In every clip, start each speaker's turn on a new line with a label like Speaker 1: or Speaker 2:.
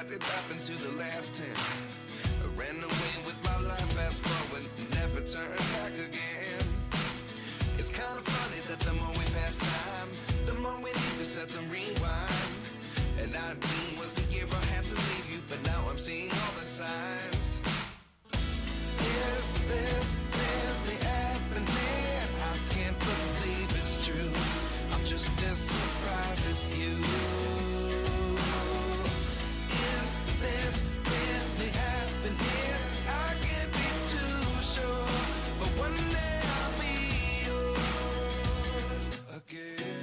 Speaker 1: what did happen to the last 10? I ran away with my life, fast forward, never turn back again. It's kind of funny that the more we pass time, the more we need to set them rewind. And 19 was the year I had to leave you, but now I'm seeing all the signs. Is this really happening? I can't believe it's true. I'm just as surprised as you. Is this really happening? I can't be too sure, but one day I'll be yours again.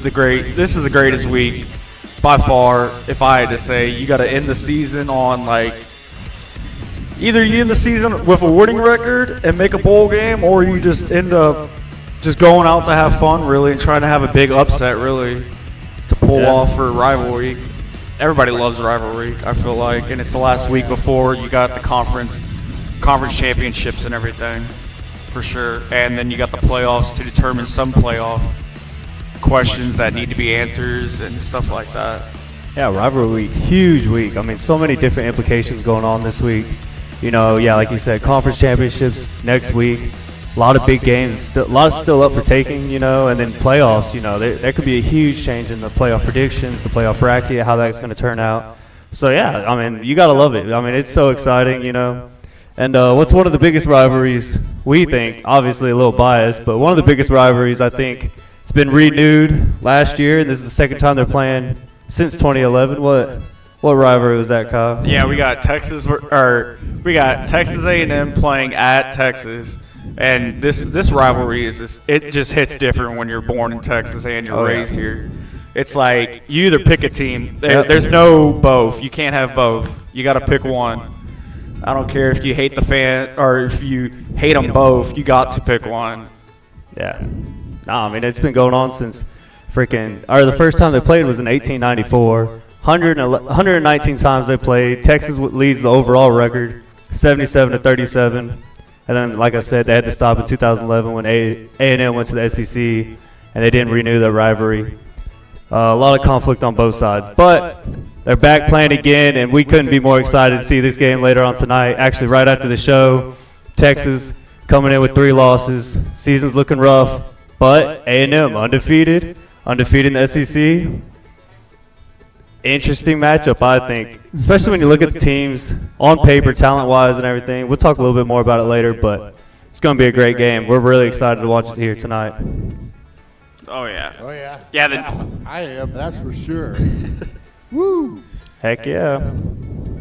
Speaker 2: This is the greatest week by far. If I had to say, you got to end the season on like either you end the season with a winning record and make a bowl game, or you just end up just going out to have fun really and trying to have a big upset really to pull off for rivalry. Everybody loves rivalry, I feel like, and it's the last week before you got the conference championships and everything for sure, and then you got the playoffs to determine some playoff questions that need to be answers and stuff like that.
Speaker 3: Yeah, rivalry week, huge week. I mean, so many different implications going on this week. You know, yeah, like you said, conference championships next week. A lot of big games, a lot still up for taking, you know, and then playoffs, you know, there could be a huge change in the playoff predictions, the playoff bracket, how that's going to turn out. So, yeah, I mean, you got to love it. I mean, it's so exciting, you know. And what's one of the biggest rivalries we think, obviously a little biased, but one of the biggest rivalries I think it's been renewed last year, and this is the second time they're playing since 2011. What rivalry was that, Kyle?
Speaker 2: Yeah, we got Texas A&M playing at Texas, and this rivalry it just hits different when you're born in Texas and you're raised here. It's like you either pick a team. There's no both. You can't have both. You got to pick one. I don't care if you hate the fan or if you hate them both. You got to pick one.
Speaker 3: Yeah. No, I mean, it's been going on since the first time they played was in 1894. 119 times they played. Texas leads the overall record, 77-37. And then, like I said, they had to stop in 2011 when A&M went to the SEC, and they didn't renew that rivalry. A lot of conflict on both sides. But They're back playing again, and we couldn't be more excited to see this game later on tonight. Actually, right after the show, Texas coming in with 3 losses. Season's looking rough, but A&M undefeated in the SEC. Interesting matchup, I think, especially when you look at the teams on paper, talent-wise and everything. We'll talk a little bit more about it later, but it's going to be a great game. We're really excited to watch it here tonight.
Speaker 2: Oh, yeah.
Speaker 4: Oh, yeah.
Speaker 2: Yeah,
Speaker 4: I am, that's for sure. Woo!
Speaker 3: Heck yeah.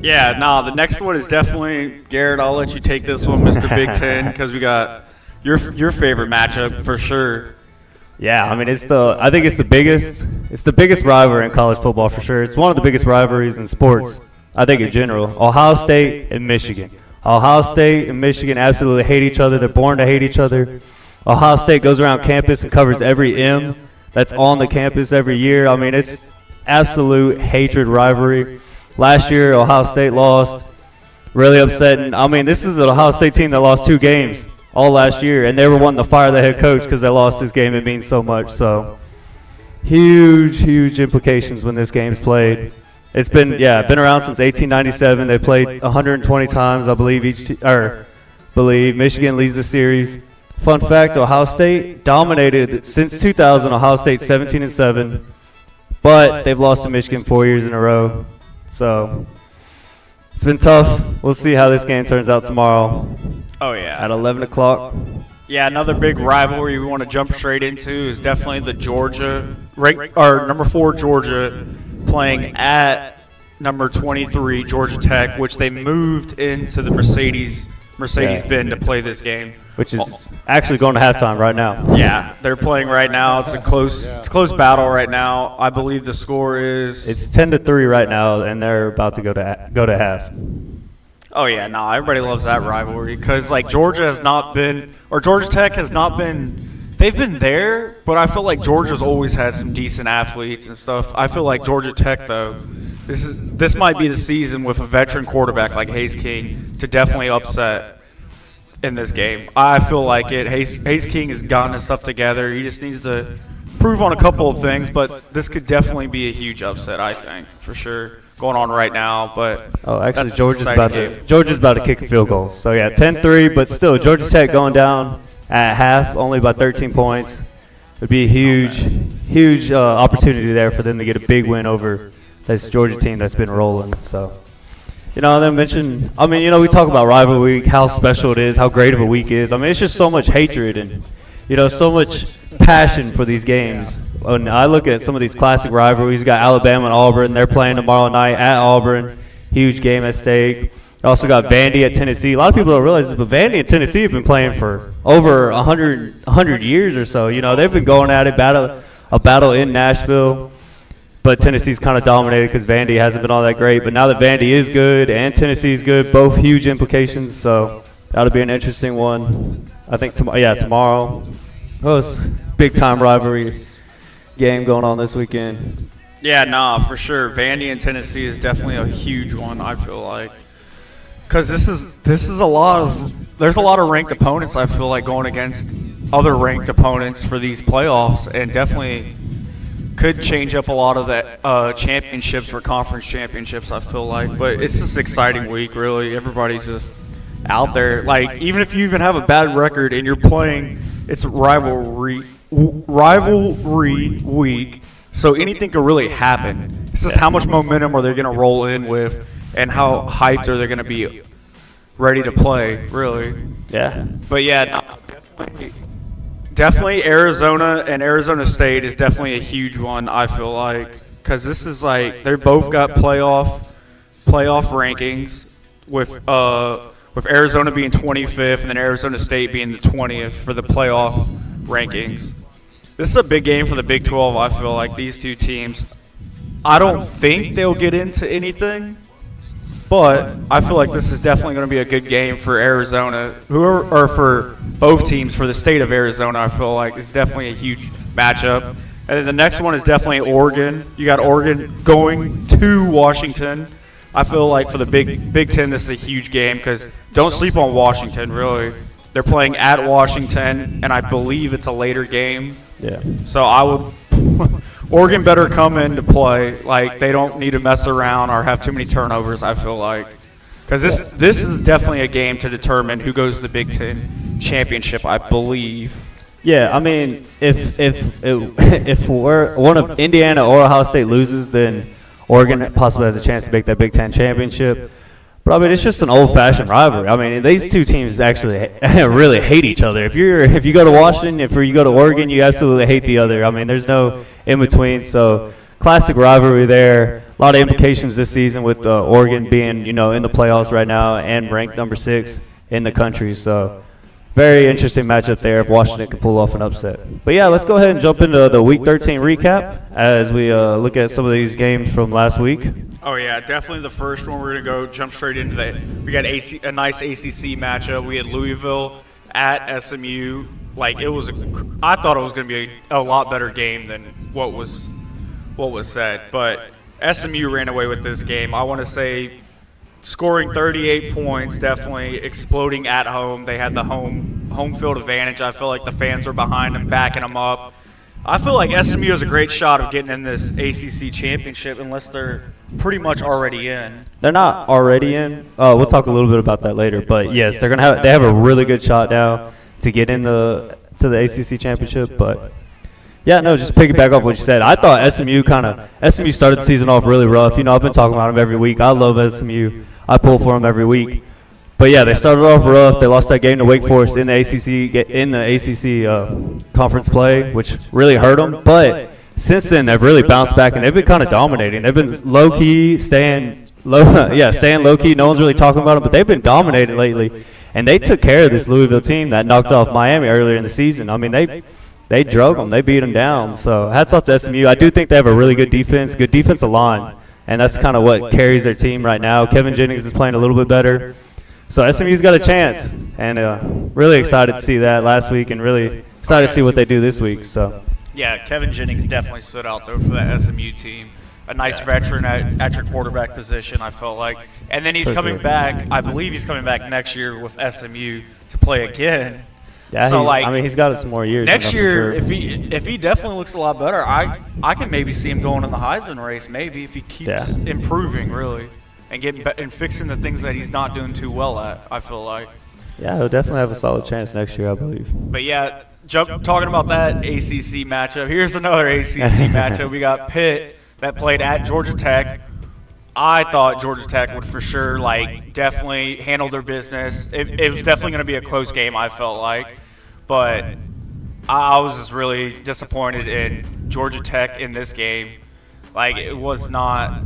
Speaker 2: Yeah, the next one is definitely, Garrett, I'll let you take this one, Mr. Big Ten, because we got your favorite matchup for sure.
Speaker 3: Yeah, I mean I think it's the biggest rivalry in college football for sure. It's one of the biggest rivalries in sports, I think in general. Ohio State and Michigan. Ohio State and Michigan absolutely hate each other. They're born to hate each other. Ohio State goes around campus and covers every M that's on the campus every year. I mean, it's absolute hatred rivalry. Last year, Ohio State lost. Really upsetting. I mean, this is an Ohio State team that lost 2 games all last year, and they were wanting to fire the head coach because they lost this game. It means so much. So huge implications when this game's played. It's been around since 1897. They played 120 times, I believe. Michigan leads the series. Fun fact: Ohio State dominated since 2000. Ohio State 17-7, but they've lost to Michigan 4 years in a row. So it's been tough. We'll see how this game turns out tomorrow.
Speaker 2: Oh, yeah.
Speaker 3: At 11 o'clock.
Speaker 2: Yeah, another big rivalry we want to jump straight into is definitely the number 4 Georgia playing at number 23 Georgia Tech, which they moved into the Mercedes-Benz to play this game.
Speaker 3: Which is actually going to halftime right now.
Speaker 2: Yeah, they're playing right now. It's a close battle right now. I believe the score is.
Speaker 3: It's 10-3 right now, and they're about to go to half.
Speaker 2: Oh yeah, everybody loves that rivalry because Georgia Tech has not been. They've been there, but I feel like Georgia's always had some decent athletes and stuff. I feel like Georgia Tech though, this might be the season with a veteran quarterback like Hayes King to definitely upset in this game. I feel like it. Hayes King has gotten his stuff together. He just needs to prove on a couple of things, but this could definitely be a huge upset, I think, for sure, going on right now. But
Speaker 3: actually, Georgia's about to kick a field goal. So yeah, 10-3, but still, Georgia Tech going down at half, only by 13 points. It'd be a huge opportunity there for them to get a big win over this Georgia team that's been rolling. So. We talk about rivalry week, how special it is, how great of a week is. I mean, it's just so much hatred and, so much passion for these games. When I look at some of these classic rivalries, you got Alabama and Auburn. They're playing tomorrow night at Auburn. Huge game at stake. You also got Vandy at Tennessee. A lot of people don't realize this, but Vandy and Tennessee have been playing for over 100 years or so. They've been going at it, a battle in Nashville. But Tennessee's kind of dominated because Vandy hasn't been all that great. But now that Vandy is good and Tennessee's good, both huge implications. So that'll be an interesting one. I think tomorrow. It's big-time rivalry game going on this weekend.
Speaker 2: Yeah, for sure. Vandy and Tennessee is definitely a huge one, I feel like. Because there's a lot of ranked opponents, I feel like, going against other ranked opponents for these playoffs, and definitely could change up a lot of the championships for conference championships, I feel like. But it's just an exciting week, really. Everybody's just out there. Even if you even have a bad record and you're playing, it's rivalry week, so anything could really happen. It's just how much momentum are they going to roll in with and how hyped are they going to be ready to play, really.
Speaker 3: Yeah.
Speaker 2: But, definitely Arizona and Arizona State is definitely a huge one, I feel like, because this is they're both got playoff rankings with Arizona being 25th and then Arizona State being the 20th for the playoff rankings. This is a big game for the Big 12, I feel like, these two teams. I don't think they'll get into anything, but I feel like this is definitely going to be a good game for Arizona, or for both teams. For the state of Arizona, I feel like it's definitely a huge matchup. And then the next one is definitely Oregon. You got Oregon going to Washington. I feel like for the Big Ten, this is a huge game because don't sleep on Washington, really. They're playing at Washington, and I believe it's a later game.
Speaker 3: Yeah.
Speaker 2: So I would Oregon better come into play. Like, they don't need to mess around or have too many turnovers, I feel like. Because this is definitely a game to determine who goes to the Big Ten championship, I believe.
Speaker 3: Yeah, I mean, if one of Indiana or Ohio State loses, then Oregon possibly has a chance to make that Big Ten championship. But I mean, it's just an old-fashioned rivalry. I mean, these two teams actually really hate each other. If you go to Washington, if you go to Oregon, you absolutely hate the other. I mean, there's no in between. So classic rivalry there. A lot of implications this season with Oregon being in the playoffs right now and ranked number 6 in the country. So very interesting matchup there if Washington can pull off an upset. But yeah, let's go ahead and jump into the Week 13 recap as we look at some of these games from last week.
Speaker 2: Oh yeah, definitely the first one. We're gonna jump straight into that. We got a nice ACC matchup. We had Louisville at SMU. Like I thought it was gonna be a lot better game than what was said. But SMU ran away with this game. I want to say, scoring 38 points, definitely exploding at home. They had the home field advantage. I feel like the fans were behind them, backing them up. I feel like SMU has a great shot of getting in this ACC championship unless they're pretty much already in.
Speaker 3: They're not already in. We'll talk a little bit about that later. But yes, they have a really good shot now to get in to the ACC championship. But yeah, no, just piggyback off what you said. I thought SMU started the season off really rough. I've been talking about them every week. I love SMU. I pull for them every week. But yeah, they started off rough. They lost that game to Wake Forest in the ACC conference play, which really hurt them. But since then, they've really bounced back and they've been kind of dominating. They've been low key, staying low key. No one's really talking about them, but they've been dominating lately. And they took care of this Louisville team that knocked off Miami earlier in the season. I mean, they drug them. They beat them down. So hats off to SMU. I do think they have a really good defensive line, and that's kind of what carries their team right now. Kevin Jennings is playing a little bit better. So SMU's got a chance, and really excited to see that last week and really excited to see what they do this week. So
Speaker 2: yeah, Kevin Jennings definitely stood out, though, for that SMU team. A nice veteran at your quarterback position, I felt like. And then he's coming back. I believe he's coming back next year with SMU to play again.
Speaker 3: Yeah, so he's got some more years.
Speaker 2: Next year,
Speaker 3: sure.
Speaker 2: if he definitely looks a lot better, I can maybe see him going in the Heisman race. Maybe if he keeps improving really and fixing the things that he's not doing too well at. I feel like.
Speaker 3: Yeah, he'll definitely have a solid chance next year, I believe.
Speaker 2: But yeah, talking about that ACC matchup. Here's another ACC matchup. We got Pitt that played at Georgia Tech. I thought Georgia Tech would for sure, definitely handle their business. It was definitely going to be a close game, I felt like. But I was just really disappointed in Georgia Tech in this game. It was not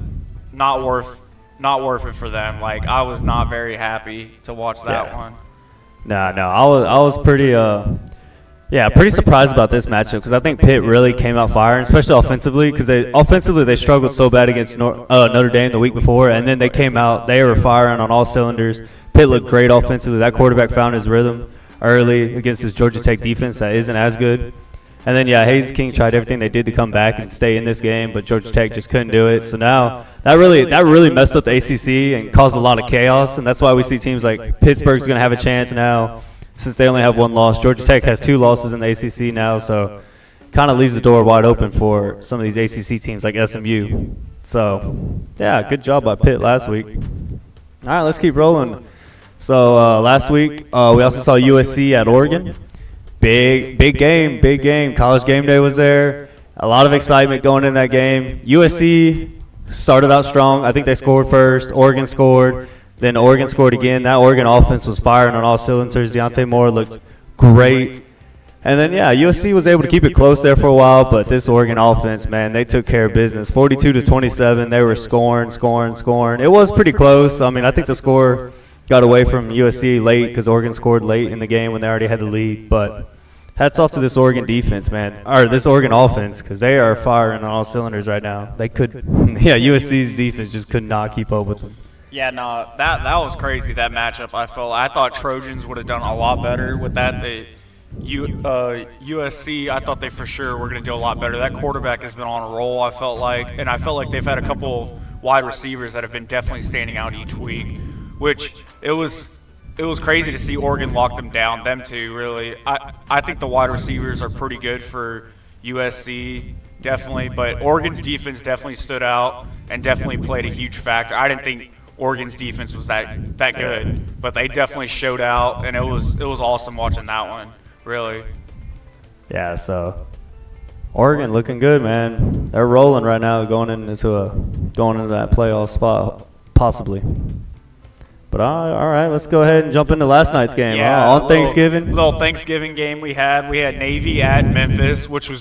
Speaker 2: worth it for them. I was not very happy to watch that one.
Speaker 3: No, I was pretty surprised about this matchup because I think Pitt really came out firing, especially offensively, because they struggled so bad against Notre Dame the week before, and then they came out, they were firing on all cylinders. Pitt looked great offensively. That quarterback found his rhythm early against this Georgia Tech defense that isn't as good. And then, Hayes King tried everything they did to come back and stay in this game, but Georgia Tech just couldn't do it. So now that really messed up the ACC and caused a lot of chaos, and that's why we see teams like Pittsburgh's going to have a chance now. Since they only have one loss, Georgia Tech has 2 losses in the ACC now, so kind of leaves the door wide open for some of these ACC teams like SMU. So, yeah, good job by Pitt last week. All right, let's keep rolling. So last week we also saw USC at Oregon. Big game. College game day was there. A lot of excitement going in that game. USC started out strong. I think they scored first. Oregon scored. Then Oregon scored again. That Oregon offense was firing on all cylinders. Deontay Moore looked great. And then, USC was able to keep it close there for a while, but this Oregon offense, man, they took care of business. 42-27, they were scoring. It was pretty close. I mean, I think the score got away from USC late because Oregon scored late in the game when they already had the lead. But hats off to this Oregon defense, man, or this Oregon offense, because they are firing on all cylinders right now. They could, USC's defense just could not keep up with them.
Speaker 2: Yeah, no, that was crazy, that matchup. I thought Trojans would have done a lot better with that. USC, I thought they for sure were going to do a lot better. That quarterback has been on a roll, I felt like, and I felt like they've had a couple of wide receivers that have been definitely standing out each week, which it was crazy to see Oregon lock them down, them two, really. I think the wide receivers are pretty good for USC definitely. But Oregon's defense definitely stood out and definitely played a huge factor. I didn't think Oregon's defense was that good, but they definitely showed out, and it was awesome watching that one. Really.
Speaker 3: Yeah, so Oregon looking good, man. They're rolling right now, going into that playoff spot, possibly. But all right, let's go ahead and jump into last night's game. On Thanksgiving.
Speaker 2: Little Thanksgiving game we had. We had Navy at Memphis, which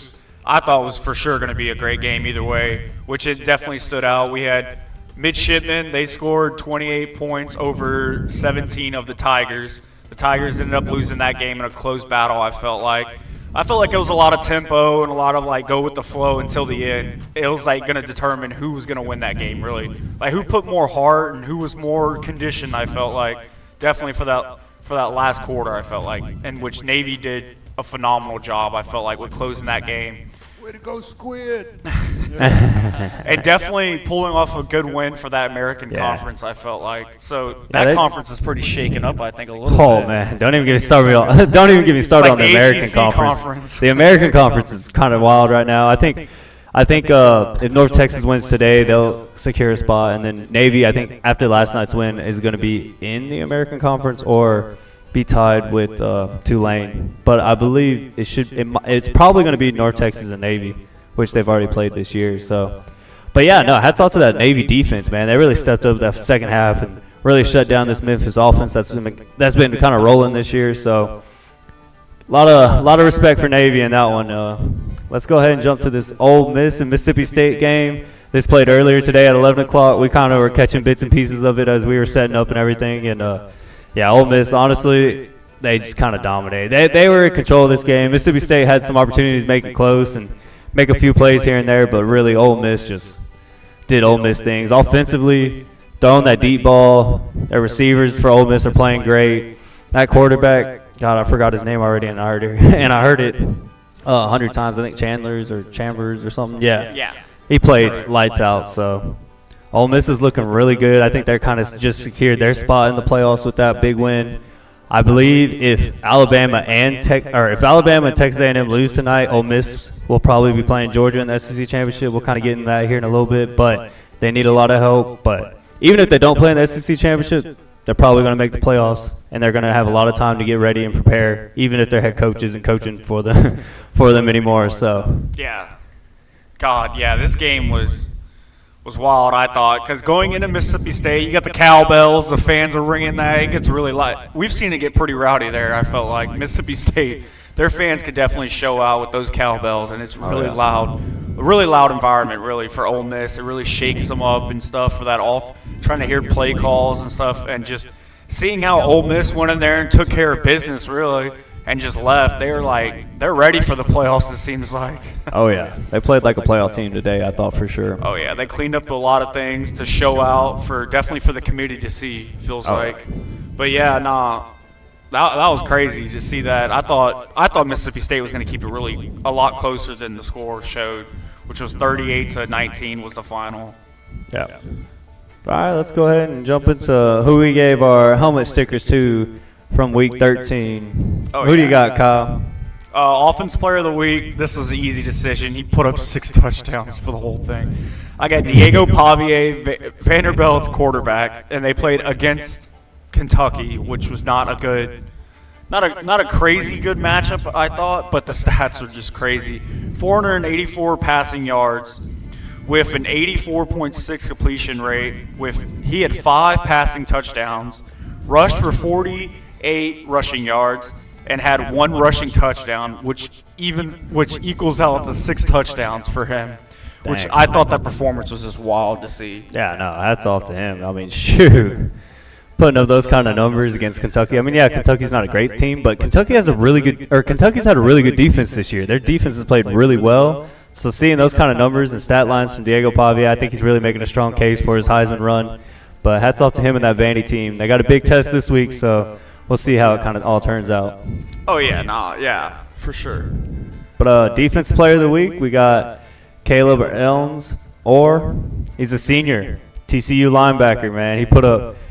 Speaker 2: I thought was for sure going to be a great game either way, which it definitely stood out. We had Midshipmen. They scored 28 points over 17 of the Tigers. The Tigers ended up losing that game in a close battle, I felt like it was a lot of tempo and a lot of go with the flow until the end. It was going to determine who was going to win that game, really. Who put more heart and who was more conditioned, I felt like. Definitely for that last quarter, I felt like, in which Navy did a phenomenal job, I felt like, with closing that game.
Speaker 4: Way to go, Squid!
Speaker 2: And definitely pulling off a good win for that American Conference, I felt like. So that conference is pretty shaken up, I think, a little bit.
Speaker 3: Oh man, don't even get me started on the American Conference. The American Conference is kind of wild right now. I think if North Texas wins today, they'll secure a spot, and then Navy, I think, after last night's win, is going to be in the American Conference or be tied with Tulane. But I believe it's probably going to be North Texas and Navy, which they've already played this year. So, but yeah, no, hats off to that Navy defense, man. They really stepped up that second half and really shut down this Memphis offense that's been kind of rolling this year. So, a lot of respect for Navy in that one. Let's go ahead and jump to this Ole Miss and Mississippi State game. This played earlier today at 11 o'clock. We kind of were catching bits and pieces of it as we were setting up and everything. And yeah, Ole Miss, honestly, they just kind of dominated. They were in control of this game. Mississippi State had some opportunities to make it close and make a few plays here and there, but really Ole Miss just did Ole Miss things. Offensively, throwing that deep ball. Their receivers for Ole Miss are playing great. That quarterback, God, I forgot his name already, and I heard it 100 times. I think Chambers or something. Yeah. He played lights out, so Ole Miss is looking really good. I think they're kind of just secured their spot in the playoffs with that big win. I believe if Alabama and Texas A&M lose tonight, Ole Miss will probably be playing Georgia in the SEC championship. We'll kind of get into that here in a little bit, but they need a lot of help. But even if they don't play in the SEC championship, they're probably going to make the playoffs, and they're going to have a lot of time to get ready and prepare, even if their head coach isn't coaching for them anymore. So
Speaker 2: yeah, God, yeah, this game was wild, I thought, because going into Mississippi State, you got the cowbells, the fans are ringing that. It gets really loud. We've seen it get pretty rowdy there, I felt like. Mississippi State, their fans could definitely show out with those cowbells, and it's really loud. A really loud environment, really, for Ole Miss. It really shakes them up and stuff for that trying to hear play calls and stuff, and just seeing how Ole Miss went in there and took care of business, really, and just left. They're ready for the playoffs, it seems like.
Speaker 3: Oh, yeah. They played like a playoff team today, I thought, for sure.
Speaker 2: Oh, yeah. They cleaned up a lot of things to show out definitely for the committee to see, feels like. But, yeah, that was crazy to see that. I thought Mississippi State was going to keep it really a lot closer than the score showed, which was 38-19 was the final.
Speaker 3: Yeah. All right, let's go ahead and jump into who we gave our helmet stickers to from Week 13. Who do you got, Kyle?
Speaker 2: Offense Player of the Week. This was an easy decision. He put up 6 touchdowns for the whole thing. I got Diego Pavia, Vanderbilt's quarterback, and they played against Kentucky, which was not a crazy good matchup, I thought, but the stats are just crazy. 484 passing yards with an 84.6 completion rate. He had 5 passing touchdowns, rushed for 48 rushing yards, and had 1 rushing touchdown, which equals out to 6 touchdowns for him.
Speaker 3: Dang.
Speaker 2: Which I thought that performance was just wild to see.
Speaker 3: Yeah, no, hats off to him. I mean, shoot. Putting up those kind of numbers against Kentucky. I mean, yeah, Kentucky's not a great team, but Kentucky's had a really good defense this year. Their defense has played really well. So seeing those kind of numbers and stat lines from Diego Pavia, I think he's really making a strong case for his Heisman run. But hats off to him and that Vandy team. They got a big test this week, so we'll see how it kind of all turns out.
Speaker 2: Oh, yeah, for sure.
Speaker 3: But Defense Player of the Week, we got Caleb Elms, he's a senior, TCU linebacker, man. He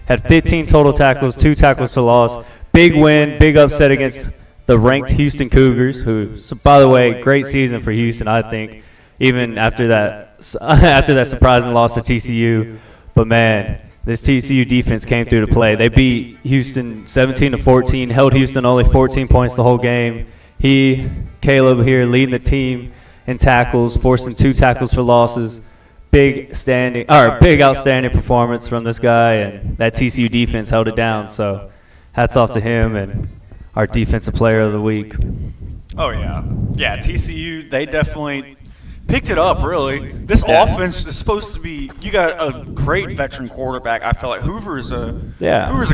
Speaker 3: had 15 total tackles, 2 tackles for loss. Big win, big upset against the ranked Houston Cougars, who, so by the way, great season for Houston, I think. even after that after that surprising loss to TCU. But man, this TCU defense came through to play. They beat Houston 17-14, held Houston only 14 points the whole game. Caleb here leading the team in tackles, forcing 2 tackles for losses. Big outstanding performance from this guy, and that TCU defense held it down. So hats off to him and our defensive player of the week.
Speaker 2: Oh, yeah. Yeah, TCU, they definitely picked it up, really. This offense is supposed to be – you got a great veteran quarterback. I feel like Hoover's a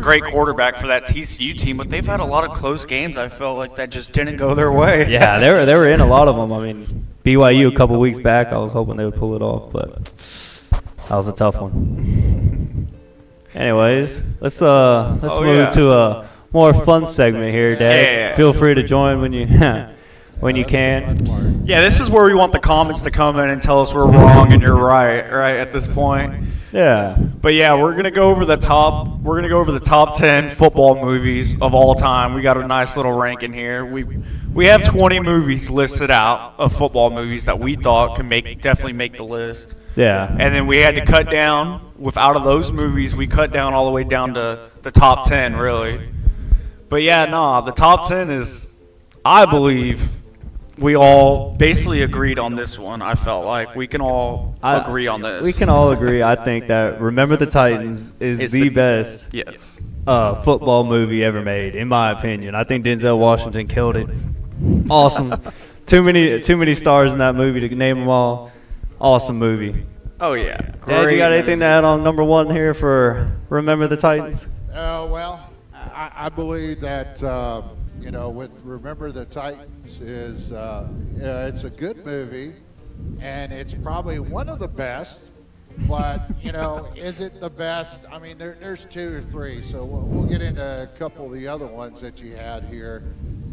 Speaker 2: great quarterback for that TCU team, but they've had a lot of close games, I felt like, that just didn't go their way.
Speaker 3: Yeah, they were in a lot of them. I mean, BYU a couple weeks back, I was hoping they would pull it off, but that was a tough one. Anyways, let's move to a more fun segment here, Dad.
Speaker 2: Yeah.
Speaker 3: Feel free to join when you when you can.
Speaker 2: Yeah, this is where we want the comments to come in and tell us we're wrong and you're right at this point.
Speaker 3: Yeah.
Speaker 2: But yeah, we're gonna go over the top 10 football movies of all time. We got a nice little ranking here. We have 20 movies listed out of football movies that we thought can definitely make the list.
Speaker 3: Yeah.
Speaker 2: And then we had to cut down. Out of those movies, we cut down all the way down to the top 10, really. But yeah, the top 10 is, I believe, we all basically agreed on this one. I felt like we can all agree on this.
Speaker 3: We can all agree. I think that Remember the Titans is the best football movie ever made, in my opinion. I think Denzel Washington killed it. Awesome. Too many stars in that movie to name them all. Awesome movie.
Speaker 2: Oh yeah.
Speaker 3: Dad, you got anything to add on number 1 here for Remember the Titans?
Speaker 4: Well, I believe that with Remember the Titans is it's a good movie, and it's probably one of the best. But is it the best? I mean, there's 2 or 3, so we'll get into a couple of the other ones that you had here.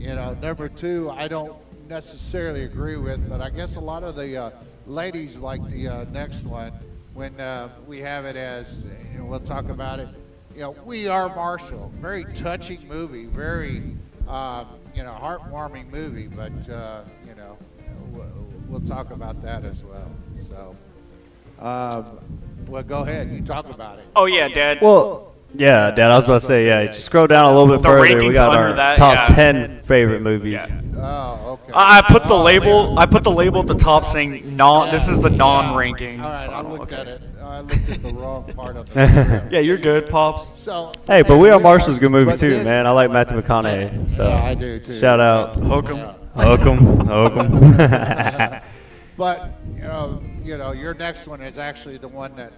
Speaker 4: Number 2, I don't necessarily agree with, but I guess a lot of the ladies like the next one when we have it as we'll talk about it. We Are Marshall, very touching movie, very heartwarming movie, but we'll talk about that as well. So, well, go ahead, you talk about it.
Speaker 2: Oh yeah, Dad.
Speaker 3: Well, yeah, Dad, I was about to say, just scroll down a little bit further. We got our top 10 favorite movies.
Speaker 2: Yeah.
Speaker 4: Oh, okay.
Speaker 2: I put the label. I put the label at the top saying non. This is the non-ranking.
Speaker 4: All right, I looked at it. I looked at the wrong part of it.
Speaker 2: Yeah, you're good, Pops.
Speaker 4: So,
Speaker 3: Hey, but We Are Marshall's a good movie too, man. I like Matthew McConaughey. So
Speaker 4: yeah, I do too.
Speaker 3: shout out.
Speaker 2: Hook 'em.
Speaker 3: Hook 'em.
Speaker 4: But your next one is actually the one that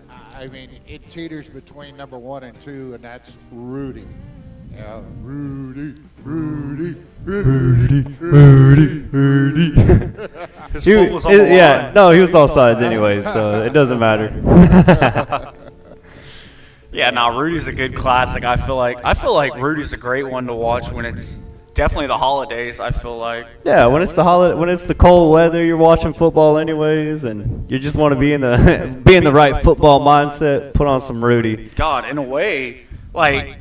Speaker 4: it teeters between number 1 and 2, and that's Rudy. Rudy.
Speaker 2: His foot was on the line.
Speaker 3: Yeah, no, he was offsides anyway, so it doesn't matter.
Speaker 2: Yeah, Rudy's a good classic. I feel like Rudy's a great one to watch when it's definitely the holidays. I feel like.
Speaker 3: Yeah, when it's the cold weather, you're watching football anyways, and you just want to be in the right football mindset. Put on some Rudy.
Speaker 2: God, in a way, like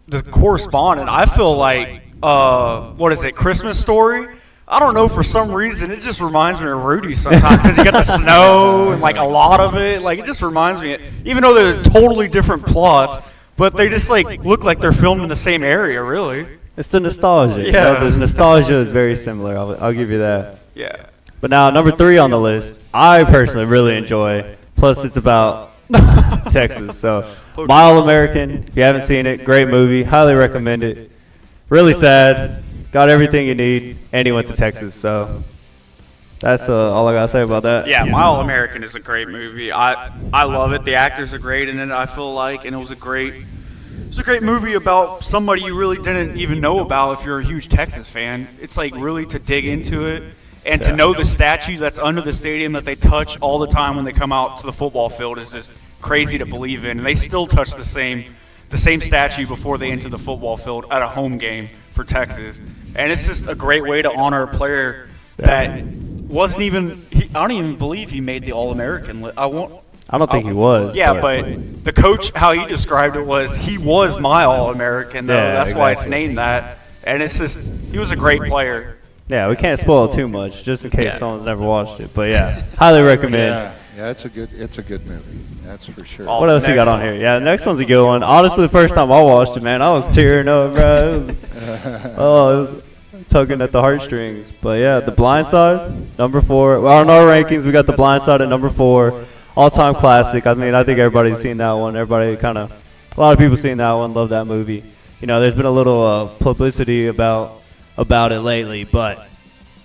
Speaker 2: the correspondent, I feel like what is it, Christmas Story? I don't know, for some reason it just reminds me of Rudy sometimes because you got the snow and like a lot of it. Like it just reminds me, even though they're totally different plots, but they just like look like they're filmed in the same area, really.
Speaker 3: It's the nostalgia.
Speaker 2: Yeah.
Speaker 3: The nostalgia is very similar. I'll give you that.
Speaker 2: Yeah.
Speaker 3: But now, number 3 on the list, I personally really enjoy. Plus, it's about Texas. So, My All-American, if you haven't seen it, great movie. Highly recommend it. Really sad. Got everything you need. And he went to Texas. So, that's all I got to say about that.
Speaker 2: Yeah, My All-American is a great movie. I love it. The actors are great in it, I feel like. And it was a great movie about somebody you really didn't even know about if you're a huge Texas fan. It's like really to dig into it and to know the statue that's under the stadium that they touch all the time when they come out to the football field is just crazy to believe in. And they still touch the same statue before they enter the football field at a home game for Texas. And it's just a great way to honor a player that wasn't even – I don't even believe he made the All-American list.
Speaker 3: I don't think he was.
Speaker 2: Yeah, but the coach, how he described it was he was my All-American, though.
Speaker 3: Yeah,
Speaker 2: That's why it's
Speaker 3: exactly.
Speaker 2: named that. And it's just, he was a great player.
Speaker 3: Yeah, we can't spoil it too much, just in case
Speaker 2: Yeah.
Speaker 3: someone's never watched it. But yeah, highly recommend.
Speaker 4: Yeah, it's a good movie. That's for sure.
Speaker 2: Oh,
Speaker 3: What else you got
Speaker 2: next
Speaker 3: on
Speaker 2: one.
Speaker 3: here? Yeah, the next one's a good one. Honestly, the first time I watched it, man, I was tearing up, bro. It was tugging at the heartstrings. But yeah, The Blind Side, number 4. Well, on our rankings, we got The Blind Side at number 4. All-time classic. I mean, I think everybody's seen that one. Everybody kind of, a lot of people seen that one, love that movie. You know, there's been a little publicity about it lately, but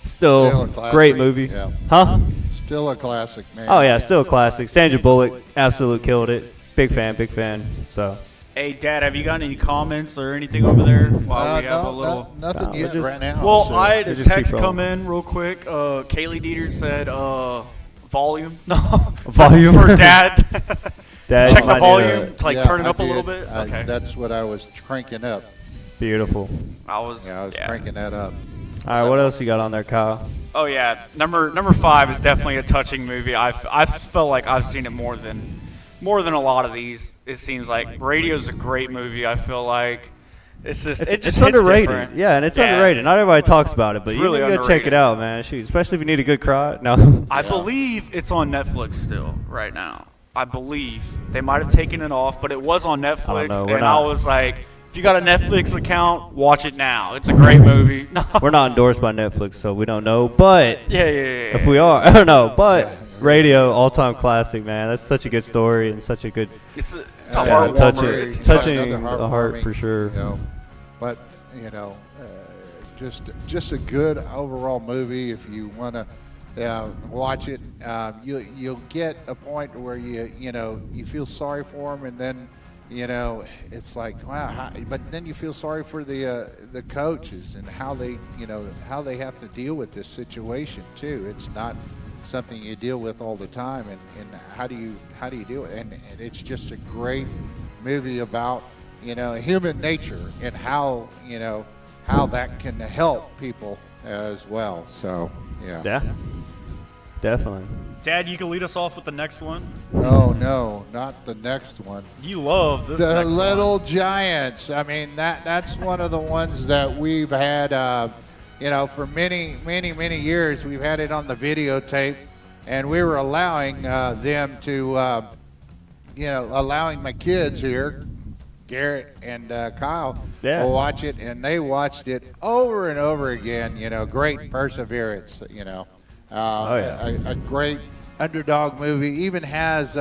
Speaker 3: still
Speaker 4: a classic.
Speaker 3: great movie.
Speaker 4: Yeah.
Speaker 3: Huh?
Speaker 4: Still a classic, man.
Speaker 3: Oh yeah, still a classic. Sandra Bullock, absolutely killed it. Big fan. So
Speaker 2: Hey, Dad, have you got any comments or anything over there while we have a
Speaker 4: No,
Speaker 2: little?
Speaker 4: nothing
Speaker 3: Nah,
Speaker 4: yet
Speaker 3: we're just-
Speaker 4: right now.
Speaker 2: Well,
Speaker 4: so-
Speaker 2: I had a
Speaker 3: just keep
Speaker 2: text
Speaker 3: rolling.
Speaker 2: come in real quick. Kaylee Dieter said volume. No.
Speaker 3: Volume?
Speaker 2: For Dad.
Speaker 3: Dad,
Speaker 2: Check
Speaker 3: you
Speaker 2: the
Speaker 3: might need
Speaker 2: volume to like
Speaker 4: Yeah,
Speaker 2: turn it
Speaker 4: I
Speaker 2: up a little
Speaker 4: did.
Speaker 2: bit. Okay.
Speaker 4: That's what I was cranking up.
Speaker 3: beautiful.
Speaker 2: I was
Speaker 4: cranking that up.
Speaker 3: All right, what else you got on there, Kyle?
Speaker 2: Oh yeah, number 5 is definitely a touching movie. I felt like I've seen it more than a lot of these. It seems like Radio's a great movie. I feel like it's just it just
Speaker 3: it's
Speaker 2: hits
Speaker 3: underrated.
Speaker 2: different.
Speaker 3: Yeah, and it's underrated. Not everybody talks about it, but you
Speaker 2: really
Speaker 3: need to check
Speaker 2: underrated.
Speaker 3: it out, man. Shoot, especially if you need a good cry. No.
Speaker 2: I believe it's on Netflix still right now. I believe they might have taken it off, but it was on Netflix,
Speaker 3: know. We're
Speaker 2: and
Speaker 3: not-
Speaker 2: I was like, if you got a Netflix account, watch it now. It's a great movie. No.
Speaker 3: We're not endorsed by Netflix, so we don't know. But
Speaker 2: Yeah.
Speaker 3: if we are, I don't know. But Radio, all-time classic, man. That's such a good story and such a good.
Speaker 2: It's a
Speaker 3: Yeah,
Speaker 2: heartwarmer.
Speaker 3: touching-
Speaker 2: It's-
Speaker 3: touching
Speaker 4: Another
Speaker 3: the heart
Speaker 4: heartwarming,
Speaker 3: for sure.
Speaker 4: You know, but just a good overall movie. If you want to watch it, you'll get a point where you feel sorry for them, and then it's like wow. But then you feel sorry for the coaches and how they have to deal with this situation too. It's not something you deal with all the time, and how do you do it? And it's just a great movie about human nature and how that can help people as well. So
Speaker 3: Yeah, definitely.
Speaker 2: Dad, you can lead us off with the next one.
Speaker 4: Oh no, not the next one.
Speaker 2: You love this
Speaker 4: The
Speaker 2: next
Speaker 4: Little
Speaker 2: one.
Speaker 4: Giants. I mean that's one of the ones that we've had for many years. We've had it on the videotape, and we were allowing them to allowing my kids here, Garrett and Kyle,
Speaker 3: Yeah.
Speaker 4: to watch it, and they watched it over and over again. Great perseverance.
Speaker 3: Oh, yeah.
Speaker 4: A great underdog movie. Even has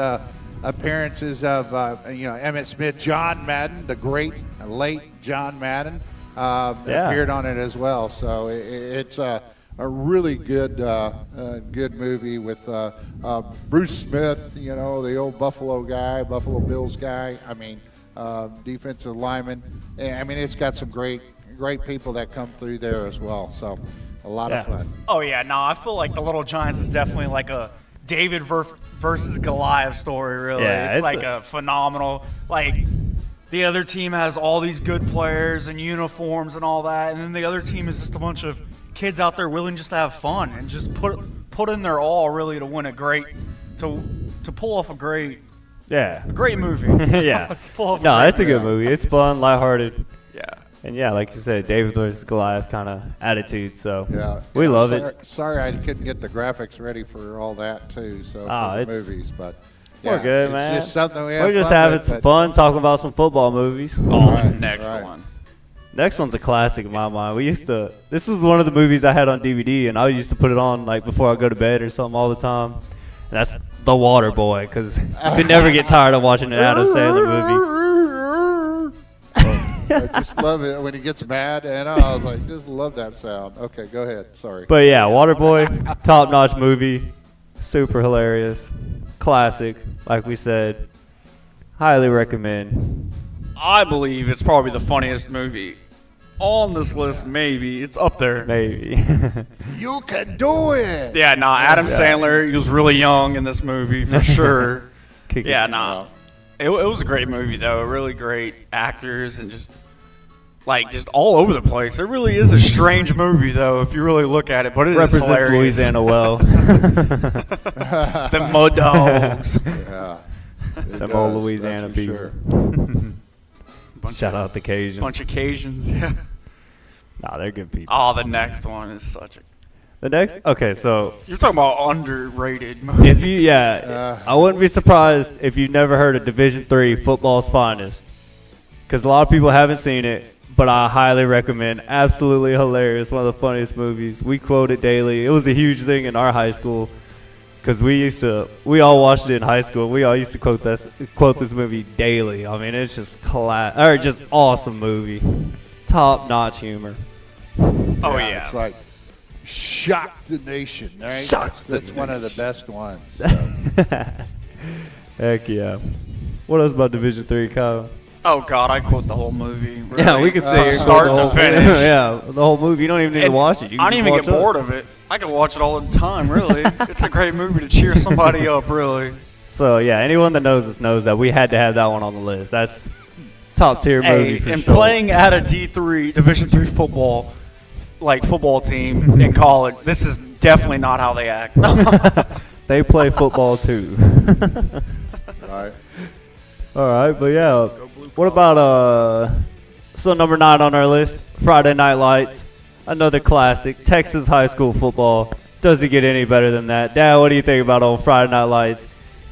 Speaker 4: appearances of Emmett Smith, John Madden, the great late John Madden, appeared on it as well. So it's a really good movie with Bruce Smith, the old Buffalo Bills guy. I mean, defensive lineman. I mean, it's got some great people that come through there as well. So a lot of fun.
Speaker 2: Oh yeah, no, I feel like the Little Giants is definitely like a David versus Goliath story. Really,
Speaker 3: Yeah,
Speaker 2: it's
Speaker 3: it's
Speaker 2: like a phenomenal. Like the other team has all these good players and uniforms and all that, and then the other team is just a bunch of kids out there willing just to have fun and just put in their all really to win to pull off a great
Speaker 3: Yeah.
Speaker 2: movie.
Speaker 3: Yeah.
Speaker 2: To pull off
Speaker 3: No,
Speaker 2: great
Speaker 3: it's a good movie. It's fun, lighthearted,
Speaker 2: Yeah.
Speaker 3: and yeah, like you said, David versus Goliath kind of attitude. So
Speaker 4: Yeah,
Speaker 3: we love it.
Speaker 4: Sorry, I couldn't get the graphics ready for all that too. So
Speaker 3: Oh,
Speaker 4: for the
Speaker 3: it's-
Speaker 4: movies, but
Speaker 3: We're good,
Speaker 4: it's
Speaker 3: man.
Speaker 4: just something we have
Speaker 3: We're just
Speaker 4: fun
Speaker 3: having
Speaker 4: with,
Speaker 3: some
Speaker 4: but-
Speaker 3: fun talking about some football movies.
Speaker 2: Oh,
Speaker 4: Right,
Speaker 2: next
Speaker 4: right.
Speaker 2: one.
Speaker 3: Next one's a classic in my mind. This was one of the movies I had on DVD, and I used to put it on like before I go to bed or something all the time. And that's The Water Boy, because you could never get tired of watching an Adam Sandler movie.
Speaker 4: I just love it when he gets mad, and I was like, just love that sound. Okay, go ahead. Sorry.
Speaker 3: But yeah, Waterboy, top-notch movie, super hilarious, classic, like we said. Highly recommend.
Speaker 2: I believe it's probably the funniest movie on this list. Maybe it's up there.
Speaker 3: Maybe.
Speaker 4: You can do it.
Speaker 2: Yeah, nah, Adam Sandler, he was really young in this movie for sure.
Speaker 3: Kick it.
Speaker 2: Yeah, nah. It was a great movie, though. Really great actors and just all over the place. It really is a strange movie, though, if you really look at it, but it is
Speaker 3: Represents
Speaker 2: hilarious.
Speaker 3: Louisiana well.
Speaker 2: The Mud Dogs.
Speaker 4: Yeah. It
Speaker 3: Them old
Speaker 4: does,
Speaker 3: Louisiana
Speaker 4: that's for
Speaker 3: people.
Speaker 4: sure.
Speaker 3: Shout out the Cajun.
Speaker 2: Bunch of Cajuns, yeah.
Speaker 3: Nah, they're good people.
Speaker 2: Oh, the next one is such a.
Speaker 3: The next, okay, so
Speaker 2: You're talking about underrated movie.
Speaker 3: if you, I wouldn't be surprised if you've never heard of Division III Football's Finest, because a lot of people haven't seen it, but I highly recommend. Absolutely hilarious, one of the funniest movies. We quote it daily. It was a huge thing in our high school, because we all watched it in high school. We all used to quote this movie daily. I mean, it's just just awesome movie, top-notch humor.
Speaker 2: Oh yeah.
Speaker 4: It's like shock the nation, right? That's one of the best ones. So.
Speaker 3: Heck yeah. What else about Division III, Kyle?
Speaker 2: Oh God, I quote the whole movie. Really.
Speaker 3: Yeah, we can
Speaker 2: From
Speaker 3: say
Speaker 2: start to finish.
Speaker 3: Yeah, the whole movie. You don't even need to
Speaker 2: And
Speaker 3: watch it. You
Speaker 2: I
Speaker 3: can
Speaker 2: don't even
Speaker 3: watch
Speaker 2: get
Speaker 3: it.
Speaker 2: bored of it. I can watch it all the time. Really, it's a great movie to cheer somebody up. Really.
Speaker 3: So yeah, anyone that knows us knows that we had to have that one on the list. That's top tier movie
Speaker 2: Hey,
Speaker 3: for
Speaker 2: and
Speaker 3: sure.
Speaker 2: playing at a D3 Division III football, football team in college, this is definitely not how they act.
Speaker 3: They play football too.
Speaker 4: Right.
Speaker 3: All right, but yeah, what about so number 9 on our list, Friday Night Lights, another classic, Texas high school football. Does it get any better than that? Dad, what do you think about old Friday Night Lights?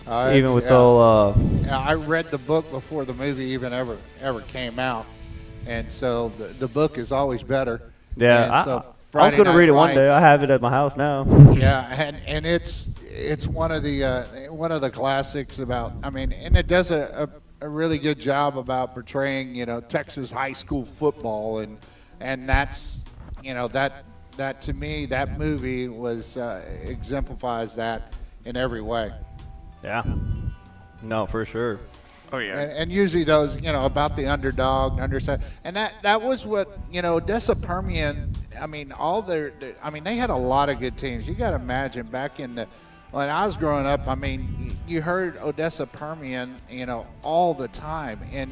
Speaker 3: Even with the old,
Speaker 4: Yeah, I read the book before the movie even ever came out, and so the book is always better.
Speaker 3: yeah,
Speaker 4: And so
Speaker 3: I was
Speaker 4: Friday
Speaker 3: going to
Speaker 4: Night
Speaker 3: read it one day.
Speaker 4: Lights-
Speaker 3: I have it at my house now.
Speaker 4: Yeah, and it's one of the classics about. I mean, and it does a really good job about portraying Texas high school football, and that's that to me that movie was exemplifies that in every way.
Speaker 3: Yeah. No, for sure.
Speaker 2: Oh yeah.
Speaker 4: And usually those, about the underdog, underside, and that was what Odessa Permian. I mean, they had a lot of good teams. You got to imagine back when I was growing up. I mean, you heard Odessa Permian, all the time, and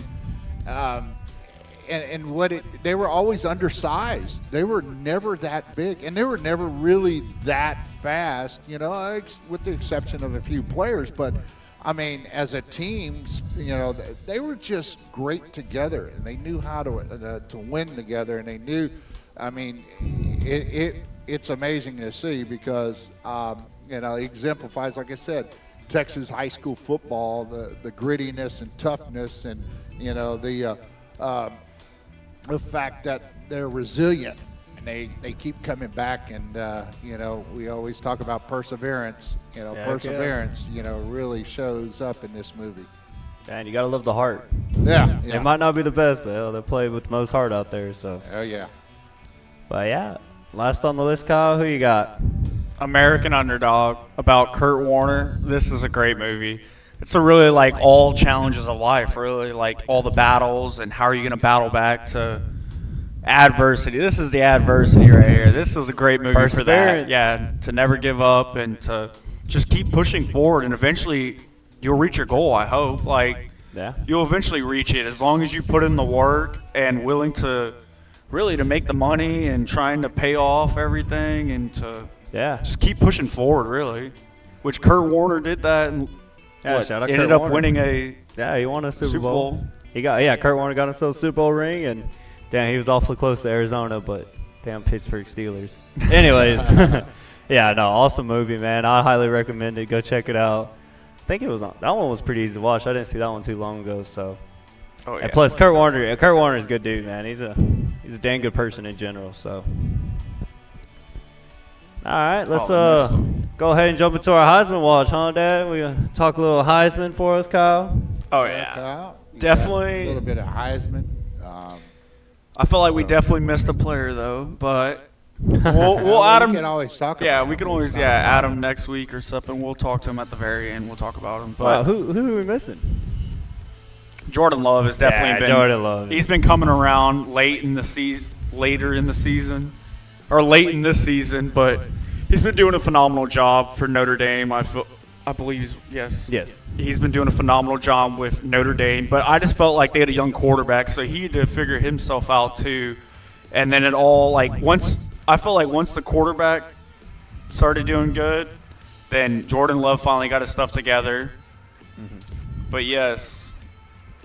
Speaker 4: they were always undersized. They were never that big, and they were never really that fast. With the exception of a few players, but. I mean, as a team, they were just great together, and they knew how to win together, and they knew. I mean, it's amazing to see because it exemplifies, like I said, Texas high school football, the grittiness and toughness, and the fact that they're resilient. They keep coming back, and we always talk about perseverance. Perseverance, really shows up in this movie.
Speaker 3: And you gotta love the heart.
Speaker 4: Yeah.
Speaker 3: It might not be the best, but they play with the most heart out there. So,
Speaker 4: Oh yeah.
Speaker 3: but yeah, last on the list, Kyle. Who you got?
Speaker 2: American Underdog about Kurt Warner. This is a great movie. It's a really all challenges of life, really all the battles and how are you going to battle back to adversity. This is the adversity right here. This is a great movie for that.
Speaker 3: Perseverance.
Speaker 2: Yeah, to never give up and to just keep pushing forward, and eventually you'll reach your goal, I hope.
Speaker 3: Yeah.
Speaker 2: You'll eventually reach it as long as you put in the work and willing to really to make the money and trying to pay off everything and to
Speaker 3: Yeah.
Speaker 2: just keep pushing forward, really. Which Kurt Warner did that and
Speaker 3: Yeah, shout out
Speaker 2: ended
Speaker 3: Kurt
Speaker 2: up
Speaker 3: Warner.
Speaker 2: winning a
Speaker 3: Yeah, he won a Super
Speaker 2: Super
Speaker 3: Bowl.
Speaker 2: Bowl.
Speaker 3: Kurt Warner got himself a Super Bowl ring, and damn, he was awfully close to Arizona, but damn Pittsburgh Steelers. Anyways, yeah, no, awesome movie, man. I highly recommend it. Go check it out. I think that one was pretty easy to watch. I didn't see that one too long ago, so.
Speaker 2: Oh, yeah.
Speaker 3: And plus, Kurt Warner's a good dude, man. He's a dang good person in general, so. All right, let's
Speaker 2: Oh, next
Speaker 3: go ahead and jump into our Heisman watch, huh, Dad? We talk a little Heisman for us, Kyle.
Speaker 2: Oh,
Speaker 4: Check
Speaker 2: yeah.
Speaker 4: out. You
Speaker 2: Definitely.
Speaker 4: got a little bit of Heisman.
Speaker 2: I feel like we definitely missed a player, though, but we'll
Speaker 4: Well,
Speaker 2: add
Speaker 4: we
Speaker 2: him.
Speaker 4: can always talk.
Speaker 2: Yeah,
Speaker 4: about
Speaker 2: we
Speaker 4: him.
Speaker 2: can always
Speaker 4: He's not
Speaker 2: add
Speaker 4: bad.
Speaker 2: him next week or something. We'll talk to him at the very end. We'll talk about him.
Speaker 3: Wow,
Speaker 2: But
Speaker 3: who are we missing?
Speaker 2: Jordan Love has definitely been.
Speaker 3: Jordan Love.
Speaker 2: He's been coming around later in the season, or late in this season. But he's been doing a phenomenal job for Notre Dame. I believe yes.
Speaker 3: Yes.
Speaker 2: He's been doing a phenomenal job with Notre Dame. But I just felt like they had a young quarterback, so he had to figure himself out too. And then it all once the quarterback started doing good, then Jordan Love finally got his stuff together. But yes,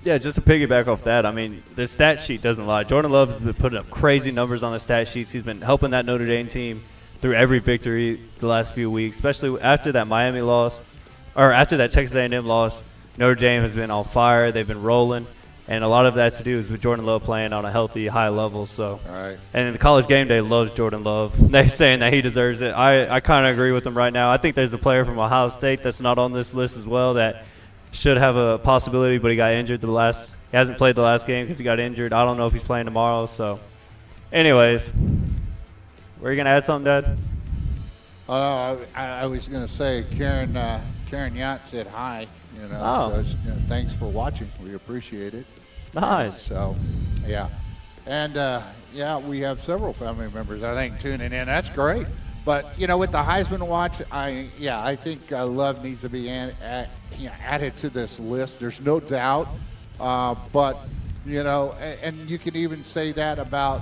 Speaker 3: Yeah, just to piggyback off that, I mean, the stat sheet doesn't lie. Jordan Love has been putting up crazy numbers on the stat sheets. He's been helping that Notre Dame team through every victory the last few weeks, especially after that Miami loss, or after that Texas A&M loss. Notre Dame has been on fire. They've been rolling, and a lot of that to do is with Jordan Love playing on a healthy, high level. So,
Speaker 4: All right.
Speaker 3: and the College Game Day loves Jordan Love. They're saying that he deserves it. I kind of agree with them right now. I think there's a player from Ohio State that's not on this list as well that should have a possibility, but he got injured he hasn't played the last game because he got injured. I don't know if he's playing tomorrow. So, anyways, were you going to add something, Dad?
Speaker 4: I was going to say Karen Yacht said hi.
Speaker 3: Oh.
Speaker 4: So thanks for watching. We appreciate it.
Speaker 3: Nice.
Speaker 4: So, yeah. And, we have several family members, I think, tuning in. That's great. But, with the Heisman watch, I think Love needs to be added to this list. There's no doubt. But, and you can even say that about,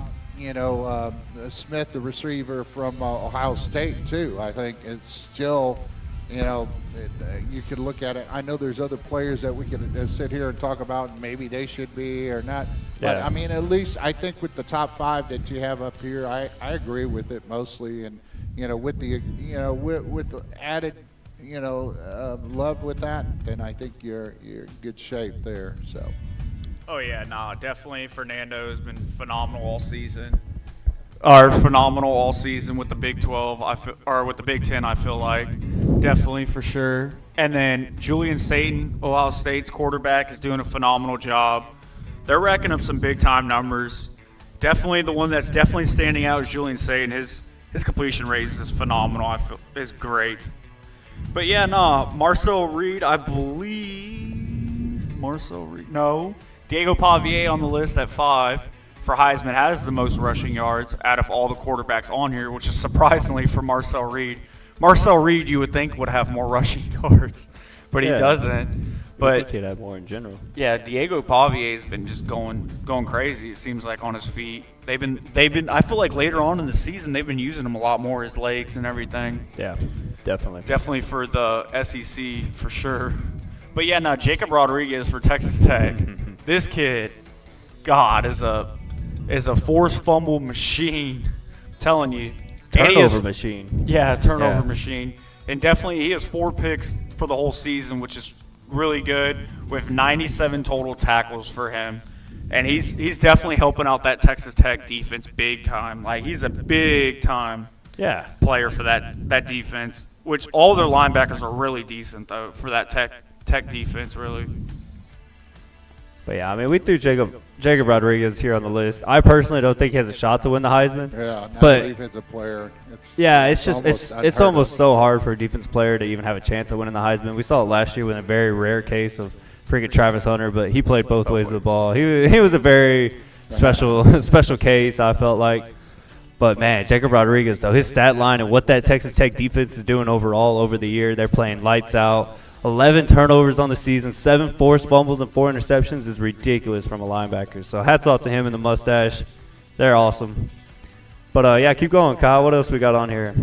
Speaker 4: Smith, the receiver from Ohio State, too. I think it's still, you could look at it. I know there's other players that we can sit here and talk about, and maybe they should be or not. But,
Speaker 3: Yeah.
Speaker 4: I mean, at least I think with the top 5 that you have up here, I agree with it mostly. And, with the, with the added, Love with that, then I think you're in good shape there. So.
Speaker 2: Oh, yeah, definitely Fernando's been phenomenal all season. Or phenomenal all season with the Big 12, or with the Big 10, I feel like. Definitely, for sure. And then Julian Satin, Ohio State's quarterback, is doing a phenomenal job. They're racking up some big-time numbers. Definitely the one that's definitely standing out is Julian Satin. His completion rate is phenomenal. I feel is great. But, yeah, Marcel Reed, I believe. Marcel Reed? No. Diego Pavier on the list at 5 for Heisman has the most rushing yards out of all the quarterbacks on here, which is surprisingly for Marcel Reed. Marcel Reed, you would think, would have more rushing yards, but he doesn't.
Speaker 3: I think he'd have more in general.
Speaker 2: Yeah, Diego Pavier has been just going crazy. It seems like on his feet. They've been. I feel like later on in the season they've been using him a lot more, his legs and everything.
Speaker 3: Yeah, definitely.
Speaker 2: Definitely for the SEC for sure. But yeah, Jacob Rodriguez for Texas Tech. This kid, God, is a forced fumble machine. I'm telling you.
Speaker 3: Turnover machine.
Speaker 2: Yeah, turnover machine. And definitely he has 4 picks for the whole season, which is really good, with 97 total tackles for him. And he's definitely helping out that Texas Tech defense big time. Like, he's a big time player for that defense, which all their linebackers are really decent, though, for that Tech defense, really.
Speaker 3: But yeah, I mean, we threw Jacob Rodriguez here on the list. I personally don't think he has a shot to win the Heisman.
Speaker 4: Yeah,
Speaker 3: but
Speaker 4: defensive player.
Speaker 3: It's almost so hard for a defense player to even have a chance of winning the Heisman. We saw it last year with a very rare case of freaking Travis Hunter, but he played both ways of the ball. He was a very special case, I felt like. But man, Jacob Rodriguez, though, his stat line and what that Texas Tech defense is doing overall over the year, they're playing lights out. 11 turnovers on the season, 7 forced fumbles and 4 interceptions is ridiculous from a linebacker. So hats off to him and the mustache. They're awesome. But, keep going, Kyle. What else we got on here?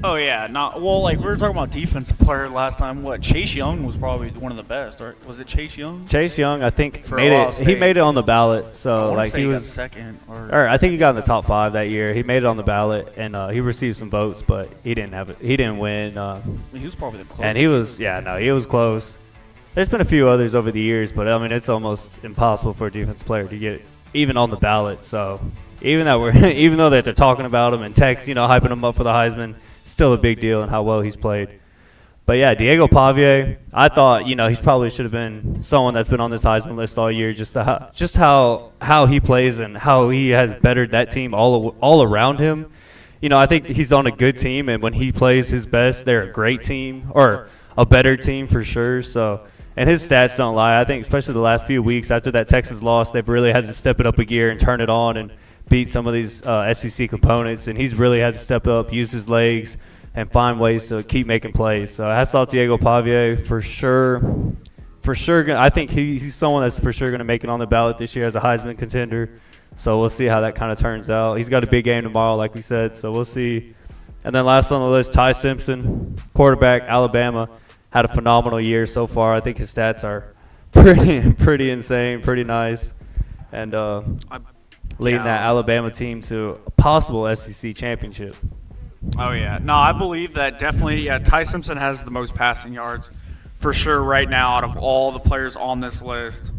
Speaker 2: Oh, yeah. Like we were talking about defensive player last time. Chase Young was probably one of the best. Or was it Chase Young?
Speaker 3: Chase Young, I think,
Speaker 2: For Ohio State.
Speaker 3: he made it on the ballot. So,
Speaker 2: I
Speaker 3: like,
Speaker 2: he
Speaker 3: was
Speaker 2: got second.
Speaker 3: Or I think he got in the top 5 that year. He made it on the ballot, and he received some votes, but he didn't win.
Speaker 2: He was probably the closest.
Speaker 3: And he was close. There's been a few others over the years, but I mean, it's almost impossible for a defense player to get even on the ballot. So even though that they're talking about him and Tech's, hyping him up for the Heisman, still a big deal in how well he's played. But yeah, Diego Pavier, I thought, he's probably should have been someone that's been on this Heisman list all year, just how he plays and how he has bettered that team all around him. I think he's on a good team, and when he plays his best, they're a great team, or a better team for sure. So, and his stats don't lie. I think especially the last few weeks after that Texas loss, they've really had to step it up a gear and turn it on and beat some of these SEC components. And he's really had to step up, use his legs, and find ways to keep making plays. So hats off to Diego Pavier for sure. For sure, I think he's someone that's for sure going to make it on the ballot this year as a Heisman contender. So we'll see how that kind of turns out. He's got a big game tomorrow, like we said, so we'll see. And then last on the list, Ty Simpson, quarterback, Alabama, had a phenomenal year so far. I think his stats are pretty insane, pretty nice, and leading
Speaker 2: yeah,
Speaker 3: that Alabama team to a possible SEC championship.
Speaker 2: Oh, yeah. No, I believe that definitely, yeah, Ty Simpson has the most passing yards for sure right now out of all the players on this list.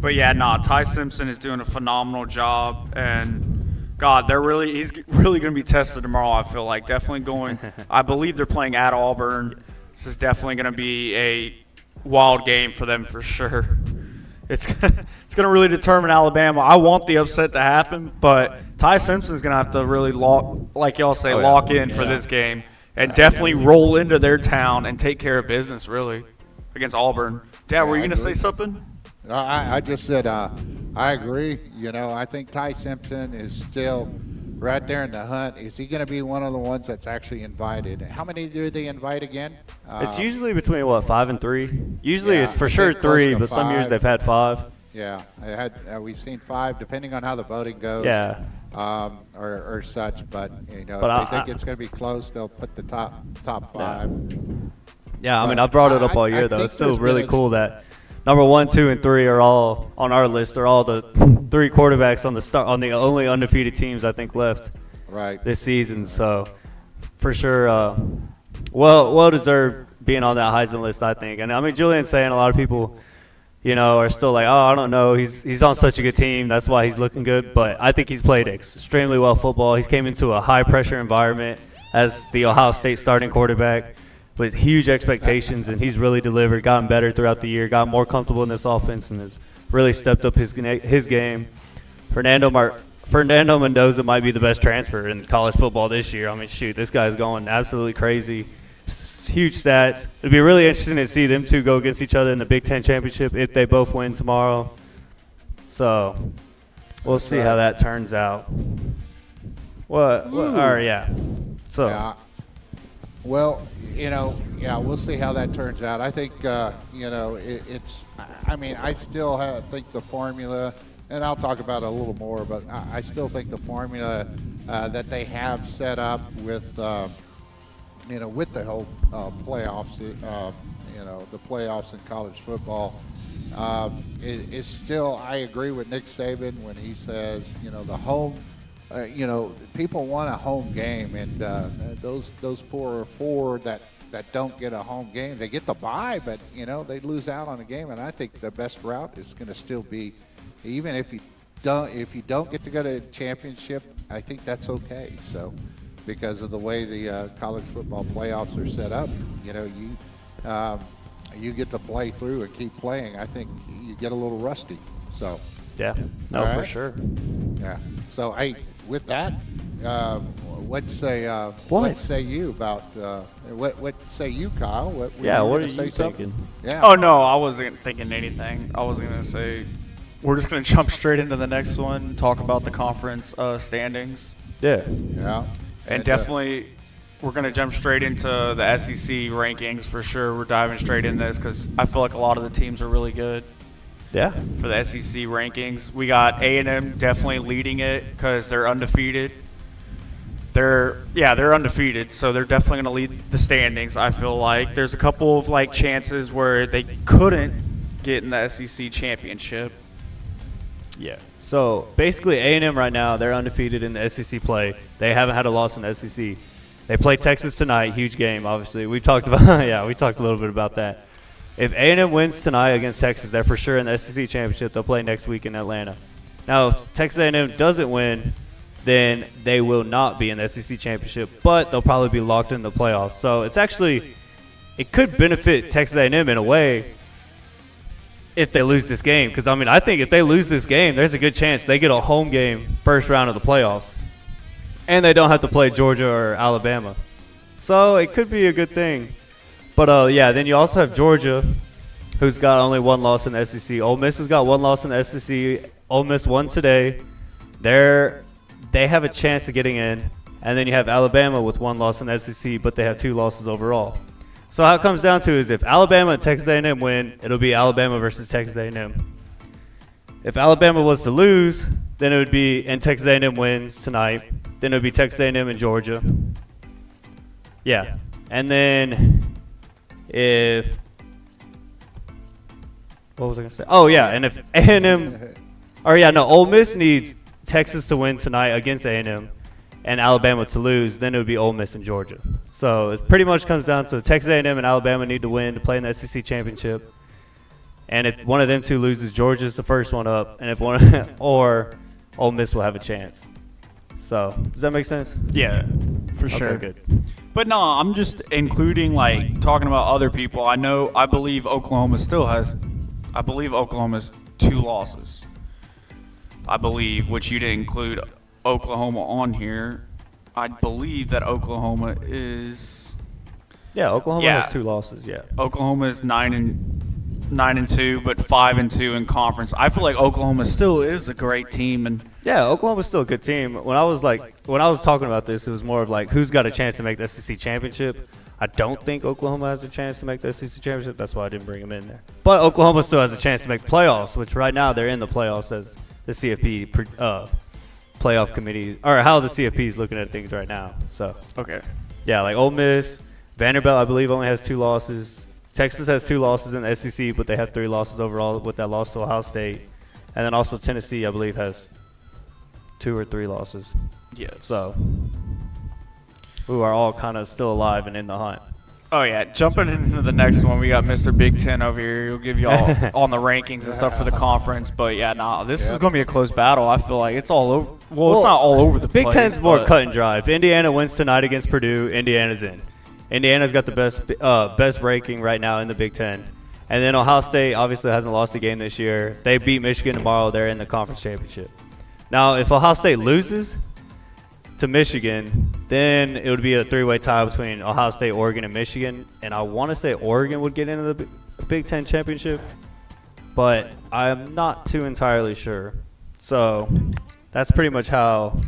Speaker 2: But, yeah, Ty Simpson is doing a phenomenal job. And, God, he's really going to be tested tomorrow, I feel like. Definitely going – I believe they're playing at Auburn. This is definitely going to be a wild game for them for sure. It's going to really determine Alabama. I want the upset to happen, but Ty Simpson's going to have to really lock in for this game and definitely roll into their town and take care of business, really, against Auburn. Dad, were you going to say something?
Speaker 4: I just said I agree. I think Ty Simpson is still right there in the hunt. Is he going to be one of the ones that's actually invited? How many do they invite again?
Speaker 3: It's usually between 5 and 3. Usually
Speaker 4: Yeah,
Speaker 3: it's for
Speaker 4: I
Speaker 3: sure
Speaker 4: think close
Speaker 3: 3,
Speaker 4: to
Speaker 3: but some years
Speaker 4: 5.
Speaker 3: they've had 5.
Speaker 4: Yeah, we've seen 5, depending on how the voting goes.
Speaker 3: Yeah.
Speaker 4: Or such. But
Speaker 3: But
Speaker 4: if they
Speaker 3: I-
Speaker 4: think it's going to be close, they'll put the top 5.
Speaker 3: Yeah, I mean, I brought it up all year, though.
Speaker 4: think
Speaker 3: It's still
Speaker 4: there's
Speaker 3: really
Speaker 4: been a-
Speaker 3: cool that number 1, 2, and 3 are all on our list. They're all the 3 quarterbacks on the only undefeated teams I think left
Speaker 4: Right.
Speaker 3: this season. So for sure, well deserved being on that Heisman list, I think. And I mean, Julian's saying a lot of people, are still like, oh, I don't know, he's on such a good team, that's why he's looking good. But I think he's played extremely well football. He's came into a high pressure environment as the Ohio State starting quarterback with huge expectations, and he's really delivered, gotten better throughout the year, got more comfortable in this offense, and has really stepped up his game. Fernando Mendoza might be the best transfer in college football this year. I mean, shoot, this guy's going absolutely crazy. Huge stats. It'd be really interesting to see them two go against each other in the Big Ten championship if they both win tomorrow. So we'll see how that turns out. What? All right, yeah. So
Speaker 4: Yeah. Well, we'll see how that turns out. I think, it's. I mean, I still think the formula, and I'll talk about it a little more, but I still think the formula that they have set up with, with the whole playoffs, the playoffs in college football, is still. I agree with Nick Saban when he says, the home. People want a home game, and those poor 4 that don't get a home game, they get the bye, but they lose out on a game. And I think the best route is going to still be, even if you don't get to go to a championship, I think that's okay. So, because of the way the college football playoffs are set up, you get to play through and keep playing. I think you get a little rusty. So.
Speaker 3: yeah, no,
Speaker 4: All
Speaker 3: for
Speaker 4: right.
Speaker 3: sure.
Speaker 4: Yeah. So, with that, what say you about what say you, Kyle? Were
Speaker 3: Yeah, what
Speaker 4: gonna
Speaker 3: are
Speaker 4: say
Speaker 3: you
Speaker 4: something?
Speaker 3: thinking?
Speaker 4: Yeah.
Speaker 2: Oh, no, I wasn't thinking anything. I was going to say we're just going to jump straight into the next one, talk about the conference standings.
Speaker 3: Yeah.
Speaker 4: Yeah.
Speaker 2: And definitely we're going to jump straight into the SEC rankings for sure. We're diving straight in this because I feel like a lot of the teams are really good.
Speaker 3: Yeah.
Speaker 2: For the SEC rankings, we got A&M definitely leading it because they're undefeated. They're undefeated, so they're definitely going to lead the standings. I feel like there's a couple of chances where they couldn't get in the SEC championship.
Speaker 3: Yeah. So basically, A&M right now, they're undefeated in the SEC play. They haven't had a loss in the SEC. They play Texas tonight, huge game. Obviously, we talked a little bit about that. If A&M wins tonight against Texas, they're for sure in the SEC championship. They'll play next week in Atlanta. Now, if Texas A&M doesn't win, then they will not be in the SEC championship, but they'll probably be locked in the playoffs. So it could benefit Texas A&M in a way if they lose this game. Because, I think if they lose this game, there's a good chance they get a home game first round of the playoffs. And they don't have to play Georgia or Alabama. So it could be a good thing. But, then you also have Georgia, who's got only 1 loss in the SEC. Ole Miss has got 1 loss in the SEC. Ole Miss won today. They have a chance of getting in. And then you have Alabama with 1 loss in the SEC, but they have 2 losses overall. So how it comes down to is if Alabama and Texas A&M win, it'll be Alabama versus Texas A&M. If Alabama was to lose, then it would be, and Texas A&M wins tonight, then it would be Texas A&M and Georgia. Yeah. And then What was I gonna say? Oh yeah, and if A&M, or yeah, no, Ole Miss needs Texas to win tonight against A&M, and Alabama to lose, then it would be Ole Miss and Georgia. So it pretty much comes down to Texas A&M and Alabama need to win to play in the SEC championship. And if one of them two loses, Georgia's the first one up, and if one or Ole Miss will have a chance. So does that make sense?
Speaker 2: Yeah, for sure.
Speaker 3: Okay, good.
Speaker 2: But no, I'm just including like talking about other people. I believe Oklahoma still has. I believe Oklahoma's 2 losses. I believe, which you didn't include Oklahoma on here. I believe that Oklahoma is.
Speaker 3: Yeah, Oklahoma
Speaker 2: Yeah.
Speaker 3: has 2 losses. Yeah.
Speaker 2: Oklahoma is 9-2, but 5-2 in conference. I feel like Oklahoma still is a great team, and
Speaker 3: Yeah, Oklahoma's still a good team. When I was talking about this, it was more of like who's got a chance to make the SEC championship. I don't think Oklahoma has a chance to make the SEC championship. That's why I didn't bring them in there. But Oklahoma still has a chance to make playoffs, which right now they're in the playoffs as the CFP playoff committee, or how the CFP is looking at things right now. So
Speaker 2: okay.
Speaker 3: yeah, like Ole Miss, Vanderbilt, I believe only has 2 losses. Texas has 2 losses in the SEC, but they have 3 losses overall with that loss to Ohio State. And then also Tennessee, I believe, has 2 or 3 losses.
Speaker 2: Yes.
Speaker 3: So, who are all kind of still alive and in the hunt.
Speaker 2: Oh, yeah. Jumping into the next one, we got Mr. Big Ten over here. He'll give you all on the rankings and stuff for the conference. But, yeah, this is going to be a close battle. I feel like it's all over. Well, it's not all over the
Speaker 3: Big
Speaker 2: place.
Speaker 3: Ten's more
Speaker 2: but-
Speaker 3: cut and dry. If Indiana wins tonight against Purdue, Indiana's in. Indiana's got the best ranking right now in the Big Ten. And then Ohio State obviously hasn't lost a game this year. They beat Michigan tomorrow. They're in the conference championship. Now, if Ohio State loses to Michigan, then it would be a 3-way tie between Ohio State, Oregon, and Michigan. And I want to say Oregon would get into the Big Ten championship, but I'm not too entirely sure. So that's pretty much how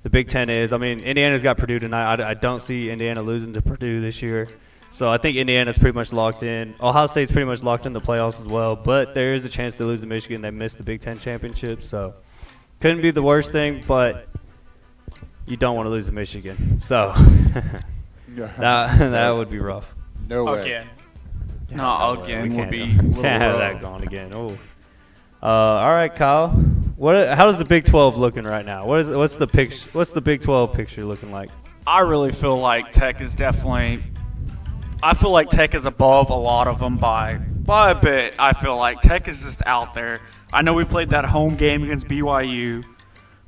Speaker 3: the Big Ten is. I mean, Indiana's got Purdue tonight. I don't see Indiana losing to Purdue this year. So I think Indiana's pretty much locked in. Ohio State's pretty much locked in the playoffs as well, but there is a chance to lose to Michigan. They missed the Big Ten championship, so couldn't be the worst thing, but you don't want to lose to Michigan. So that would be rough.
Speaker 4: No way.
Speaker 2: Again. No,
Speaker 3: We
Speaker 2: again would
Speaker 3: can't,
Speaker 2: be a little
Speaker 3: can't have
Speaker 2: rough.
Speaker 3: that going again. Oh. All right, Kyle. How does the Big 12 looking right now? What's the picture? What's the Big 12 picture looking like?
Speaker 2: I really feel like Tech is definitely. I feel like Tech is above a lot of them by a bit. I feel like Tech is just out there. I know we played that home game against BYU,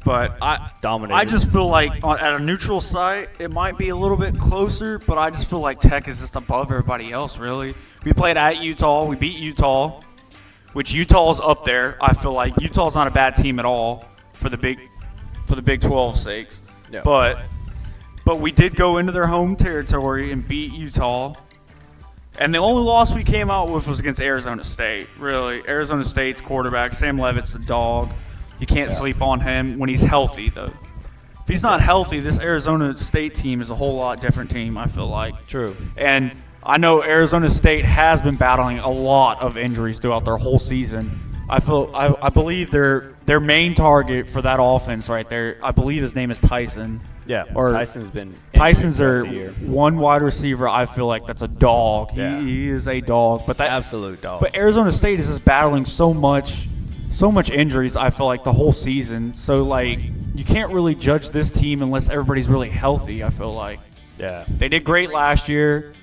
Speaker 2: but
Speaker 3: Dominated.
Speaker 2: I just feel like at a neutral site it might be a little bit closer, but I just feel like Tech is just above everybody else. Really, we played at Utah. We beat Utah, which Utah's up there. I feel like Utah's not a bad team at all for the Big 12's sakes.
Speaker 3: Yeah.
Speaker 2: But we did go into their home territory and beat Utah. And the only loss we came out with was against Arizona State, really. Arizona State's quarterback, Sam Levitt's a dog. You can't sleep on him when he's healthy, though. If he's not healthy, this Arizona State team is a whole lot different team, I feel like.
Speaker 3: True.
Speaker 2: And I know Arizona State has been battling a lot of injuries throughout their whole season. I believe their main target for that offense right there, I believe his name is Tyson.
Speaker 3: Yeah.
Speaker 2: Or
Speaker 3: Tyson's been.
Speaker 2: Tyson's
Speaker 3: injured
Speaker 2: their
Speaker 3: throughout the year.
Speaker 2: one wide receiver. I feel like that's a dog.
Speaker 3: Yeah.
Speaker 2: He is a dog. But that
Speaker 3: Absolute dog.
Speaker 2: But Arizona State is just battling so much injuries. I feel like the whole season. So like you can't really judge this team unless everybody's really healthy. I feel like
Speaker 3: Yeah.
Speaker 2: they did great last year.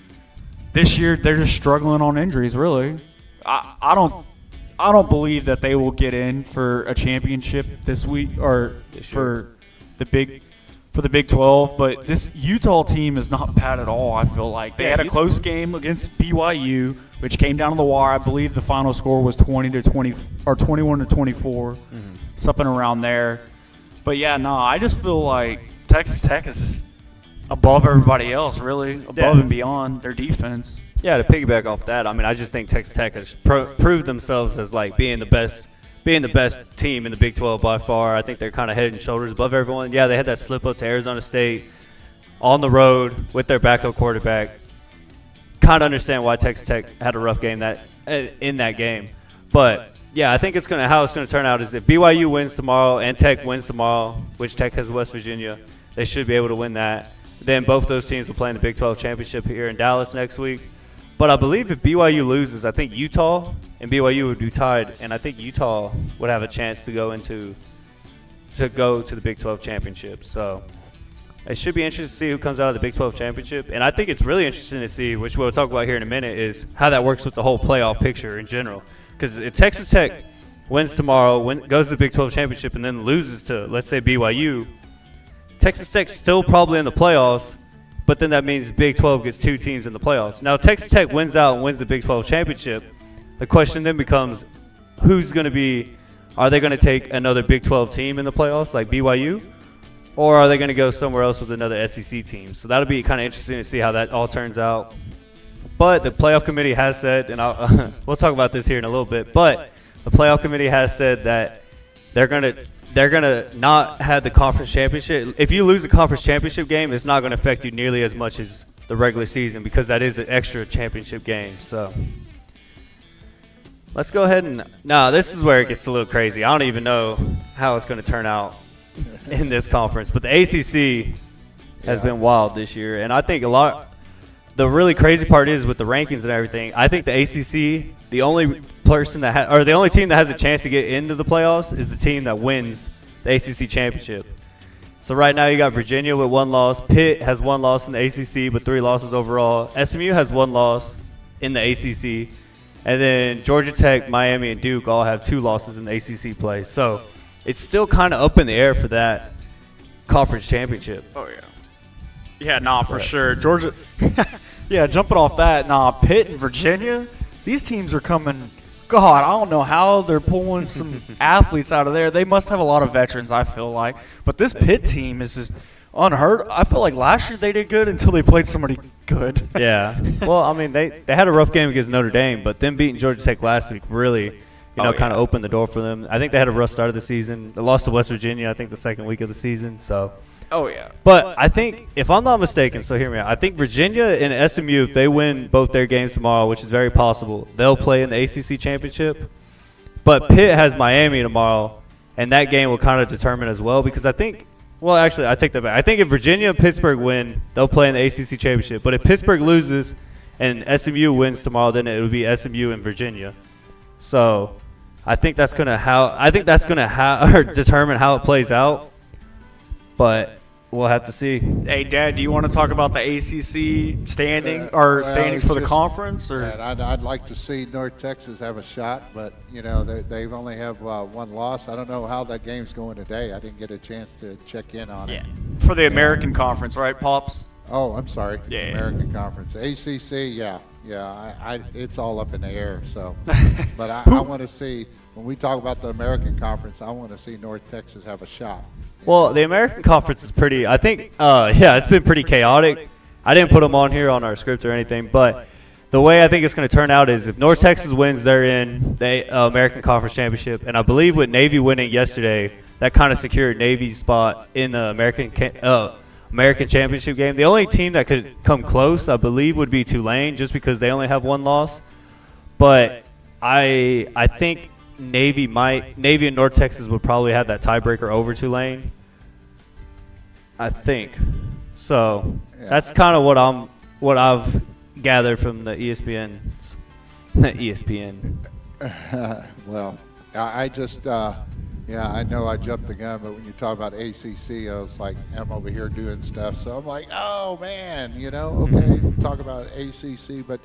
Speaker 2: This year they're just struggling on injuries. Really, I don't believe that they will get in for a championship this week or for the Big 12, but this Utah team is not bad at all. I feel like they had a close game against BYU, which came down to the wire. I believe the final score was 20-20 or 21-24, something around there. But yeah, no, I just feel like Texas Tech is just above everybody else, really, above and beyond their defense.
Speaker 3: Yeah, to piggyback off that, I mean, I just think Texas Tech has proved themselves as like being the best team in the Big 12 by far. I think they're kind of head and shoulders above everyone. Yeah, they had that slip up to Arizona State on the road with their backup quarterback. Kind of understand why Texas Tech had a rough game in that game, but yeah, I think how it's gonna turn out is if BYU wins tomorrow and Tech wins tomorrow, which Tech has West Virginia, they should be able to win that. Then both those teams will play in the Big 12 championship here in Dallas next week. But I believe if BYU loses, I think Utah and BYU would be tied, and I think Utah would have a chance to go to the Big 12 championship. So it should be interesting to see who comes out of the Big 12 championship. And I think it's really interesting to see, which we'll talk about here in a minute, is how that works with the whole playoff picture in general. Because if Texas Tech wins tomorrow, goes to the Big 12 championship, and then loses to, let's say, BYU, Texas Tech's still probably in the playoffs, but then that means Big 12 gets 2 teams in the playoffs. Now, if Texas Tech wins out and wins the Big 12 championship, the question then becomes, who's going to be – are they going to take another Big 12 team in the playoffs like BYU, or are they going to go somewhere else with another SEC team? So that'll be kind of interesting to see how that all turns out. But the playoff committee has said, and we'll talk about this here in a little bit, but the playoff committee has said that they're gonna not have the conference championship. If you lose a conference championship game, it's not going to affect you nearly as much as the regular season because that is an extra championship game. So let's go ahead and this is where it gets a little crazy. I don't even know how it's going to turn out in this conference, but the ACC has been wild this year, and I think the really crazy part is with the rankings and everything. I think the ACC, the only team that has a chance to get into the playoffs is the team that wins the ACC championship. So right now you got Virginia with 1 loss. Pitt has 1 loss in the ACC, but 3 losses overall. SMU has 1 loss in the ACC, and then Georgia Tech, Miami, and Duke all have 2 losses in the ACC play. So it's still kind of up in the air for that conference championship.
Speaker 2: Oh, yeah. Yeah, for sure. Georgia – yeah, jumping off that, Pitt and Virginia, these teams are coming – God, I don't know how they're pulling some athletes out of there. They must have a lot of veterans, I feel like. But this Pitt team is just unheard. I feel like last year they did good until they played somebody good.
Speaker 3: Yeah. Well, I mean, they had a rough game against Notre Dame, but them beating Georgia Tech last week really – kind of opened the door for them. I think they had a rough start of the season. They lost to West Virginia, I think, the second week of the season. So, But I think, if I'm not mistaken, so hear me out, I think Virginia and SMU, if they win both their games tomorrow, which is very possible, they'll play in the ACC championship. But Pitt has Miami tomorrow, and that game will kind of determine as well because I think – well, actually, I take that back. I think if Virginia and Pittsburgh win, they'll play in the ACC championship. But if Pittsburgh loses and SMU wins tomorrow, then it would be SMU and Virginia. So I think that's gonna determine how it plays out, but we'll have to see.
Speaker 2: Hey, Dad, do you want to talk about the ACC standings for the conference? Or
Speaker 4: I'd like to see North Texas have a shot, but they've only have 1 loss. I don't know how that game's going today. I didn't get a chance to check in on it.
Speaker 2: For the American Conference, right, Pops?
Speaker 4: Oh, I'm sorry.
Speaker 2: Yeah.
Speaker 4: American Conference, ACC. Yeah. It's all up in the air. So, but I want to see when we talk about the American Conference, I want to see North Texas have a shot.
Speaker 3: Well, the American Conference is pretty. I think, it's been pretty chaotic. I didn't put them on here on our script or anything, but the way I think it's going to turn out is if North Texas wins, they're in the American Conference Championship, and I believe with Navy winning yesterday, that kind of secured Navy's spot in the American Championship game. The only team that could come close, I believe, would be Tulane, just because they only have 1 loss. But I think Navy and North Texas would probably have that tiebreaker over Tulane. I think. So that's kind of what I've gathered from the ESPN.
Speaker 4: Well, I just. I know I jumped the gun, but when you talk about ACC, I was like, I'm over here doing stuff. So I'm like, oh, man, okay, talk about ACC. But,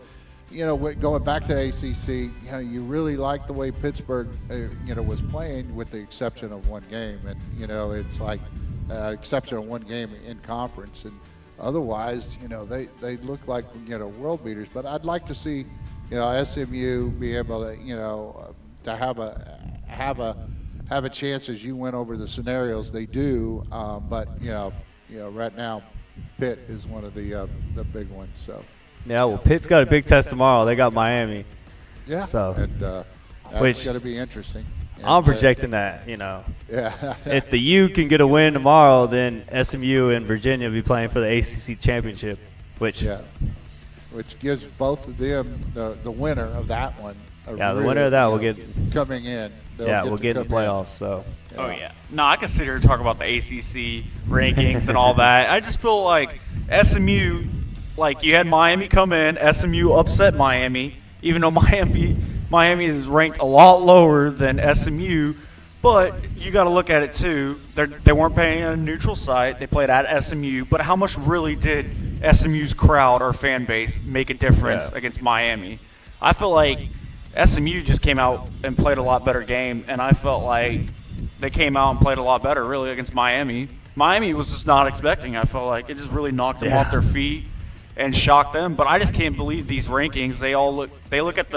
Speaker 4: going back to ACC, you really like the way Pittsburgh, was playing with the exception of 1 game. And, it's like exception of 1 game in conference. And otherwise, they look like, world beaters. But I'd like to see, SMU be able to, to have a chance as you went over the scenarios. They do, but right now, Pitt is one of the big ones. So
Speaker 3: yeah, well, Pitt's got a big test tomorrow. They got Miami.
Speaker 4: Yeah.
Speaker 3: So
Speaker 4: and that's going to be interesting. And,
Speaker 3: I'm projecting that.
Speaker 4: Yeah.
Speaker 3: If the U can get a win tomorrow, then SMU and Virginia will be playing for the ACC championship, which
Speaker 4: gives both of them the winner of that one.
Speaker 3: The winner of that will get
Speaker 4: coming in.
Speaker 3: We'll get in the playoffs. So.
Speaker 2: Oh, yeah. No, I can sit here and talk about the ACC rankings and all that. I just feel like SMU, like you had Miami come in, SMU upset Miami, even though Miami is ranked a lot lower than SMU. But you got to look at it too. They weren't playing a neutral site. They played at SMU. But how much really did SMU's crowd or fan base make a difference against Miami? I feel like SMU just came out and played a lot better game, and I felt like they came out and played a lot better really against Miami. Miami was just not expecting. I felt like it just really knocked them off their feet and shocked them. But I just can't believe these rankings. They look at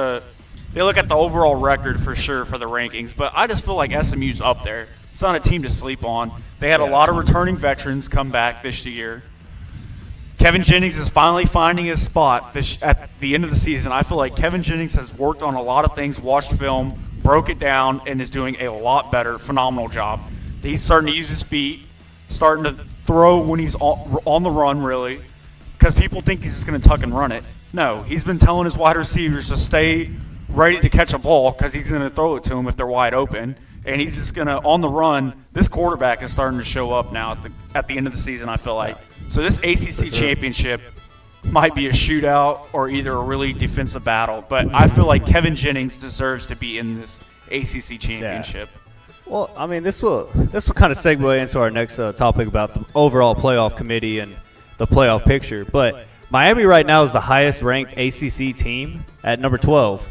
Speaker 2: the overall record for sure for the rankings, but I just feel like SMU's up there. It's not a team to sleep on. They had a lot of returning veterans come back this year. Kevin Jennings is finally finding his spot at the end of the season. I feel like Kevin Jennings has worked on a lot of things, watched film, broke it down, and is doing a lot better. Phenomenal job. He's starting to use his feet, starting to throw when he's on the run, really, because people think he's just going to tuck and run it. No, he's been telling his wide receivers to stay ready to catch a ball because he's going to throw it to them if they're wide open. And he's just going to, on the run, this quarterback is starting to show up now at the end of the season, I feel like. So this ACC championship might be a shootout or either a really defensive battle. But I feel like Kevin Jennings deserves to be in this ACC championship.
Speaker 3: Well, I mean, this will kind of segue into our next topic about the overall playoff committee and the playoff picture. But Miami right now is the highest ranked ACC team at number 12.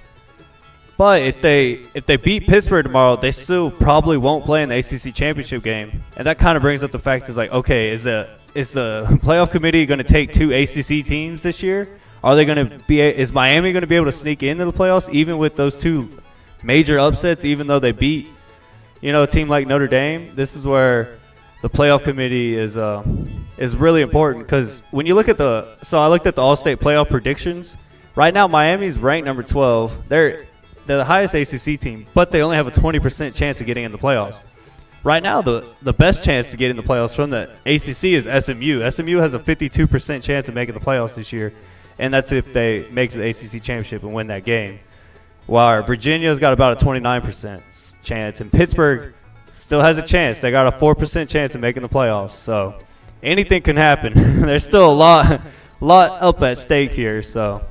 Speaker 3: But if they beat Pittsburgh tomorrow, they still probably won't play in the ACC championship game. And that kind of brings up the fact is like, okay, is the playoff committee going to take 2 ACC teams this year? Is Miami going to be able to sneak into the playoffs even with those 2 major upsets, even though they beat, a team like Notre Dame? This is where the playoff committee is really important, because when you look at I looked at the All-State playoff predictions. Right now, Miami's ranked number 12. They're the highest ACC team, but they only have a 20% chance of getting in the playoffs. Right now, the best chance to get in the playoffs from the ACC is SMU. SMU has a 52% chance of making the playoffs this year, and that's if they make the ACC championship and win that game. While Virginia's got about a 29% chance, and Pittsburgh still has a chance. They got a 4% chance of making the playoffs. So anything can happen. There's still a lot up at stake here. So.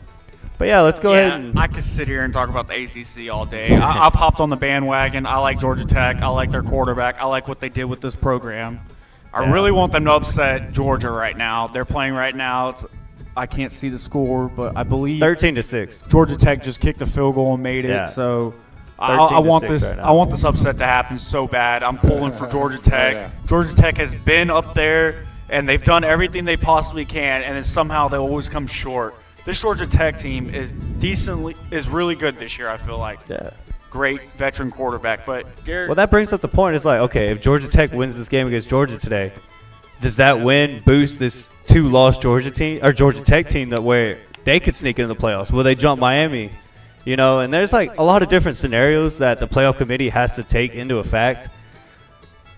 Speaker 3: But yeah, let's go ahead. And
Speaker 2: I could sit here and talk about the ACC all day. I've hopped on the bandwagon. I like Georgia Tech. I like their quarterback. I like what they did with this program. I really want them to upset Georgia right now. They're playing right now. I can't see the score, but I believe
Speaker 3: 13-6.
Speaker 2: Georgia Tech just kicked a field goal and made it.
Speaker 3: Yeah.
Speaker 2: So I want this.
Speaker 3: Right,
Speaker 2: I want this upset to happen so bad. I'm pulling for Georgia Tech.
Speaker 4: Yeah.
Speaker 2: Georgia Tech has been up there, and they've done everything they possibly can, and then somehow they always come short. This Georgia Tech team is really good this year, I feel like.
Speaker 3: Yeah.
Speaker 2: Great veteran quarterback. But Garrett,
Speaker 3: Well, that brings up the point. It's like, okay, if Georgia Tech wins this game against Georgia today, does that win boost this 2-loss Georgia Tech team that where they could sneak into the playoffs? Will they jump Miami? And there's like a lot of different scenarios that the playoff committee has to take into effect.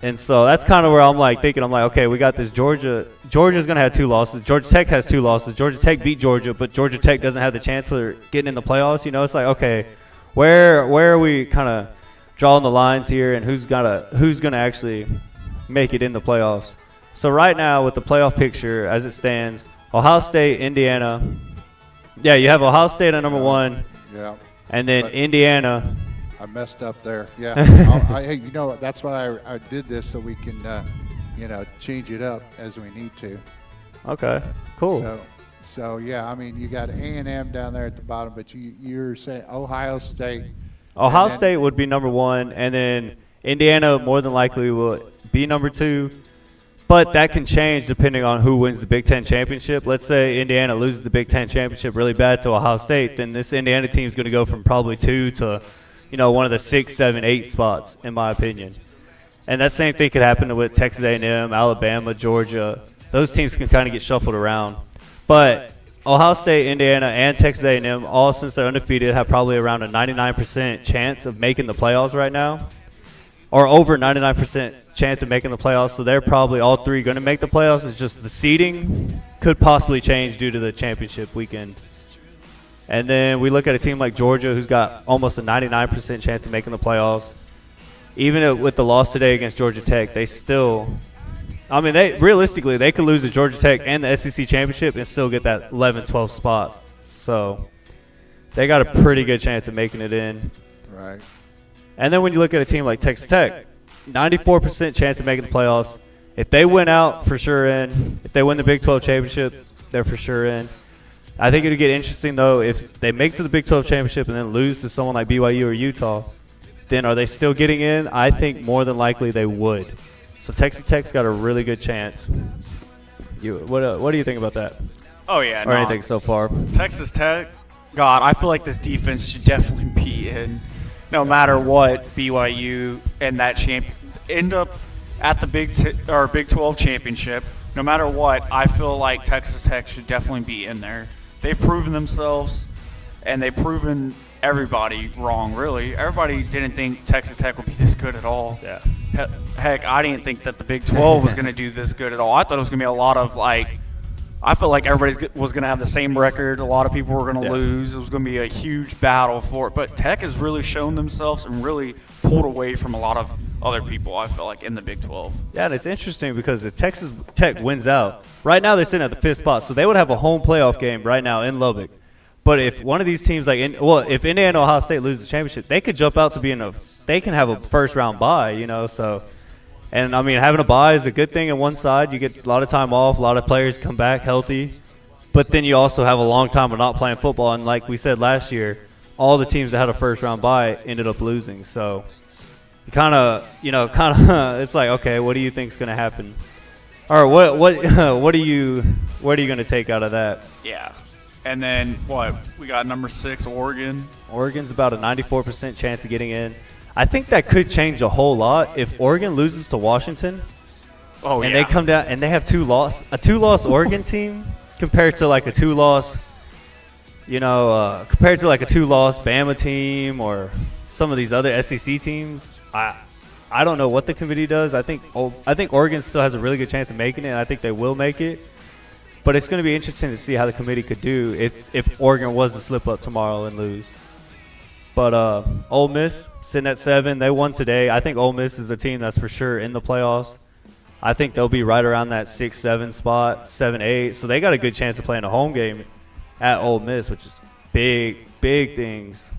Speaker 3: And so that's kind of where I'm like thinking, okay, we got this Georgia. Georgia's going to have 2 losses. Georgia Tech has 2 losses. Georgia Tech beat Georgia, but Georgia Tech doesn't have the chance for getting in the playoffs. It's like, okay, where are we kind of drawing the lines here, and who's going to actually make it in the playoffs? So right now with the playoff picture as it stands, Ohio State, Indiana. Yeah, you have Ohio State at number 1.
Speaker 4: Yeah.
Speaker 3: And then Indiana.
Speaker 4: I messed up there. Yeah. That's why I did this, so we can, change it up as we need to.
Speaker 3: Okay, cool.
Speaker 4: So yeah, I mean, you got A&M down there at the bottom, but you're saying Ohio State.
Speaker 3: Ohio State would be number 1, and then Indiana more than likely will be number 2. But that can change depending on who wins the Big Ten championship. Let's say Indiana loses the Big Ten championship really bad to Ohio State, then this Indiana team is going to go from probably 2 to one of the 6, 7, 8 spots, in my opinion. And that same thing could happen with Texas A&M, Alabama, Georgia. Those teams can kind of get shuffled around. But Ohio State, Indiana, and Texas A&M, all since they're undefeated, have probably around a 99% chance of making the playoffs right now, or over 99% chance of making the playoffs. So they're probably all 3 going to make the playoffs. It's just the seeding could possibly change due to the championship weekend. And then we look at a team like Georgia, who's got almost a 99% chance of making the playoffs. Even with the loss today against Georgia Tech, they still I mean, they realistically they could lose to Georgia Tech and the SEC championship and still get that 11-12 spot. So they got a pretty good chance of making it in.
Speaker 4: Right.
Speaker 3: And then when you look at a team like Texas Tech, 94% chance of making the playoffs. If they win out, for sure in. If they win the Big 12 championship, they're for sure in. I think it would get interesting, though, if they make it to the Big 12 championship and then lose to someone like BYU or Utah, then are they still getting in? I think more than likely they would. So Texas Tech's got a really good chance. What do you think about that?
Speaker 2: Oh, yeah.
Speaker 3: Or anything so far?
Speaker 2: Texas Tech, God, I feel like this defense should definitely be in no matter what. BYU and that end up at the Big 12 championship. No matter what, I feel like Texas Tech should definitely be in there. They've proven themselves, and they've proven everybody wrong, really. Everybody didn't think Texas Tech would be this good at all.
Speaker 3: Yeah.
Speaker 2: Heck, I didn't think that the Big 12 was going to do this good at all. I thought it was going to be a lot of, I felt like everybody was going to have the same record. A lot of people were going to lose. It was going to be a huge battle for it. But Tech has really shown themselves and really pulled away from a lot of other people, I feel like, in the Big 12.
Speaker 3: Yeah, and it's interesting because if Texas Tech wins out, right now they're sitting at the 5th spot, so they would have a home playoff game right now in Lubbock. But if one of these teams, if Indiana or Ohio State loses the championship, they could jump out to be they can have a first-round bye, so. And, I mean, having a bye is a good thing on one side. You get a lot of time off. A lot of players come back healthy. But then you also have a long time of not playing football. And like we said last year, all the teams that had a first-round bye ended up losing. So, it's like, okay, what do you think is going to happen? Or where are you going to take out of that?
Speaker 2: Yeah. And then, we got number 6, Oregon.
Speaker 3: Oregon's about a 94% chance of getting in. I think that could change a whole lot if Oregon loses to Washington.
Speaker 2: Oh,
Speaker 3: and they come down and they have a two-loss Oregon team compared to like a two-loss, compared to like a two-loss Bama team or some of these other SEC teams. I don't know what the committee does. I think Oregon still has a really good chance of making it, and I think they will make it. But it's going to be interesting to see how the committee could do if Oregon was to slip up tomorrow and lose. But Ole Miss sitting at 7, they won today. I think Ole Miss is a team that's for sure in the playoffs. I think they'll be right around that 6-7 spot, 7-8. So they got a good chance of playing a home game at Ole Miss, which is big things,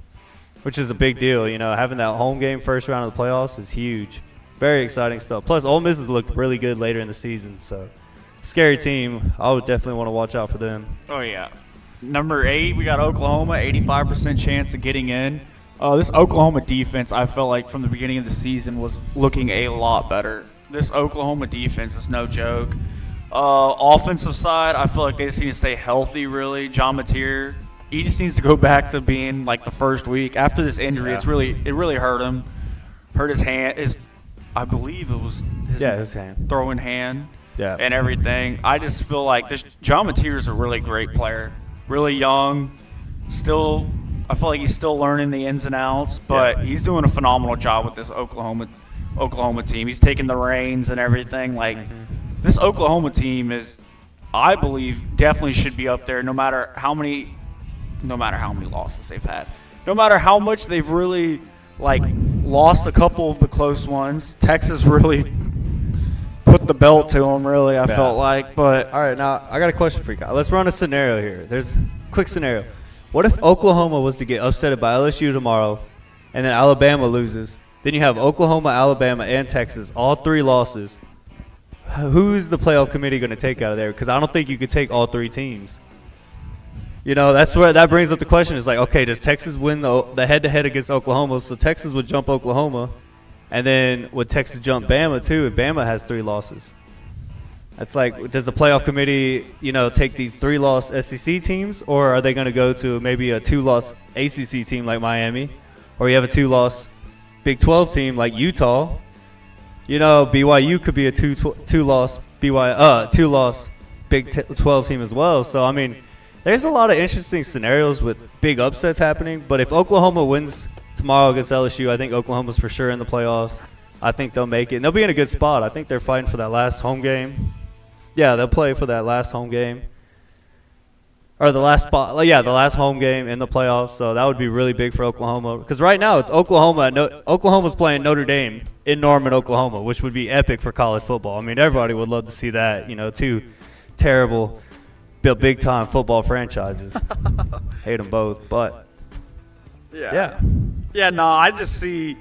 Speaker 3: which is a big deal. Having that home game first round of the playoffs is huge. Very exciting stuff. Plus, Ole Miss has looked really good later in the season. So, scary team. I would definitely want to watch out for them.
Speaker 2: Oh, yeah. Number 8, we got Oklahoma, 85% chance of getting in. This Oklahoma defense, I felt like from the beginning of the season was looking a lot better. This Oklahoma defense is no joke. Offensive side, I feel like they just need to stay healthy, really. John Mateer, he just needs to go back to being like the first week. After this injury, it really hurt him. Hurt his hand. I believe it was his
Speaker 3: hand.
Speaker 2: Throwing hand
Speaker 3: Yeah.
Speaker 2: and everything. I just feel like John Mateer is a really great player. Really young, I feel like he's still learning the ins and outs, but he's doing a phenomenal job with this Oklahoma team. He's taking the reins and everything. This Oklahoma team is, I believe, definitely should be up there no matter how many losses they've had. No matter how much they've really lost a couple of the close ones. Texas really put the belt to them, really, I felt like. But
Speaker 3: all right, now I got a question for you guys. Let's run a scenario here. There's a quick scenario. What if Oklahoma was to get upset by LSU tomorrow and then Alabama loses? Then you have Oklahoma, Alabama, and Texas, all 3 losses. Who's the playoff committee going to take out of there? Because I don't think you could take all 3 teams. That's where that brings up the question. It's like, okay, does Texas win the head-to-head against Oklahoma? So Texas would jump Oklahoma. And then would Texas jump Bama, too, if Bama has 3 losses? It's like, does the playoff committee, take these 3-loss SEC teams, or are they going to go to maybe a 2-loss ACC team like Miami, or you have a 2-loss Big 12 team like Utah? BYU could be a 2-loss Big 12 team as well. So, I mean, there's a lot of interesting scenarios with big upsets happening. But if Oklahoma wins tomorrow against LSU, I think Oklahoma's for sure in the playoffs. I think they'll make it. And they'll be in a good spot. I think they're fighting for that last home game. Yeah, they'll play for that last home game. or the last spot. The last home game in the playoffs. So that would be really big for Oklahoma. Because right now it's Oklahoma. Oklahoma's playing Notre Dame in Norman, Oklahoma, which would be epic for college football. I mean, everybody would love to see that. Two terrible, big-time football franchises. Hate them both, but yeah.
Speaker 2: No, I just see,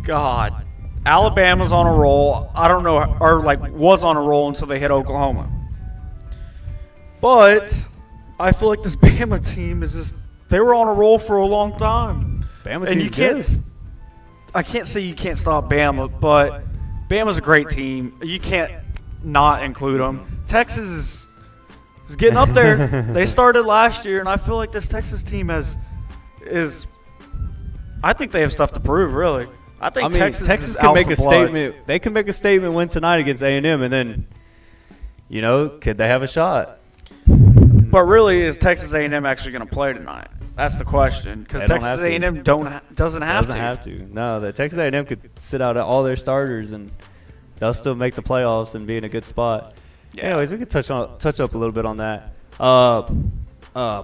Speaker 2: God, Alabama's on a roll. I don't know, or was on a roll until they hit Oklahoma. But I feel like this Bama team is just—they were on a roll for a long time.
Speaker 3: Bama
Speaker 2: and you can't.
Speaker 3: good.
Speaker 2: I can't say you can't stop Bama, but Bama's a great team. You can't not include them. Texas is getting up there. They started last year, and I feel like this Texas team is. I think they have stuff to prove, really. I think Texas
Speaker 3: can make
Speaker 2: a
Speaker 3: statement. They can make a statement win tonight against A&M, and then, could they have a shot?
Speaker 2: But really, is Texas A&M actually going to play tonight? That's the question. Because Texas A&M doesn't have to.
Speaker 3: No, the Texas A&M could sit out all their starters, and they'll still make the playoffs and be in a good spot. Yeah. Anyways, we could touch up a little bit on that.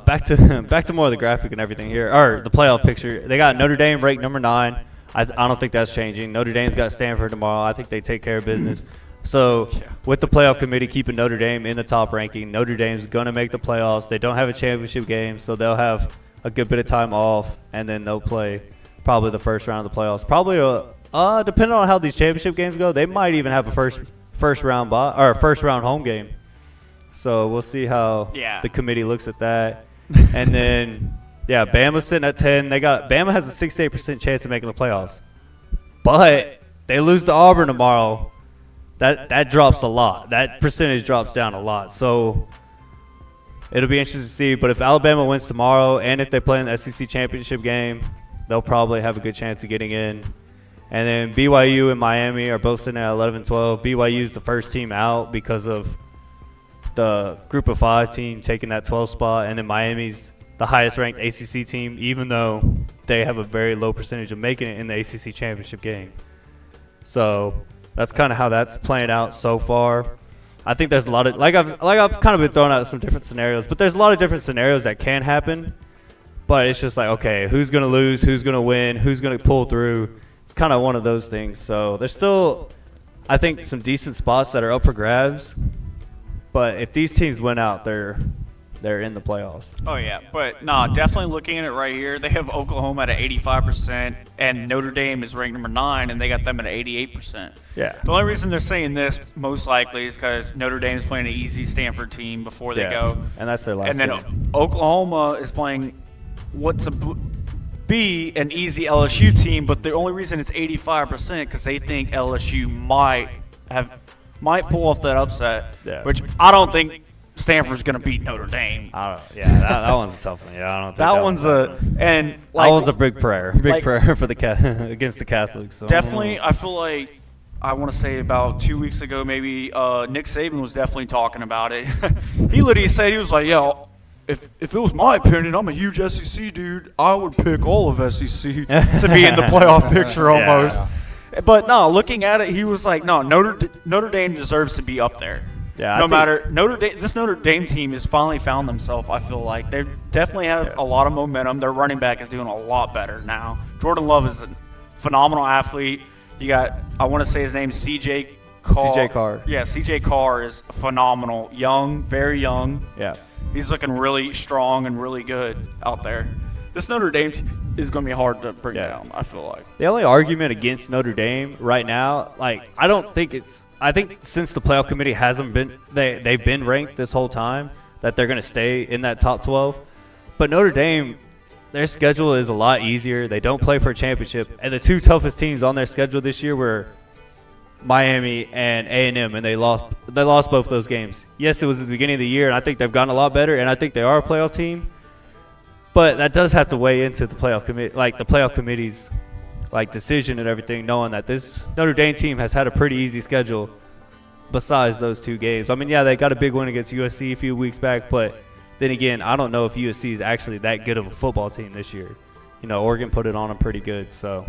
Speaker 3: Back to more of the graphic and everything here, or the playoff picture. They got Notre Dame ranked number 9. I don't think that's changing. Notre Dame's got Stanford tomorrow. I think they take care of business. So with the playoff committee keeping Notre Dame in the top ranking, Notre Dame's going to make the playoffs. They don't have a championship game, so they'll have a good bit of time off, and then they'll play probably the first round of the playoffs. Probably, depending on how these championship games go, they might even have a first round home game. So we'll see how the committee looks at that. And then, Bama's sitting at 10. Bama has a 68% chance of making the playoffs. But they lose to Auburn tomorrow. That drops a lot. That percentage drops down a lot. So it'll be interesting to see. But if Alabama wins tomorrow and if they play in the SEC championship game, they'll probably have a good chance of getting in. And then BYU and Miami are both sitting at 11-12. BYU's the first team out because of the group of 5 team taking that 12 spot. And then Miami's the highest ranked ACC team, even though they have a very low percentage of making it in the ACC championship game. So that's kind of how that's playing out so far. I think there's a lot of I've kind of been throwing out some different scenarios, but there's a lot of different scenarios that can happen. But it's just okay, who's going to lose, who's going to win, who's going to pull through. It's kind of one of those things. So there's still, I think, some decent spots that are up for grabs. But if these teams win out, they're in the playoffs.
Speaker 2: Oh, yeah. But, definitely looking at it right here, they have Oklahoma at 85%, and Notre Dame is ranked number 9, and they got them at 88%.
Speaker 3: Yeah.
Speaker 2: The only reason they're saying this, most likely, is because Notre Dame is playing an easy Stanford team before they go.
Speaker 3: And that's their last
Speaker 2: game. And then Oklahoma is playing what's be an easy LSU team, but the only reason it's 85% because they think LSU might pull off that upset, which I don't think Stanford's going to beat Notre Dame.
Speaker 3: That one's a tough one. Yeah, I don't think
Speaker 2: that one's that
Speaker 3: one's a big prayer. Prayer for the against the Catholics. So
Speaker 2: definitely, I feel like I want to say about 2 weeks ago, maybe Nick Saban was definitely talking about it. He literally said, he was like, if it was my opinion, I'm a huge SEC dude. I would pick all of SEC to be in the playoff picture almost. Yeah. But no, looking at it, he was like, no, Notre Dame deserves to be up there.
Speaker 3: Yeah,
Speaker 2: this Notre Dame team has finally found themselves. I feel like they definitely have a lot of momentum. Their running back is doing a lot better now. Jordan Love is a phenomenal athlete. You got, I want to say his name is C.J. Carr.
Speaker 3: C.J. Carr.
Speaker 2: Yeah, C.J. Carr is phenomenal. Young, very young.
Speaker 3: Yeah.
Speaker 2: He's looking really strong and really good out there. This Notre Dame is going to be hard to bring down, I feel like.
Speaker 3: The only argument against Notre Dame right now, I think since the playoff committee hasn't been, they've been ranked this whole time, that they're going to stay in that top 12. But Notre Dame, their schedule is a lot easier. They don't play for a championship. And the 2 toughest teams on their schedule this year were Miami and A&M, and they lost both those games. Yes, it was at the beginning of the year, and I think they've gotten a lot better, and I think they are a playoff team. But that does have to weigh into the playoff committee, the playoff committee's decision and everything, knowing that this Notre Dame team has had a pretty easy schedule besides those 2 games. I mean, they got a big win against USC a few weeks back, but then again, I don't know if USC is actually that good of a football team this year. Oregon put it on them pretty good, so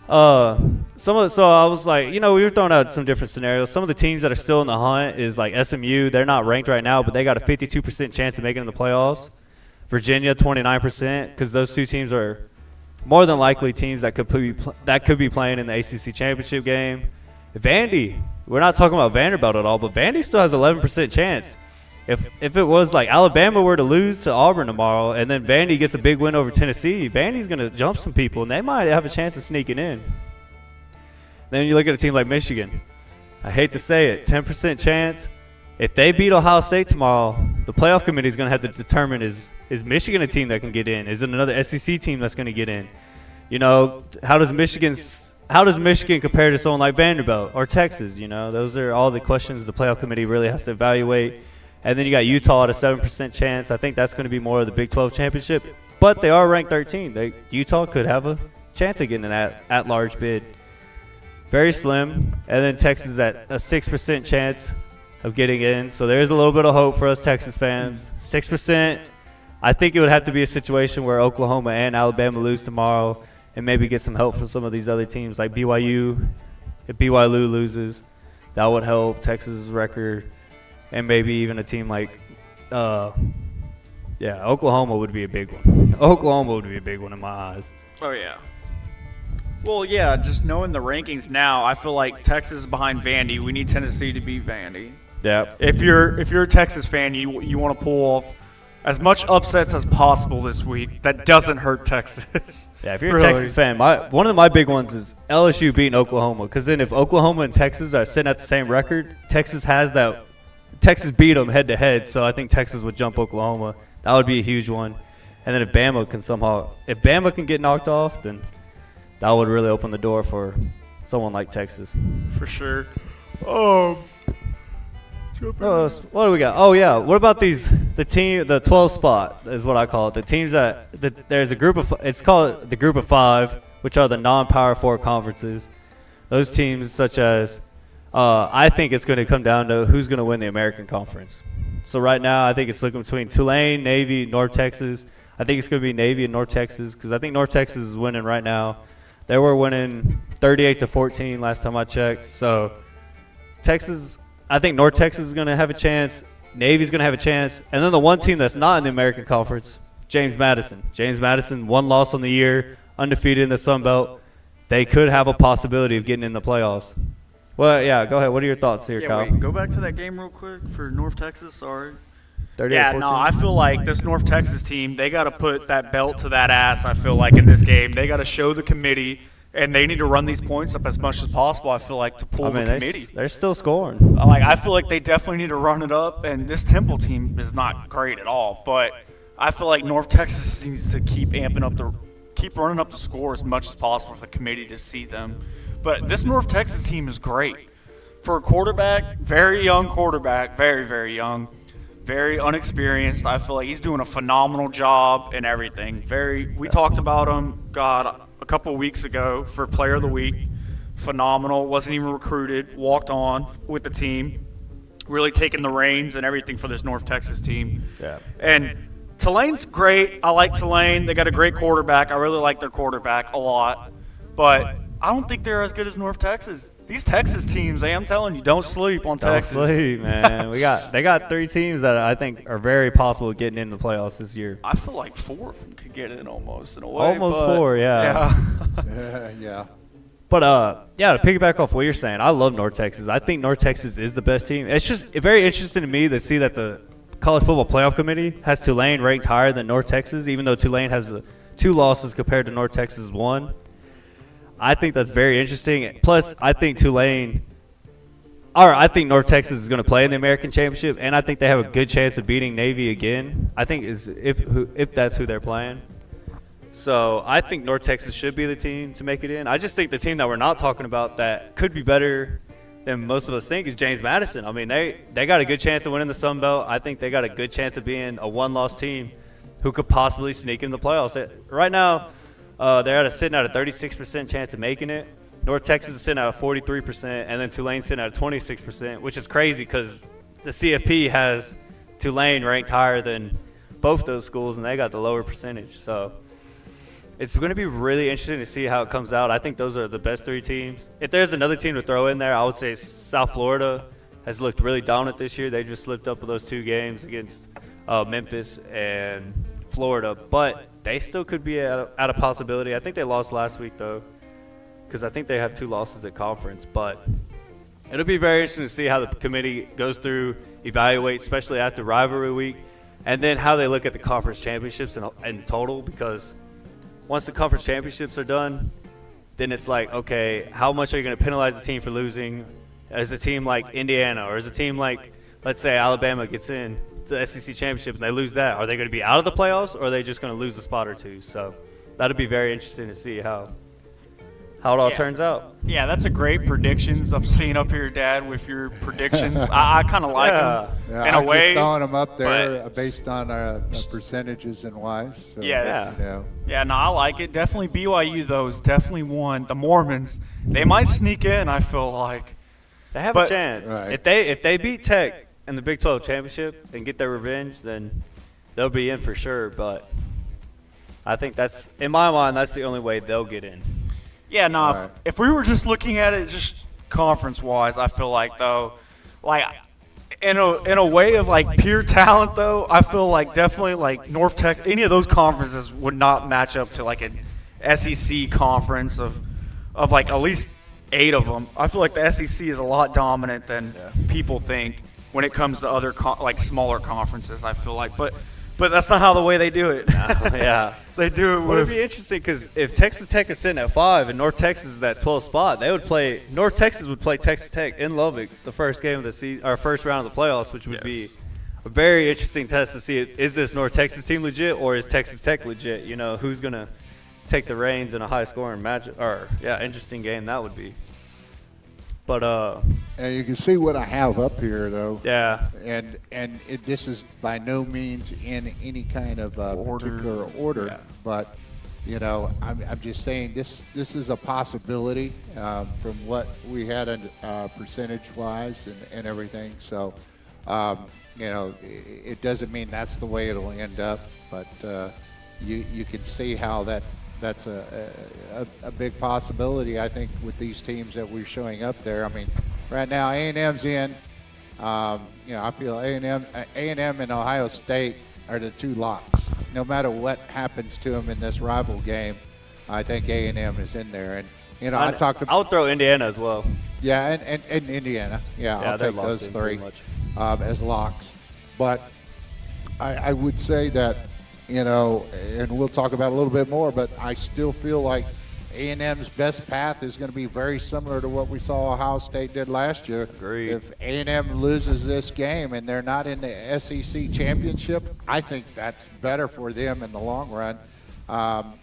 Speaker 3: So I was like, we were throwing out some different scenarios. Some of the teams that are still in the hunt is like SMU. They're not ranked right now, but they got a 52% chance of making it in the playoffs. Virginia, 29%, because those two teams are more than likely teams that could be playing in the ACC championship game. Vandy, we're not talking about Vanderbilt at all, but Vandy still has 11% chance. If it was like Alabama were to lose to Auburn tomorrow and then Vandy gets a big win over Tennessee, Vandy's going to jump some people, and they might have a chance of sneaking in. Then you look at a team like Michigan. I hate to say it, 10% chance. If they beat Ohio State tomorrow, the playoff committee is going to have to determine is Michigan a team that can get in? Is it another SEC team that's going to get in? How does Michigan compare to someone like Vanderbilt or Texas? Those are all the questions the playoff committee really has to evaluate. And then you got Utah at a 7% chance. I think that's going to be more of the Big 12 championship. But they are ranked 13. Utah could have a chance of getting an at-large bid. Very slim. And then Texas at a 6% chance of getting in. So there's a little bit of hope for us Texas fans. 6%. I think it would have to be a situation where Oklahoma and Alabama lose tomorrow and maybe get some help from some of these other teams like BYU. If BYU loses, that would help Texas' record. And maybe even a team like, Oklahoma would be a big one. Oklahoma would be a big one in my eyes.
Speaker 2: Oh, yeah. Well, yeah, just knowing the rankings now, I feel like Texas is behind Vandy. We need Tennessee to beat Vandy.
Speaker 3: Yeah.
Speaker 2: If you're a Texas fan, you want to pull off as much upsets as possible this week. That doesn't hurt Texas.
Speaker 3: Yeah, if you're a Texas fan, one of my big ones is LSU beating Oklahoma. Because then if Oklahoma and Texas are sitting at the same record, Texas beat them head-to-head, so I think Texas would jump Oklahoma. That would be a huge one. And then if Bama can get knocked off, then that would really open the door for someone like Texas.
Speaker 2: For sure.
Speaker 3: What do we got? Oh, yeah. What about the 12 spot is what I call it. The teams there's a group of, it's called the group of 5, which are the non-Power 4 conferences. Those teams such as, I think it's going to come down to who's going to win the American Conference. So right now, I think it's looking between Tulane, Navy, North Texas. I think it's going to be Navy and North Texas because I think North Texas is winning right now. They were winning 38-14 last time I checked. So Texas, I think North Texas is going to have a chance. Navy's going to have a chance. And then the one team that's not in the American Conference, James Madison. James Madison, 1 loss on the year, undefeated in the Sun Belt. They could have a possibility of getting in the playoffs. Well, yeah, go ahead. What are your thoughts here, Kyle?
Speaker 2: Wait, go back to that game real quick for North Texas. Sorry.
Speaker 3: 38-14?
Speaker 2: I feel like this North Texas team, they got to put that belt to that ass, I feel like, in this game. They got to show the committee, and they need to run these points up as much as possible, I feel like, to pull the committee.
Speaker 3: They're still scoring.
Speaker 2: I feel like they definitely need to run it up, and this Temple team is not great at all. But I feel like North Texas needs to keep running up the score as much as possible for the committee to see them. But this North Texas team is great. For a quarterback, very young quarterback, very, very young, very unexperienced. I feel like he's doing a phenomenal job and everything. We talked about him, a couple of weeks ago for Player of the Week. Phenomenal. Wasn't even recruited. Walked on with the team. Really taking the reins and everything for this North Texas team.
Speaker 3: Yeah.
Speaker 2: And Tulane's great. I like Tulane. They got a great quarterback. I really like their quarterback a lot. But I don't think they're as good as North Texas. These Texas teams, I'm telling you, don't sleep on Texas.
Speaker 3: Don't sleep, man. They got 3 teams that I think are very possible of getting into the playoffs this year.
Speaker 2: I feel like 4 of them could get in almost in a way.
Speaker 3: Almost 4, yeah.
Speaker 4: Yeah.
Speaker 3: But, to piggyback off what you're saying, I love North Texas. I think North Texas is the best team. It's just very interesting to me to see that the College Football Playoff Committee has Tulane ranked higher than North Texas, even though Tulane has 2 losses compared to North Texas' 1. I think that's very interesting. Plus, I think I think North Texas is going to play in the American Championship, and I think they have a good chance of beating Navy again. I think if that's who they're playing. So I think North Texas should be the team to make it in. I just think the team that we're not talking about that could be better than most of us think is James Madison. I mean, they got a good chance of winning the Sun Belt. I think they got a good chance of being a 1-loss team who could possibly sneak in the playoffs. Right now, they're sitting at a 36% chance of making it. North Texas is sitting at a 43%, and then Tulane's sitting at a 26%, which is crazy because the CFP has Tulane ranked higher than both those schools, and they got the lower percentage. So it's going to be really interesting to see how it comes out. I think those are the best 3 teams. If there's another team to throw in there, I would say South Florida has looked really dominant this year. They just slipped up with those 2 games against Memphis and Florida, but they still could be at a possibility. I think they lost last week, though, because I think they have 2 losses at conference. But it'll be very interesting to see how the committee goes through, evaluate, especially after rivalry week, and then how they look at the conference championships in total, because once the conference championships are done, then it's like, okay, how much are you going to penalize the team for losing? As a team like Indiana, or as a team like, let's say, Alabama gets in to the SEC championship and they lose that, are they going to be out of the playoffs, or are they just going to lose a spot or 2? So that'll be very interesting to see how it all turns out.
Speaker 2: Yeah, that's a great predictions. I'm seeing up here, Dad, with your predictions. I kind of like them in a
Speaker 4: I'm
Speaker 2: way.
Speaker 4: just throwing them up there based on percentages and wise. So,
Speaker 2: Yes.
Speaker 4: you know.
Speaker 2: Yeah, no, I like it. Definitely BYU, though, is definitely one. The Mormons, they might sneak in, I feel like.
Speaker 3: They have a chance.
Speaker 4: Right.
Speaker 3: If they beat Tech in the Big 12 championship and get their revenge, then they'll be in for sure. But I think that's, in my mind, that's the only way they'll get in.
Speaker 2: Yeah, no,
Speaker 4: Right.
Speaker 2: if we were just looking at it just conference-wise, I feel like, though, like, in a way of, like, pure talent, though, I feel like definitely, like, North Tech, any of those conferences would not match up to, like, an SEC conference of like, at least 8 of them. I feel like the SEC is a lot dominant than people think when it comes to other, like, smaller conferences, I feel like. But that's not how the way they do it.
Speaker 3: Yeah.
Speaker 2: They do it
Speaker 3: Well, it'd
Speaker 2: with
Speaker 3: be interesting because if Texas Tech is sitting at 5 and North Texas is that 12th spot, North Texas would play Texas Tech in Lubbock the first game of the season, or first round of the playoffs, which would be a very interesting test to see. Is this North Texas team legit, or is Texas Tech legit? You know, who's gonna take the reins in a high-scoring match? Or interesting game that would be. But
Speaker 4: And you can see what I have up here, though.
Speaker 3: yeah,
Speaker 4: And this is by no means in any kind of particular order, but you know, I'm just saying this is a possibility from what we had percentage-wise and everything. So you know, it doesn't mean that's the way it'll end up, but you can see how that's a big possibility, I think, with these teams that we're showing up there. I mean, right now A&M's in. You know, I feel A&M and Ohio State are the 2 locks. No matter what happens to them in this rival game, I think A&M is in there. And you know,
Speaker 3: I would throw Indiana as well.
Speaker 4: Yeah, and Indiana. Yeah, I'll
Speaker 3: they're
Speaker 4: take those
Speaker 3: locked in
Speaker 4: 3
Speaker 3: pretty much.
Speaker 4: as locks. But I would say that, you know, and we'll talk about it a little bit more, but I still feel like A&M's best path is going to be very similar to what we saw Ohio State did last year.
Speaker 3: Agreed.
Speaker 4: If A&M loses this game and they're not in the SEC championship, I think that's better for them in the long run.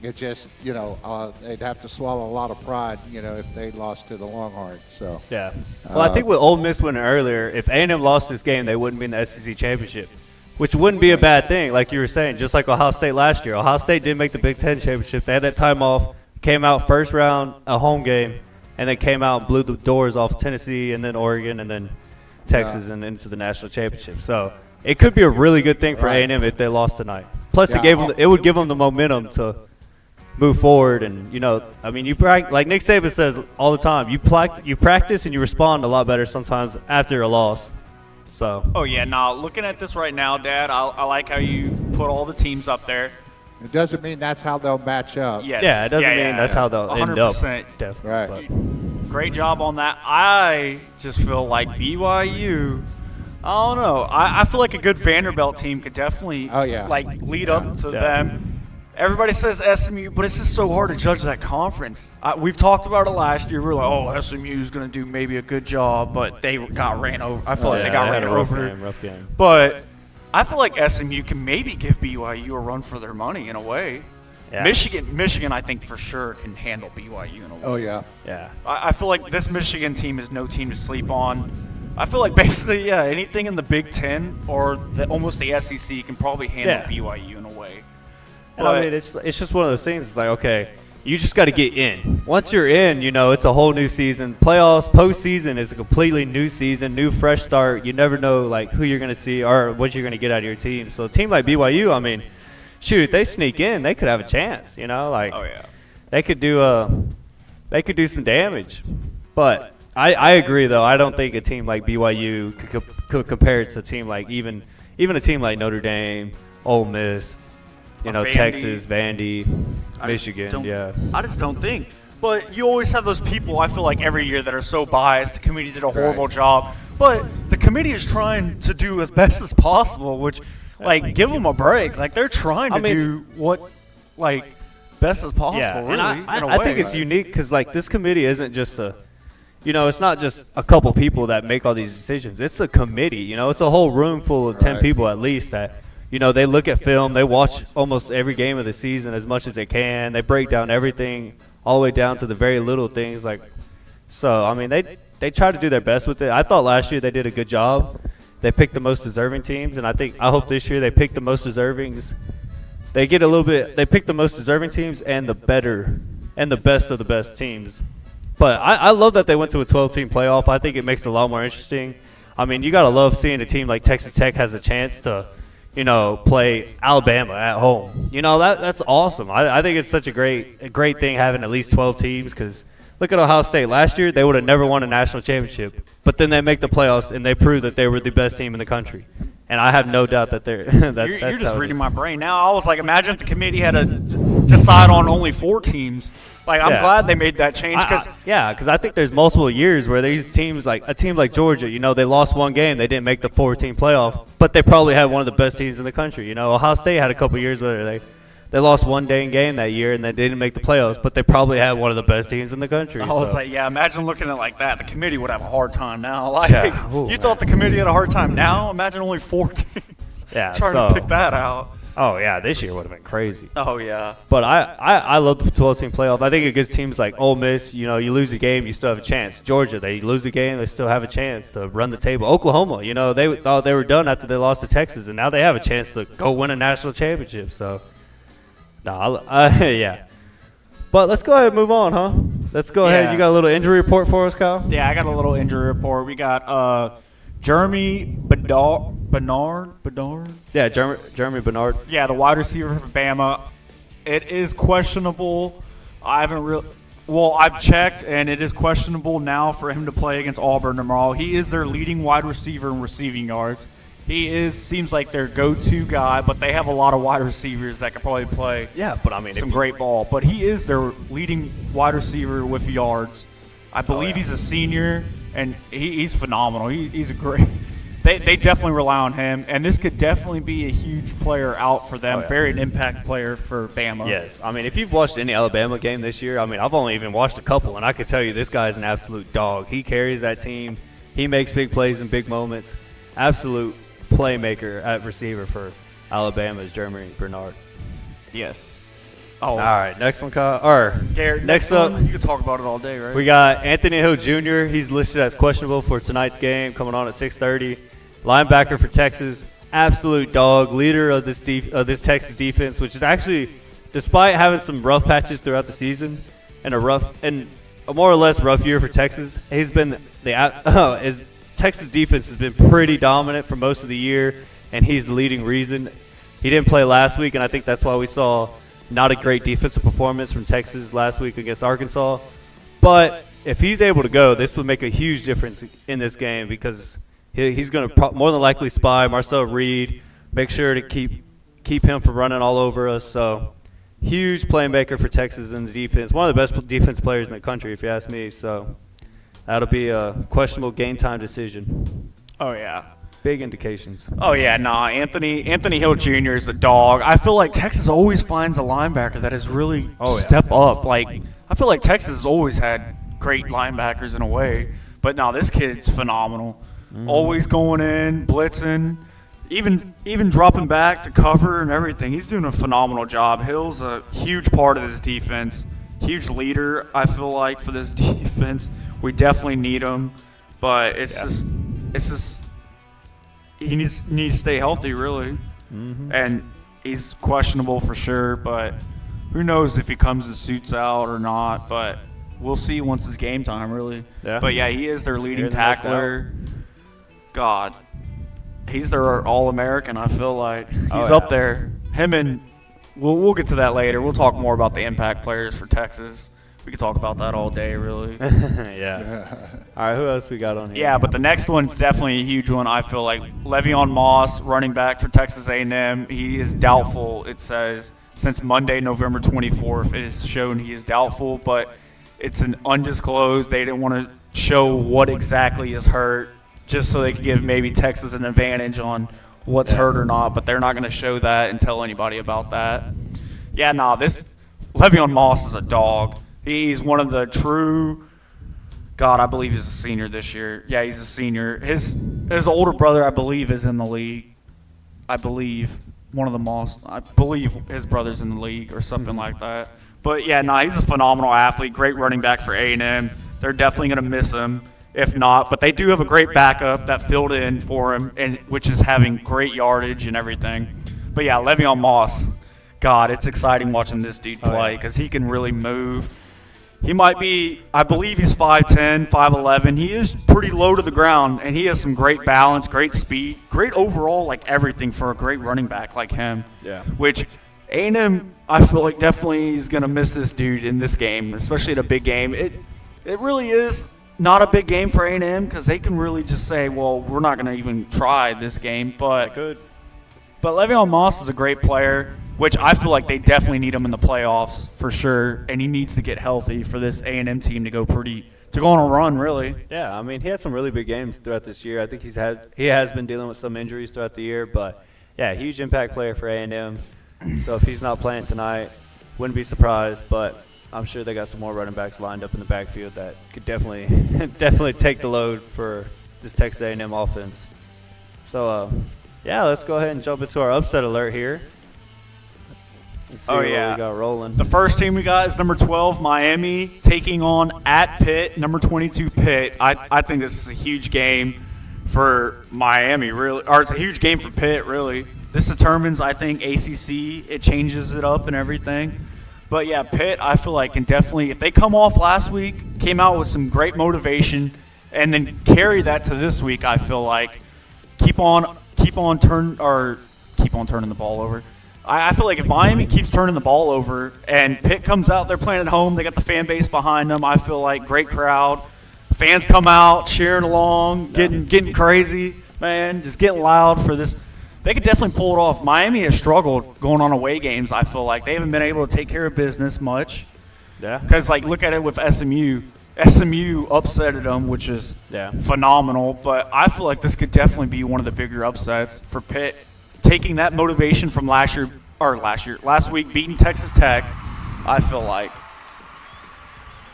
Speaker 4: It just, you know, they'd have to swallow a lot of pride, you know, if they lost to the Longhorns. So
Speaker 3: Yeah. Well, I think with Ole Miss winning earlier, if A&M lost this game, they wouldn't be in the SEC championship, which wouldn't be a bad thing, like you were saying, just like Ohio State last year. Ohio State did make the Big Ten championship. They had that time off, came out first round, a home game, and then came out and blew the doors off Tennessee and then Oregon and then Texas and into the national championship. So it could be a really good thing for A&M if they lost tonight. Plus, it would give them the momentum to move forward. And, you know, I mean, like Nick Saban says all the time, you practice and you respond a lot better sometimes after a loss. So.
Speaker 2: Oh, yeah, no, looking at this right now, Dad, I like how you put all the teams up there.
Speaker 4: it doesn't mean that's how they'll match up.
Speaker 2: Yes.
Speaker 3: Yeah, it doesn't mean that's how they'll end up.
Speaker 2: 100%.
Speaker 3: Definitely.
Speaker 4: Right.
Speaker 3: But
Speaker 2: Great job on that. I just feel like BYU, I don't know. I feel like a good Vanderbilt team could definitely lead up to them. Everybody says SMU, but it's just so hard to judge that conference. We've talked about it last year. We were like, oh, SMU is going to do maybe a good job, but they got ran over. I feel like they got ran over.
Speaker 3: Rough game.
Speaker 2: But I feel like SMU can maybe give BYU a run for their money in a way.
Speaker 3: Yeah.
Speaker 2: Michigan, I think for sure can handle BYU in a way.
Speaker 4: Oh, yeah.
Speaker 3: Yeah.
Speaker 2: I feel like this Michigan team is no team to sleep on. I feel like basically, anything in the Big Ten or almost the SEC can probably handle BYU in a way.
Speaker 3: And I mean, it's just one of those things. It's like, okay, you just got to get in. Once you're in, you know, it's a whole new season. Playoffs, postseason is a completely new season, new fresh start. You never know like who you're going to see or what you're going to get out of your team. So a team like BYU, I mean, shoot, if they sneak in, they could have a chance. You know, like
Speaker 2: Oh yeah.
Speaker 3: they could do some damage. But I agree though. I don't think a team like BYU could compare it to a team like even a team like Notre Dame, Ole Miss,
Speaker 2: Or
Speaker 3: Vandy. Texas, Vandy, Michigan. Yeah.
Speaker 2: I just don't think. But you always have those people, I feel like, every year that are so biased. The committee did a horrible job. But the committee is trying to do as best as possible, which, like, give them a break. Like, they're trying to do what, like, best as possible,
Speaker 3: Yeah,
Speaker 2: really,
Speaker 3: and
Speaker 2: in a
Speaker 3: I
Speaker 2: way.
Speaker 3: think it's unique because like this committee isn't just it's not just a couple people that make all these decisions. It's a committee. You know, it's a whole room full of 10 people at least that, they look at film, they watch almost every game of the season as much as they can. They break down everything all the way down to the very little things. So I mean, they try to do their best with it. I thought last year they did a good job. They picked the most deserving teams, and I hope this year they pick the most deservings. They pick the most deserving teams and the best of the best teams. But I love that they went to a 12-team playoff. I think it makes it a lot more interesting. I mean, you got to love seeing a team like Texas Tech has a chance to, play Alabama at home. That's awesome. I think it's such a great thing having at least 12 teams because look at Ohio State. Last year, they would have never won a national championship. But then they make the playoffs, and they prove that they were the best team in the country. And I have no doubt that they're
Speaker 2: You're just reading my brain now. I was like, imagine if the committee had to decide on only 4 teams. Like, I'm glad they made that change.
Speaker 3: Because I think there's multiple years where these teams, like a team like Georgia, they lost one game. They didn't make the 4-team playoff. But they probably had one of the best teams in the country. Ohio State had a couple years where they lost one dang game that year and they didn't make the playoffs. But they probably had one of the best teams in the country.
Speaker 2: I was like, yeah, imagine looking at it like that. The committee would have a hard time now. Like,
Speaker 3: Yeah.
Speaker 2: you thought the committee had a hard time now? Imagine only 4 teams.
Speaker 3: Yeah,
Speaker 2: trying to pick that out.
Speaker 3: Oh, yeah, this year would have been crazy.
Speaker 2: Oh, yeah.
Speaker 3: But I love the 12-team playoff. I think it gives teams like Ole Miss, you lose a game, you still have a chance. Georgia, they lose a game, they still have a chance to run the table. Oklahoma, they thought they were done after they lost to Texas, and now they have a chance to go win a national championship. So, yeah. But let's go ahead and move on, huh? Let's go ahead. You got a little injury report for us, Kyle?
Speaker 2: Yeah, I got a little injury report. We got Jeremy Bernard.
Speaker 3: Yeah, Jeremy Bernard.
Speaker 2: Yeah, the wide receiver for Bama. It is questionable. I've checked, and it is questionable now for him to play against Auburn tomorrow. He is their leading wide receiver in receiving yards. He seems like their go-to guy, but they have a lot of wide receivers that could probably play
Speaker 3: but I mean,
Speaker 2: some great ball. But he is their leading wide receiver with yards. I believe he's a senior, and he's phenomenal. He's a great – they definitely rely on him, and this could definitely be a huge player out for them, very an impact player for Bama.
Speaker 3: Yes. I mean, if you've watched any Alabama game this year, I mean, I've only even watched a couple, and I can tell you this guy is an absolute dog. He carries that team. He makes big plays in big moments. Absolute playmaker at receiver for Alabama is Jeremy Bernard.
Speaker 2: Yes.
Speaker 3: Oh. All right, next one, Kyle.
Speaker 2: Garrett,
Speaker 3: next up,
Speaker 2: you could talk about it all day, right?
Speaker 3: we got Anthony Hill Jr. He's listed as questionable for tonight's game, coming on at 6:30. Linebacker for Texas, absolute dog, leader of this Texas defense, which is actually, despite having some rough patches throughout the season and a more or less rough year for Texas, he's been his Texas defense has been pretty dominant for most of the year, and he's the leading reason. He didn't play last week, and I think that's why we saw not a great defensive performance from Texas last week against Arkansas. But if he's able to go, this would make a huge difference in this game because he's going to more than likely spy Marcel Reed, make sure to keep him from running all over us. So huge playmaker for Texas in the defense. One of the best defense players in the country, if you ask me. So that'll be a questionable game time decision.
Speaker 2: Oh, yeah.
Speaker 3: Big indications.
Speaker 2: Oh, yeah, Anthony Hill Jr. is a dog. I feel like Texas always finds a linebacker that has really step up. Like, I feel like Texas has always had great linebackers in a way. But, no, this kid's phenomenal. Always going in, blitzing, even dropping back to cover and everything. He's doing a phenomenal job. Hill's a huge part of this defense, huge leader, I feel like, for this defense. We definitely need him. But it's just he needs to stay healthy, really. And he's questionable for sure, but who knows if he comes and suits out or not. But we'll see once it's game time, really. Yeah. But, yeah, he is their leading tackler. God, he's their All-American, I feel like. He's up there. Him and we'll get to that later. We'll talk more about the impact players for Texas. We could talk about that all day, really.
Speaker 3: Yeah. All right, who else we got on here?
Speaker 2: Yeah, but the next one's definitely a huge one. I feel like Le'Veon Moss, running back for Texas A&M, he is doubtful. It says since Monday, November 24th, it is shown he is doubtful, but it's an undisclosed. They didn't want to show what exactly is hurt, just so they could give maybe Texas an advantage on what's hurt or not. But they're not going to show that and tell anybody about that. Yeah, this Le'Veon Moss is a dog. He's one of the true. God, I believe he's a senior this year. Yeah, he's a senior. His older brother, I believe, is in the league. I believe one of the Moss. I believe his brother's in the league or something like that. But yeah, he's a phenomenal athlete. Great running back for A&M. They're definitely going to miss him if not. But they do have a great backup that filled in for him, and which is having great yardage and everything. But yeah, Le'Veon Moss. God, it's exciting watching this dude play because he can really move. He might be, I believe he's 5'10", 5'11". He is pretty low to the ground, and he has some great balance, great speed, great overall, like everything for a great running back like him.
Speaker 3: Yeah.
Speaker 2: Which A&M, I feel like definitely is going to miss this dude in this game, especially in a big game. It really is not a big game for A&M because they can really just say, well, we're not going to even try this game. But Le'Veon Moss is a great player, which I feel like they definitely need him in the playoffs for sure, and he needs to get healthy for this A&M team to go on a run, really.
Speaker 3: Yeah, I mean, he had some really big games throughout this year. I think he has been dealing with some injuries throughout the year, but yeah, huge impact player for A&M. So if he's not playing tonight, wouldn't be surprised, but I'm sure they got some more running backs lined up in the backfield that could definitely take the load for this Texas A&M offense. So yeah, let's go ahead and jump into our upset alert here. Let's see what we got rolling.
Speaker 2: The first team we got is number 12, Miami, taking on at Pitt, number 22, Pitt. I think this is a huge game for Miami, really, or it's a huge game for Pitt, really. This determines, I think, ACC. It changes it up and everything. But, yeah, Pitt, I feel like, can definitely – if they come off last week, came out with some great motivation, and then carry that to this week, I feel like, keep on turning the ball over. I feel like if Miami keeps turning the ball over and Pitt comes out, they're playing at home, they got the fan base behind them, I feel like great crowd. Fans come out, cheering along, getting crazy, man, just getting loud for this. They could definitely pull it off. Miami has struggled going on away games, I feel like. They haven't been able to take care of business much.
Speaker 3: Yeah.
Speaker 2: Because, look at it with SMU. SMU upsetted them, which is phenomenal. But I feel like this could definitely be one of the bigger upsets for Pitt. Taking that motivation from last week, beating Texas Tech, I feel like.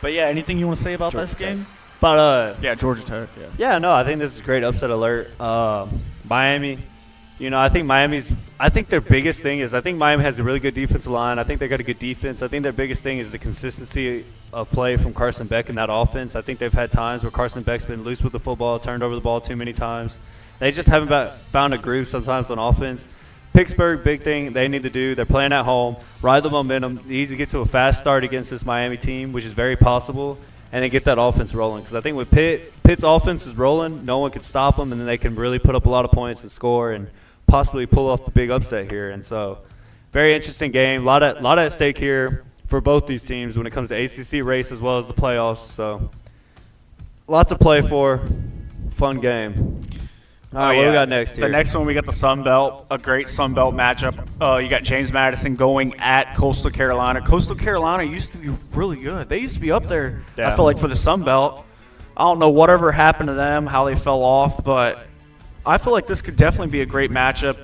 Speaker 2: But, yeah, anything you want to say about this game?
Speaker 3: But
Speaker 2: Georgia Tech,
Speaker 3: Yeah, I think this is a great upset alert. Miami, I think their biggest thing is I think Miami has a really good defensive line. I think they got a good defense. I think their biggest thing is the consistency of play from Carson Beck in that offense. I think they've had times where Carson Beck's been loose with the football, turned over the ball too many times. They just haven't found a groove sometimes on offense. Pittsburgh, big thing they need to do. They're playing at home, ride the momentum. They need to get to a fast start against this Miami team, which is very possible, and then get that offense rolling. Because I think with Pitt's offense is rolling, no one can stop them, and then they can really put up a lot of points and score and possibly pull off the big upset here. And so, very interesting game. A lot at stake here for both these teams when it comes to ACC race as well as the playoffs. So, lots to play for. Fun game. All right, what do we got next here?
Speaker 2: The next one, we got the Sun Belt, a great Sun Belt matchup. You got James Madison going at Coastal Carolina. Coastal Carolina used to be really good. They used to be up there, I feel like, for the Sun Belt. I don't know whatever happened to them, how they fell off, but I feel like this could definitely be a great matchup.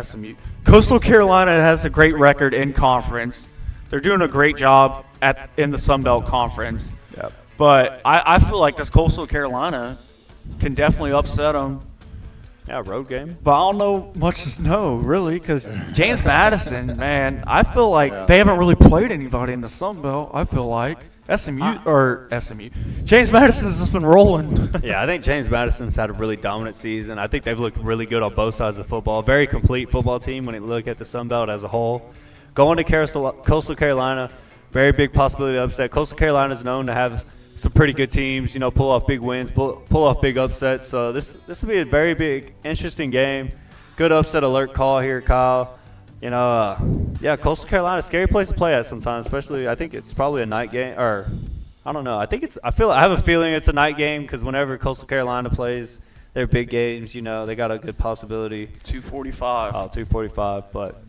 Speaker 2: SMU. Coastal Carolina has a great record in conference. They're doing a great job in the Sun Belt Conference.
Speaker 3: Yep.
Speaker 2: But I feel like this Coastal Carolina can definitely upset them.
Speaker 3: Yeah, road game.
Speaker 2: But I don't know much to know, really, because James Madison, man, I feel like they haven't really played anybody in the Sun Belt, I feel like. SMU. James Madison's just been rolling.
Speaker 3: Yeah, I think James Madison's had a really dominant season. I think they've looked really good on both sides of the football. Very complete football team when you look at the Sun Belt as a whole. Going to Coastal Carolina, very big possibility of upset. Coastal Carolina is known to have some pretty good teams, pull off big wins, pull off big upsets. So this will be a very big, interesting game. Good upset alert call here, Kyle. You know, yeah, Coastal Carolina, scary place to play at sometimes, especially I think it's probably a night game, or I don't know. I have a feeling it's a night game because whenever Coastal Carolina plays their big games, you know, they got a good possibility.
Speaker 2: 245.
Speaker 3: 245, but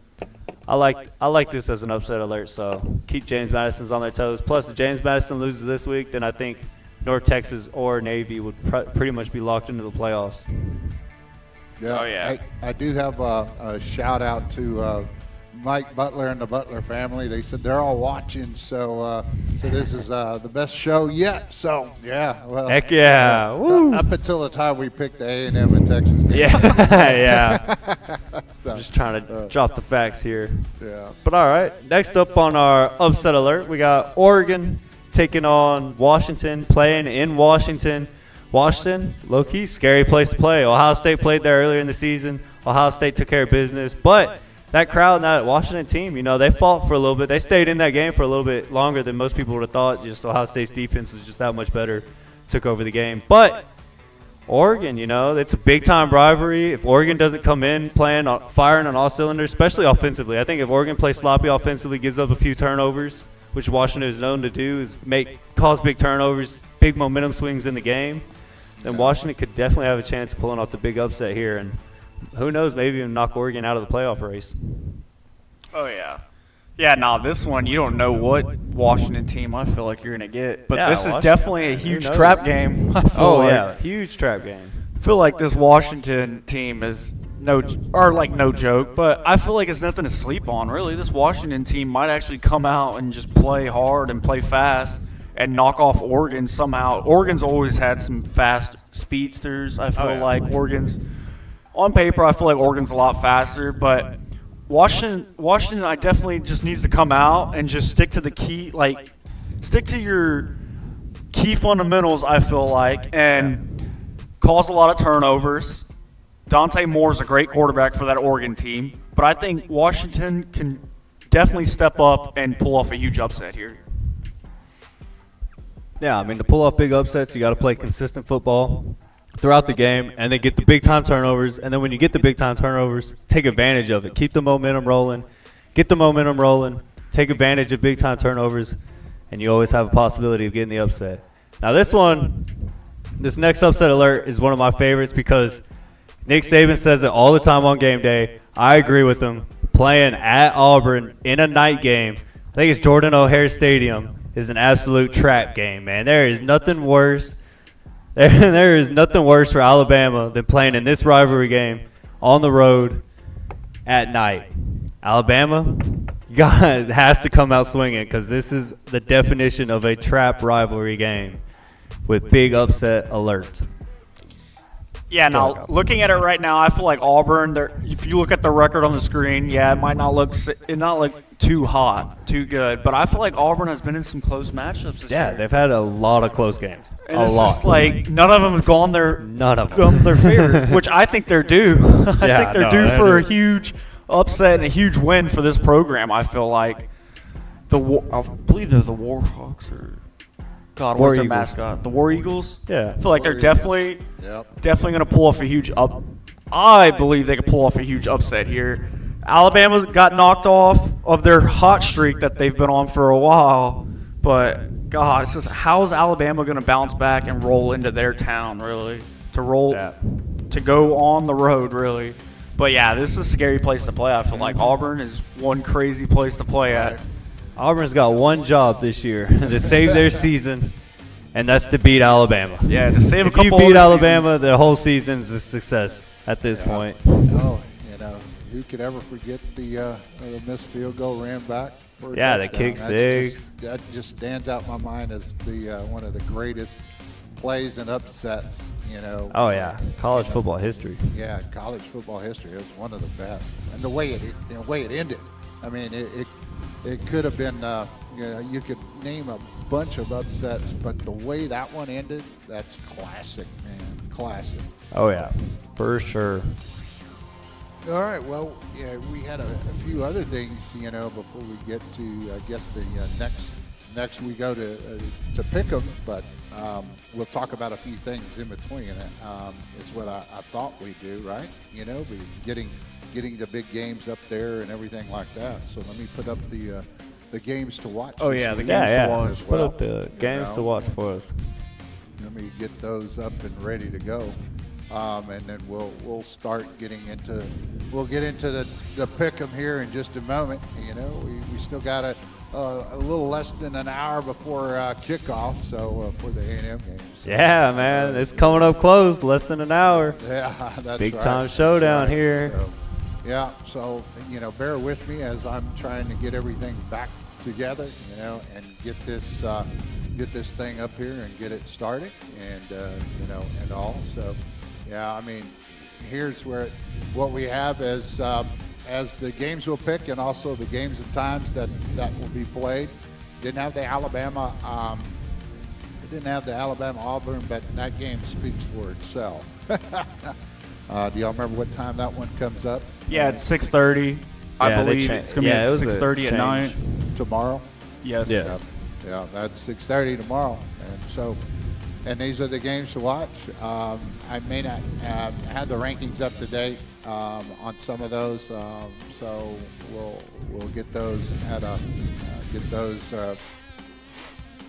Speaker 3: I like this as an upset alert, so keep James Madison's on their toes. Plus, if James Madison loses this week, then I think North Texas or Navy would pretty much be locked into the playoffs.
Speaker 4: Yeah.
Speaker 2: Oh, yeah.
Speaker 4: I do have a shout out to Mike Butler and the Butler family. They said they're all watching, so this is the best show yet. So yeah, well,
Speaker 3: Heck yeah. Woo.
Speaker 4: Up until the time we picked the A&M and Texas game.
Speaker 3: Yeah, yeah.
Speaker 4: So,
Speaker 3: I'm just trying to drop the facts here.
Speaker 4: yeah.
Speaker 3: But all right, next up on our upset alert, we got Oregon taking on Washington, playing in Washington. Washington, low-key, scary place to play. Ohio State played there earlier in the season. Ohio State took care of business. But that crowd and that Washington team, you know, they fought for a little bit. They stayed in that game for a little bit longer than most people would have thought. Just Ohio State's defense was just that much better, took over the game. But Oregon, you know, it's a big-time rivalry. If Oregon doesn't come in firing on all cylinders, especially offensively, I think if Oregon plays sloppy offensively, gives up a few turnovers, which Washington is known to do, is cause big turnovers, big momentum swings in the game, then Washington could definitely have a chance of pulling off the big upset here. And who knows, maybe even knock Oregon out of the playoff race.
Speaker 2: Oh, yeah. Yeah, this one, you don't know what Washington team I feel like you're going to get. But
Speaker 3: Yeah,
Speaker 2: this is
Speaker 3: Washington,
Speaker 2: definitely a
Speaker 3: who
Speaker 2: huge
Speaker 3: knows?
Speaker 2: trap game. I feel like.
Speaker 3: Yeah, huge trap game.
Speaker 2: I feel like this Washington team is no joke, but I feel like it's nothing to sleep on, really. This Washington team might actually come out and just play hard and play fast and knock off Oregon somehow. Oregon's always had some fast speedsters. I feel like Oregon's on paper. I feel like Oregon's a lot faster, but Washington, I definitely just needs to come out and just stick to the key, stick to your key fundamentals. I feel like and cause a lot of turnovers. Dante Moore's a great quarterback for that Oregon team, but I think Washington can definitely step up and pull off a huge upset here.
Speaker 3: Yeah, I mean, to pull off big upsets, you got to play consistent football throughout the game and then get the big-time turnovers. And then when you get the big-time turnovers, take advantage of it. Keep the momentum rolling. Get the momentum rolling. Take advantage of big-time turnovers, and you always have a possibility of getting the upset. Now, this next upset alert is one of my favorites because Nick Saban says it all the time on game day. I agree with him. Playing at Auburn in a night game, I think it's Jordan O'Hare Stadium, is an absolute trap game, man. There is nothing worse. There is nothing worse for Alabama than playing in this rivalry game on the road at night. Alabama has to come out swinging because this is the definition of a trap rivalry game with big upset alert.
Speaker 2: Yeah, now looking at it right now, I feel like Auburn. If you look at the record on the screen, it might not look too hot, too good, but I feel like Auburn has been in some close matchups this year.
Speaker 3: Yeah, they've had a lot of close games.
Speaker 2: And it's just like none of them have gone their favor, which I think they're due. I think they're due for a huge upset and a huge win for this program. I feel like I believe they're the Warhawks or what's their mascot? The War Eagles.
Speaker 3: Yeah,
Speaker 2: I feel like they're definitely
Speaker 4: Yep.
Speaker 2: going to pull off a huge I believe they could pull off a huge upset here. Alabama got knocked off of their hot streak that they've been on for a while, but God, it's just how's Alabama going to bounce back and roll into their town, really? To go on the road, really. But yeah, this is a scary place to play. I feel like Auburn is one crazy place to play at.
Speaker 3: Auburn's got one job this year to save their season, and that's to beat Alabama.
Speaker 2: Yeah, to save a couple.
Speaker 3: If you beat Alabama, the whole season's a success at this point.
Speaker 4: Oh, who could ever forget the missed field goal ran back for a
Speaker 3: Yeah, the
Speaker 4: touchdown?
Speaker 3: kick six.
Speaker 4: That just stands out in my mind as the one of the greatest plays and upsets.
Speaker 3: Oh yeah, college football history.
Speaker 4: Yeah, college football history. It was one of the best, and the way it ended. I mean, it could have been. You could name a bunch of upsets, but the way that one ended, that's classic, man. Classic.
Speaker 3: Oh yeah, for sure.
Speaker 4: All right. Well, yeah, we had a few other things, before we get to, I guess, the next we go to pick 'em, but we'll talk about a few things in between. Is what I thought we'd do, right? Be getting getting the big games up there and everything like that. So let me put up the games to watch.
Speaker 2: Oh,
Speaker 4: this
Speaker 2: yeah, the
Speaker 4: week
Speaker 2: games to
Speaker 3: Yeah,
Speaker 2: watch.
Speaker 4: as
Speaker 3: Put
Speaker 4: well,
Speaker 3: up the games to watch for us.
Speaker 4: Let me get those up and ready to go, and then we'll start getting into the pick 'em here in just a moment. You know, we still got a little less than an hour before kickoff, so for the A&M games. So,
Speaker 3: Yeah, man, it's coming up close. Less than an hour.
Speaker 4: yeah, that's
Speaker 3: Big
Speaker 4: right.
Speaker 3: time
Speaker 4: That's
Speaker 3: showdown
Speaker 4: right.
Speaker 3: here.
Speaker 4: So, yeah, so bear with me as I'm trying to get everything back together, and get this thing up here and get it started, and and all. So, yeah, I mean, here's what we have as the games we'll pick, and also the games and times that will be played. Didn't have the Alabama Auburn, but that game speaks for itself. Do y'all remember what time that one comes up?
Speaker 2: Yeah, it's 6:30. I
Speaker 3: Yeah, they
Speaker 2: believe
Speaker 3: cha-
Speaker 2: it's going to
Speaker 3: yeah,
Speaker 2: be
Speaker 3: it
Speaker 2: at
Speaker 3: was a
Speaker 2: 6:30 at night.
Speaker 3: change.
Speaker 4: Tomorrow.
Speaker 2: Yes.
Speaker 3: Yeah.
Speaker 4: Yeah, that's 6:30 tomorrow, and these are the games to watch. I may not have the rankings up to date on some of those, so we'll get those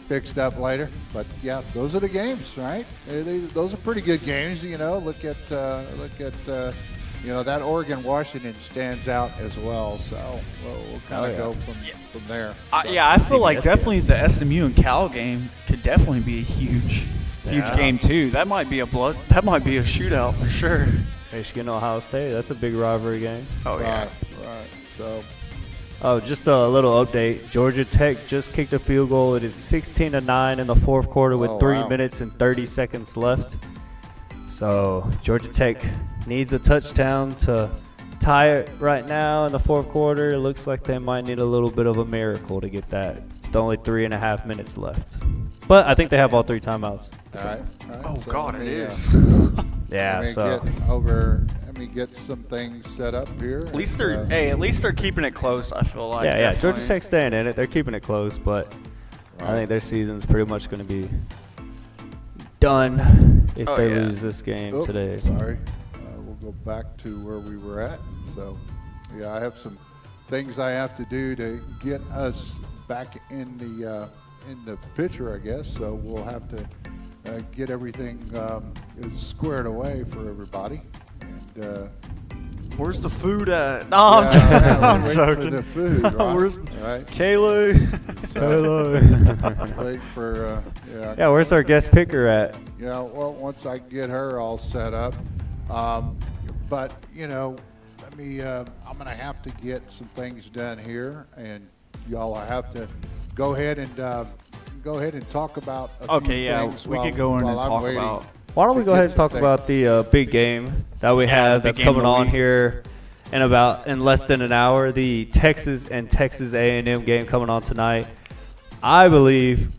Speaker 4: fixed up later. But yeah, those are the games, right? Those are pretty good games. Look at that Oregon-Washington stands out as well. So we'll kind of go from there.
Speaker 2: Yeah, I feel like
Speaker 3: CBS
Speaker 2: definitely the SMU and Cal game could definitely be a huge
Speaker 3: Yeah.
Speaker 2: game too. That might be a shootout for sure.
Speaker 3: Michigan, Ohio State. That's a big rivalry game.
Speaker 2: Oh
Speaker 4: Right. So
Speaker 3: Oh, just a little update. Georgia Tech just kicked a field goal. It is 16-9 in the fourth quarter with
Speaker 4: Oh,
Speaker 3: 3
Speaker 4: wow.
Speaker 3: minutes and 30 seconds left. So Georgia Tech needs a touchdown to tie it right now in the fourth quarter. It looks like they might need a little bit of a miracle to get that. With only 3.5 minutes left. But I think they have all 3 timeouts.
Speaker 4: all right.
Speaker 2: Oh
Speaker 4: So
Speaker 2: God,
Speaker 4: let
Speaker 2: it
Speaker 4: me,
Speaker 2: is.
Speaker 3: Yeah, so
Speaker 4: let me get some things set up here.
Speaker 2: At least they're keeping it close. I feel like.
Speaker 3: yeah, Georgia
Speaker 2: definitely.
Speaker 3: Tech's staying in it. They're keeping it close, but I think their season's pretty much going to be done if
Speaker 2: Oh,
Speaker 3: they
Speaker 2: yeah.
Speaker 3: lose this game today.
Speaker 4: Sorry. We'll go back to where we were at. So, yeah, I have some things I have to do to get us back in the picture, I guess. So we'll have to get everything squared away for everybody. And
Speaker 2: Where's the food at? No, I'm
Speaker 4: yeah,
Speaker 2: I'm
Speaker 4: wait
Speaker 2: joking.
Speaker 4: for the food, right?
Speaker 2: Where's
Speaker 4: right?
Speaker 2: Kayla?
Speaker 4: So, wait for
Speaker 3: Yeah, where's our guest picker at?
Speaker 4: Yeah, well, once I get her all set up, but let me. I'm gonna have to get some things done here, and y'all have to go ahead and talk about. A few
Speaker 2: Okay, yeah,
Speaker 4: things
Speaker 2: we
Speaker 4: while-
Speaker 2: could go in and
Speaker 4: while I'm
Speaker 2: talk
Speaker 4: waiting.
Speaker 2: about.
Speaker 3: Why don't we
Speaker 4: to
Speaker 3: go
Speaker 4: get
Speaker 3: ahead and
Speaker 4: some
Speaker 3: talk
Speaker 4: things.
Speaker 3: about the big game that we
Speaker 2: Yeah,
Speaker 3: have
Speaker 2: the
Speaker 3: that's
Speaker 2: big game
Speaker 3: coming
Speaker 2: of the
Speaker 3: on
Speaker 2: week.
Speaker 3: here in less than an hour. The Texas and Texas A&M game coming on tonight. I believe,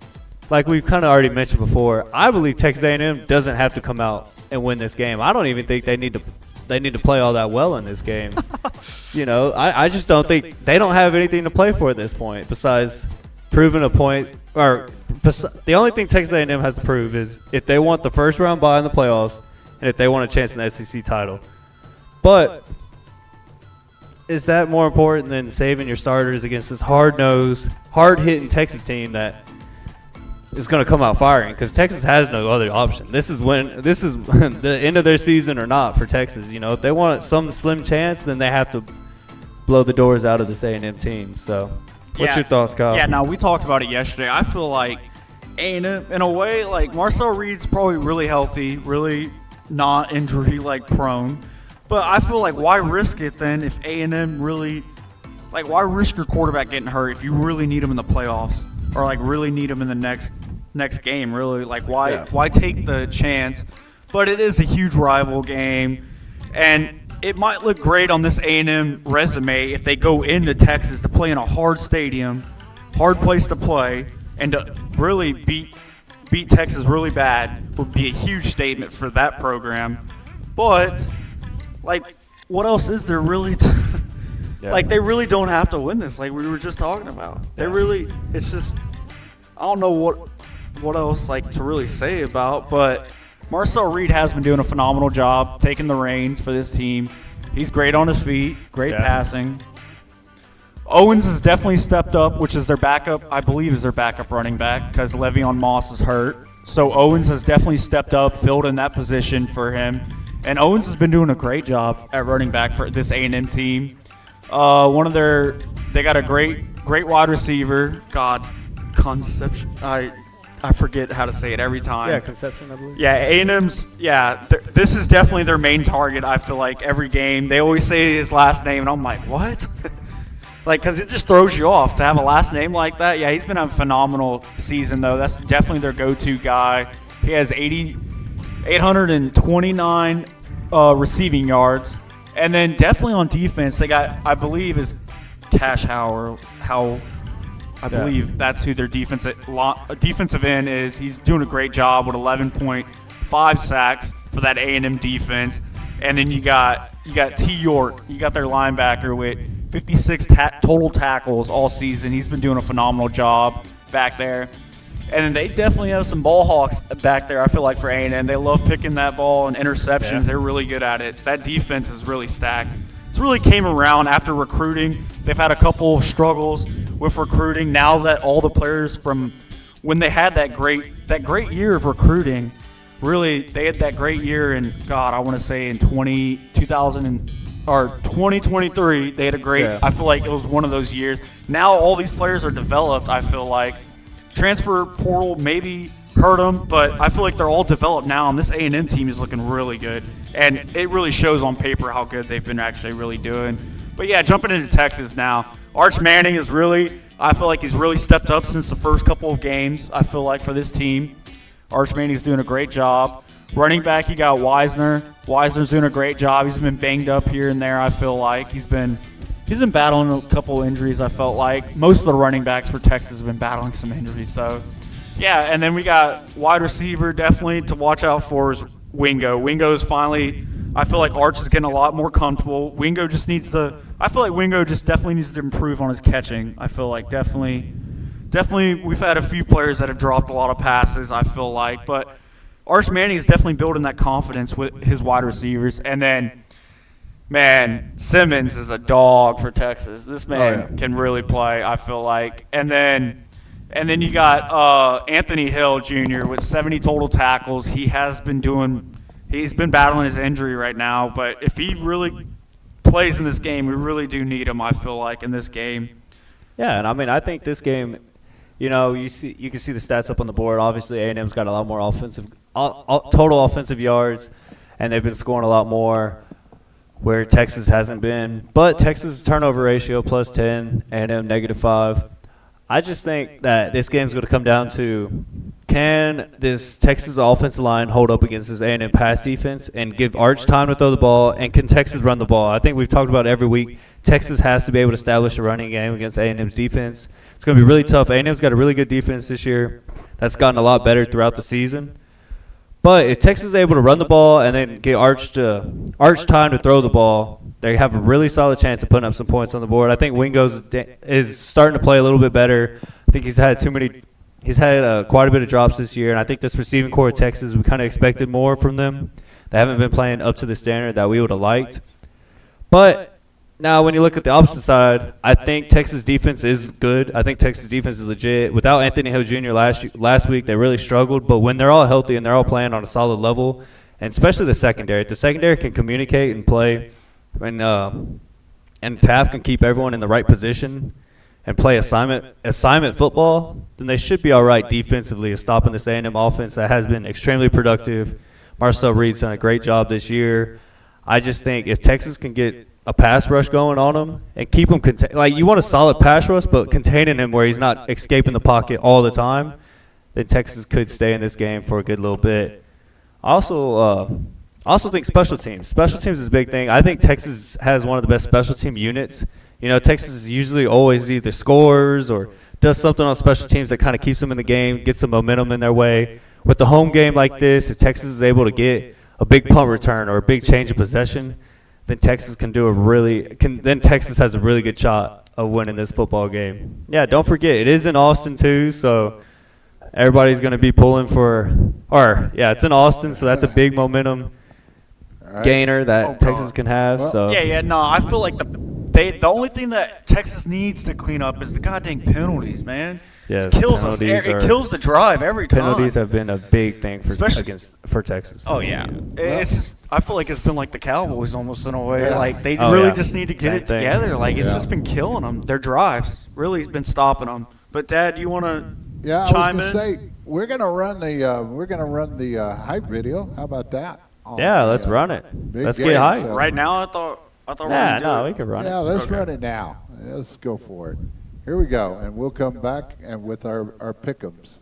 Speaker 3: like we've kind of already mentioned before, I believe Texas A&M doesn't have to come out and win this game. I don't even think they need to play all that well in this game. I just don't think they don't have anything to play for at this point besides proving a point. Or the only thing Texas A&M has to prove is if they want the first round bye in the playoffs and if they want a chance in the SEC title. But is that more important than saving your starters against this hard-nosed, hard-hitting Texas team that is going to come out firing? Because Texas has no other option. This is the end of their season or not for Texas. If they want some slim chance, then they have to blow the doors out of this A&M team. So, what's your thoughts, Kyle?
Speaker 2: Yeah, no, we talked about it yesterday. I feel like A&M, in a way, like Marcel Reed's probably really healthy, really not injury prone. But I feel like why risk it then if A&M really, why risk your quarterback getting hurt if you really need him in the playoffs or really need him in the next game? Really, why take the chance? But it is a huge rival game, and it might look great on this A&M resume if they go into Texas to play in a hard stadium, hard place to play, and to really beat Texas really bad would be a huge statement for that program. But what else is there really to they really don't have to win this, like we were just talking about. They really, it's just, I don't know what else to really say about, but Marcel Reed has been doing a phenomenal job taking the reins for this team. He's great on his feet, great
Speaker 3: Yeah.
Speaker 2: passing. Owens has definitely stepped up, which is their backup, I believe is their backup running back because Le'Veon Moss is hurt. So Owens has definitely stepped up, filled in that position for him. And Owens has been doing a great job at running back for this A&M team. They got a great wide receiver. God, Conception. I forget how to say it every time.
Speaker 3: Yeah, Conception, I believe.
Speaker 2: Yeah, A&M's, this is definitely their main target, I feel like, every game. They always say his last name, and I'm like, what? Because it just throws you off to have a last name like that. Yeah, he's been a phenomenal season, though. That's definitely their go-to guy. He has 829 receiving yards. And then definitely on defense, they got, I believe, is Cash Howell. I believe that's who their defensive end is. He's doing a great job with 11.5 sacks for that A&M defense. And then you got T. York. You got their linebacker with 56 total tackles all season. He's been doing a phenomenal job back there. And then they definitely have some ball hawks back there, I feel like, for A&M. They love picking that ball and interceptions.
Speaker 3: Yeah.
Speaker 2: They're really good at it. That defense is really stacked. It's really came around after recruiting. They've had a couple of struggles with recruiting. Now that all the players from when they had that great year of recruiting, really they had that great year in, God, I want to say in 2023, they had a great,
Speaker 3: Yeah.
Speaker 2: I feel like it was one of those years. Now all these players are developed, I feel like. Transfer portal maybe hurt them, but I feel like they're all developed now, and this A&M team is looking really good. And it really shows on paper how good they've been actually really doing. But, yeah, jumping into Texas now. Arch Manning is really – I feel like he's really stepped up since the first couple of games, I feel like, for this team. Arch Manning's doing a great job. Running back, you got Wisner. Wisner's doing a great job. He's been banged up here and there, I feel like. He's been battling a couple injuries, I felt like. Most of the running backs for Texas have been battling some injuries, though. Yeah, and then we got wide receiver definitely to watch out for is Wingo. Wingo is finally – I feel like Arch is getting a lot more comfortable. Wingo just needs to – I feel like Wingo just definitely needs to improve on his catching. I feel like definitely we've had a few players that have dropped a lot of passes, I feel like. But Arch Manning is definitely building that confidence with his wide receivers. And then – man, Simmons is a dog for Texas. This man can really play, I feel like. And then you got Anthony Hill Jr. with 70 total tackles. He's been battling his injury right now, but if he really plays in this game, we really do need him, I feel like, in this game.
Speaker 3: Yeah, and I mean, I think this game, you know, you can see the stats up on the board. Obviously, A&M's got a lot more total offensive yards, and they've been scoring a lot more, where Texas hasn't been. But Texas' turnover ratio plus 10, A&M negative 5. I just think that this game's going to come down to, can this Texas offensive line hold up against this A&M pass defense and give Arch time to throw the ball, and can Texas run the ball? I think we've talked about it every week. Texas has to be able to establish a running game against A&M's defense. It's going to be really tough. A&M's got a really good defense this year that's gotten a lot better throughout the season. But if Texas is able to run the ball and then get Arch time to throw the ball, they have a really solid chance of putting up some points on the board. I think Wingo is starting to play a little bit better. I think he's had quite a bit of drops this year, and I think this receiving core of Texas, we kind of expected more from them. They haven't been playing up to the standard that we would have liked. But now when you look at the opposite side, I think Texas defense is good. I think Texas defense is legit. Without Anthony Hill Jr. last week, they really struggled. But when they're all healthy and they're all playing on a solid level, and especially the secondary can communicate and play, and Taft can keep everyone in the right position and play assignment football, then they should be all right defensively of stopping this A&M offense that has been extremely productive. Marcel Reed's done a great job this year. I just think if Texas can get a pass rush going on him and keep him you want a solid pass rush, but containing him where he's not escaping the pocket all the time, then Texas could stay in this game for a good little bit. I also think special teams. Special teams is a big thing. I think Texas has one of the best special team units. You know, Texas usually always either scores or does something on special teams that kind of keeps them in the game, gets some momentum in their way. With the home game like this, if Texas is able to get a big punt return or a big change of possession, then Texas then Texas has a really good shot of winning this football game. Yeah, don't forget, it is in Austin too, so everybody's going to be pulling it's in Austin, so that's a big momentum
Speaker 4: right?
Speaker 3: gainer that
Speaker 2: Oh,
Speaker 3: Texas
Speaker 2: God.
Speaker 3: can have.
Speaker 4: Well,
Speaker 3: So
Speaker 2: Yeah, no, I feel like the only thing that Texas needs to clean up is the goddamn penalties, man.
Speaker 3: Yes,
Speaker 2: It kills us.
Speaker 3: penalties
Speaker 2: It
Speaker 3: are-
Speaker 2: kills the drive every time.
Speaker 3: penalties have been a big thing
Speaker 2: Especially-
Speaker 3: for Texas.
Speaker 2: Oh yeah, it's just, I feel like it's been like the Cowboys almost in a way.
Speaker 4: Yeah.
Speaker 2: Like they
Speaker 3: Oh,
Speaker 2: really
Speaker 3: yeah.
Speaker 2: just need to get
Speaker 3: Same
Speaker 2: it
Speaker 3: thing.
Speaker 2: together. Like it's
Speaker 4: Yeah.
Speaker 2: just been killing them. Their drives really has been stopping them. But Dad, do you want to
Speaker 4: Yeah, I
Speaker 2: chime
Speaker 4: was
Speaker 2: in?
Speaker 4: gonna say we're gonna run the hype video. How about that? On
Speaker 3: Yeah,
Speaker 4: the,
Speaker 3: let's run it.
Speaker 4: big
Speaker 3: Let's
Speaker 4: game,
Speaker 3: get hype.
Speaker 4: so-
Speaker 2: Right now, I thought we were
Speaker 3: Yeah,
Speaker 2: gonna do
Speaker 3: no,
Speaker 2: it.
Speaker 3: we can run
Speaker 4: Yeah,
Speaker 3: it.
Speaker 4: let's
Speaker 2: Okay.
Speaker 4: run it now. Let's go for it. Here we go, and we'll come back and with our pick'ems.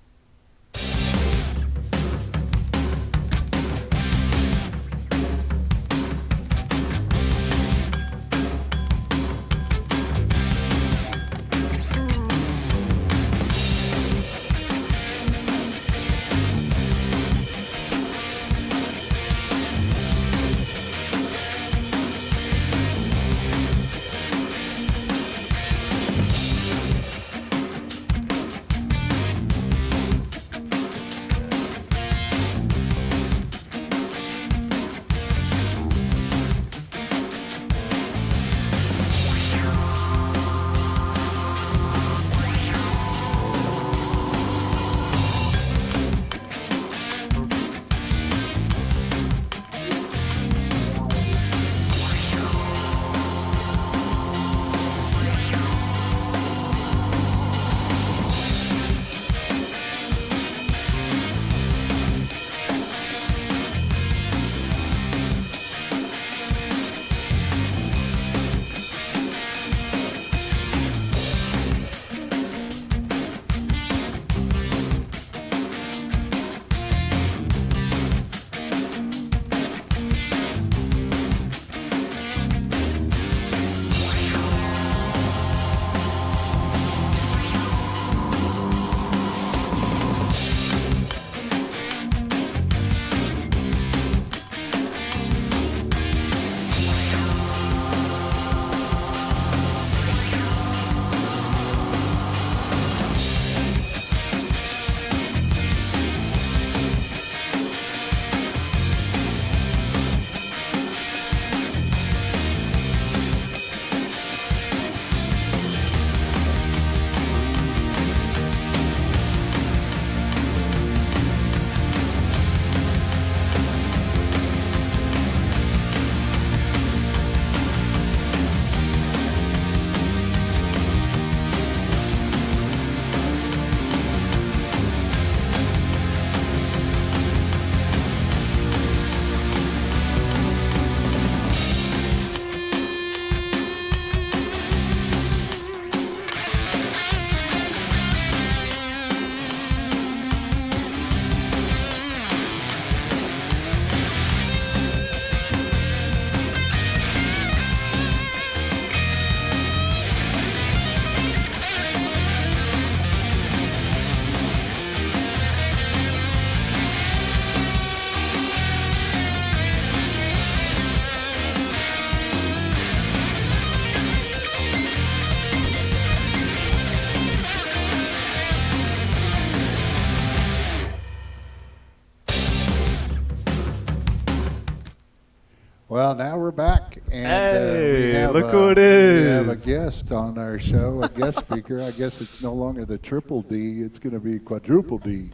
Speaker 4: Well, now we're back, and
Speaker 3: Hey,
Speaker 4: we have
Speaker 3: look who it is.
Speaker 4: We have a guest on our show, a guest speaker. I guess it's no longer the triple D; it's going to be quadruple D.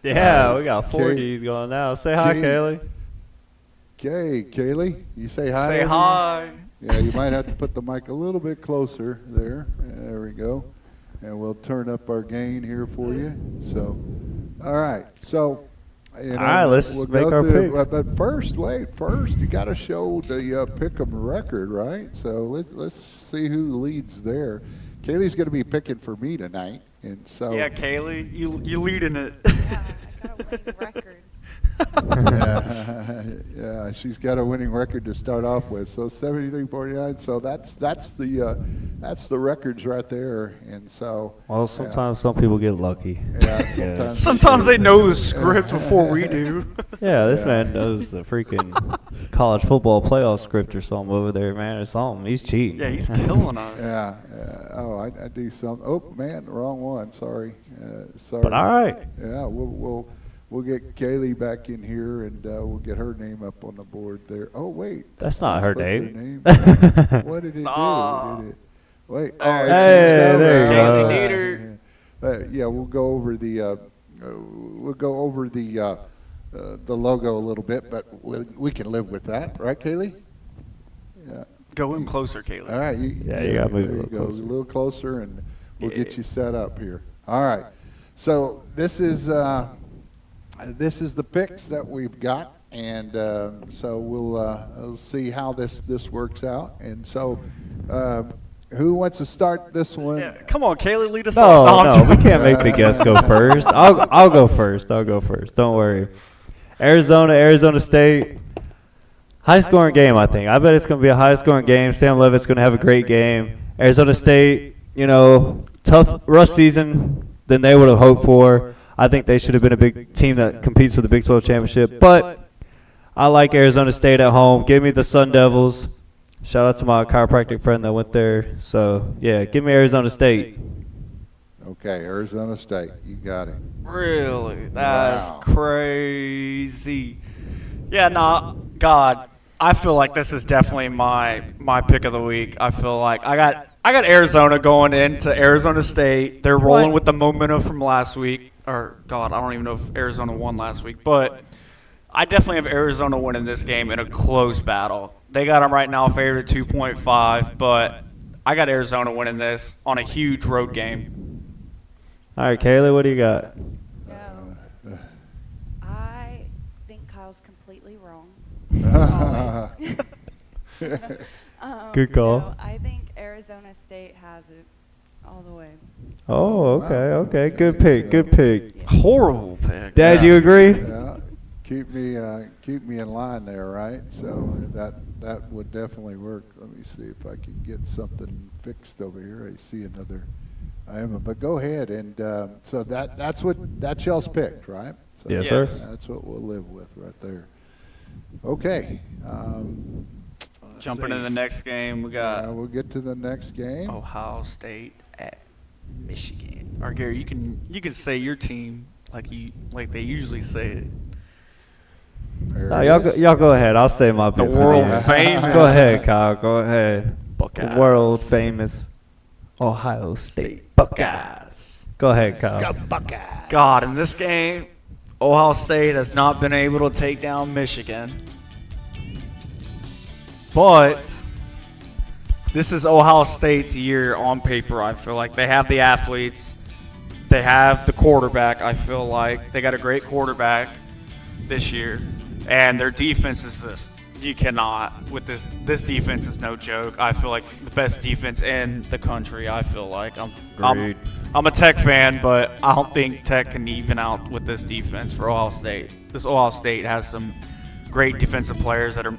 Speaker 3: Yeah, we got 4
Speaker 4: Kay-
Speaker 3: Ds going now. Say hi,
Speaker 4: Kay-
Speaker 3: Kaylee.
Speaker 4: Okay, Kaylee, you say hi.
Speaker 2: Say
Speaker 4: to everyone?
Speaker 2: hi.
Speaker 4: Yeah, you might have to put the mic a little bit closer there. There we go. And we'll turn up our gain here for you. So, all right. So, you know,
Speaker 3: All right, let's
Speaker 4: we'll
Speaker 3: make
Speaker 4: go
Speaker 3: our
Speaker 4: through,
Speaker 3: picks.
Speaker 4: but first, you got to show the pick'em record, right? So let's see who leads there. Kaylee's going to be picking for me tonight, and so
Speaker 2: Yeah, Kaylee, you leading it.
Speaker 5: Yeah, I got a winning record.
Speaker 4: yeah, she's got a winning record to start off with. So 73.49. So that's the records right there. And so
Speaker 3: Well, sometimes some people get lucky.
Speaker 4: yeah,
Speaker 2: Sometimes they know the script before we do.
Speaker 3: Yeah, this
Speaker 4: Yeah.
Speaker 3: man knows the freaking college football playoff script or something over there, man. Or something. He's cheating.
Speaker 2: Yeah, he's killing us.
Speaker 4: Yeah. Oh, I do some. Oh man, wrong one. Sorry. Sorry.
Speaker 3: But all right.
Speaker 4: Yeah, we'll get Kaylee back in here, and we'll get her name up on the board there. Oh wait,
Speaker 3: That's not her
Speaker 4: supposed to
Speaker 3: name.
Speaker 4: What did it do?
Speaker 2: Aw.
Speaker 4: Did it? Wait. Oh,
Speaker 2: Hey,
Speaker 4: it changed
Speaker 3: there you
Speaker 4: over.
Speaker 3: go.
Speaker 2: Kaylee Dieter.
Speaker 4: Yeah, we'll go over the logo a little bit, but we can live with that, right, Kaylee? Yeah.
Speaker 2: Go in closer, Kaylee.
Speaker 4: All right.
Speaker 3: Yeah, you gotta move a
Speaker 4: there
Speaker 3: little
Speaker 4: you go.
Speaker 3: closer.
Speaker 4: A little closer, and we'll get you set up here. All right. So this is the picks that we've got, and so we'll see how this works out. And so, who wants to start this one?
Speaker 2: Yeah, come on, Kaylee, lead us
Speaker 3: No,
Speaker 2: off. I'm
Speaker 3: no, we can't make the guests go first. I'll go first. I'll go first. Don't worry. Arizona State. High scoring game, I think. I bet it's going to be a high scoring game. Sam Levitt's going to have a great game. Arizona State, tough, rough season than they would have hoped for. I think they should have been a big team that competes for the Big 12 championship. But I like Arizona State at home. Give me the Sun Devils. Shout out to my chiropractic friend that went there. So, yeah, give me Arizona State.
Speaker 4: Okay, Arizona State. You got it.
Speaker 2: Really? That's
Speaker 4: Wow.
Speaker 2: crazy. Yeah, God, I feel like this is definitely my pick of the week. I feel like I got Arizona going into Arizona State. They're rolling with the momentum from last week. Or God, I don't even know if Arizona won last week, but I definitely have Arizona winning this game in a close battle. They got them right now favored at 2.5, but I got Arizona winning this on a huge road game.
Speaker 3: All right, Kaylee, what do you got?
Speaker 5: No. I think Kyle's completely wrong. Always.
Speaker 3: Good call.
Speaker 5: No, I think Arizona State has it all the way.
Speaker 3: Oh, okay. Good pick. Good pick.
Speaker 2: Horrible pick.
Speaker 3: Dad, you agree?
Speaker 4: Yeah, keep me in line there, right? So that would definitely work. Let me see if I can get something fixed over here. I see another. But go ahead, and so that's y'all's picked, right? So
Speaker 3: Yes,
Speaker 2: sir.
Speaker 4: That's what we'll live with right there. Okay.
Speaker 2: Jumping in the next game, we got
Speaker 4: We'll get to the next game.
Speaker 2: Ohio State at Michigan. Or Gary, you can say your team like they usually say it.
Speaker 4: There
Speaker 3: No,
Speaker 4: it is.
Speaker 3: y'all go ahead. I'll say my
Speaker 2: The
Speaker 3: pick.
Speaker 2: world
Speaker 3: Yeah.
Speaker 2: famous.
Speaker 3: Go ahead, Kyle. Go ahead.
Speaker 2: Buckeyes.
Speaker 3: The world famous Ohio State Buckeyes. Go ahead, Kyle.
Speaker 2: God, in this game, Ohio State has not been able to take down Michigan. But this is Ohio State's year on paper, I feel like. They have the athletes. They have the quarterback, I feel like. They got a great quarterback this year. And their defense is just, you cannot, with this defense is no joke. I feel like the best defense in the country, I feel like.
Speaker 3: Agreed.
Speaker 2: I'm a Tech fan, but I don't think Tech can even out with this defense for Ohio State. This Ohio State has some great defensive players that are,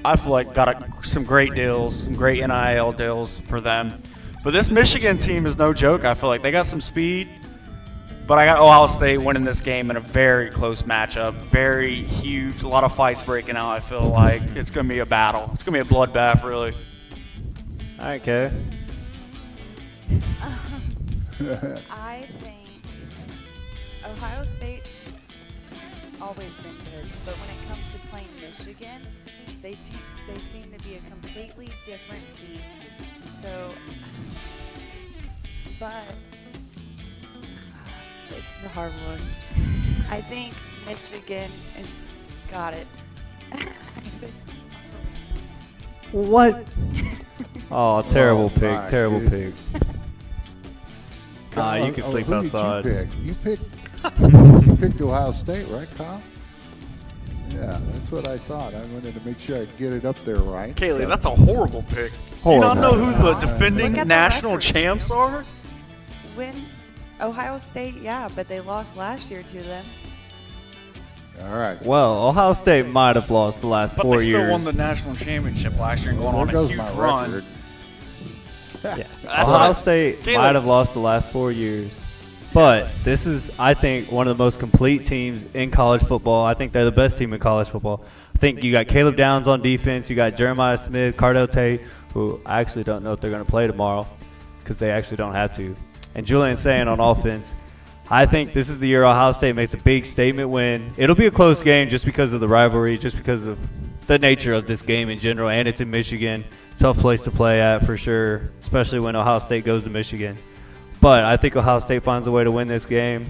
Speaker 2: I feel like, got some great deals, some great NIL deals for them. But this Michigan team is no joke. I feel like they got some speed, but I got Ohio State winning this game in a very close matchup, very huge, a lot of fights breaking out. I feel like it's going to be a battle. It's going to be a bloodbath, really.
Speaker 3: All right, Kay.
Speaker 5: I think Ohio State's always been good, but when it comes to playing Michigan, they seem to be a completely different team. So, but this is a hard one. I think Michigan has got it.
Speaker 3: What? Oh, terrible
Speaker 4: Oh,
Speaker 3: pick.
Speaker 4: my
Speaker 3: Terrible
Speaker 4: goodness.
Speaker 3: pick. You can sleep
Speaker 4: who
Speaker 3: outside.
Speaker 4: Did you picked Ohio State, right, Kyle? Yeah, that's what I thought. I wanted to make sure I get it up there right.
Speaker 2: Kaylee,
Speaker 4: So-
Speaker 2: that's a horrible pick. Do you not know who the defending
Speaker 5: Look at the
Speaker 2: national
Speaker 5: record.
Speaker 2: champs are?
Speaker 5: When Ohio State, yeah, but they lost last year to them.
Speaker 4: All right.
Speaker 3: Well, Ohio State might have lost the last
Speaker 2: But
Speaker 3: 4
Speaker 2: they
Speaker 3: years.
Speaker 2: still won the national championship last year and going
Speaker 4: There
Speaker 2: on a
Speaker 4: goes
Speaker 2: huge
Speaker 4: my
Speaker 2: run.
Speaker 4: record.
Speaker 2: That's
Speaker 3: Ohio
Speaker 2: what
Speaker 3: State
Speaker 2: Caleb-
Speaker 3: might have lost the last 4 years. But this is, I think, one of the most complete teams in college football. I think they're the best team in college football. I think you got Caleb Downs on defense. You got Jeremiah Smith, Cardell Tate, who I actually don't know if they're going to play tomorrow because they actually don't have to. And Julian Sayin on offense. I think this is the year Ohio State makes a big statement win. It'll be a close game just because of the rivalry, just because of the nature of this game in general, and it's in Michigan. Tough place to play at for sure, especially when Ohio State goes to Michigan. But I think Ohio State finds a way to win this game.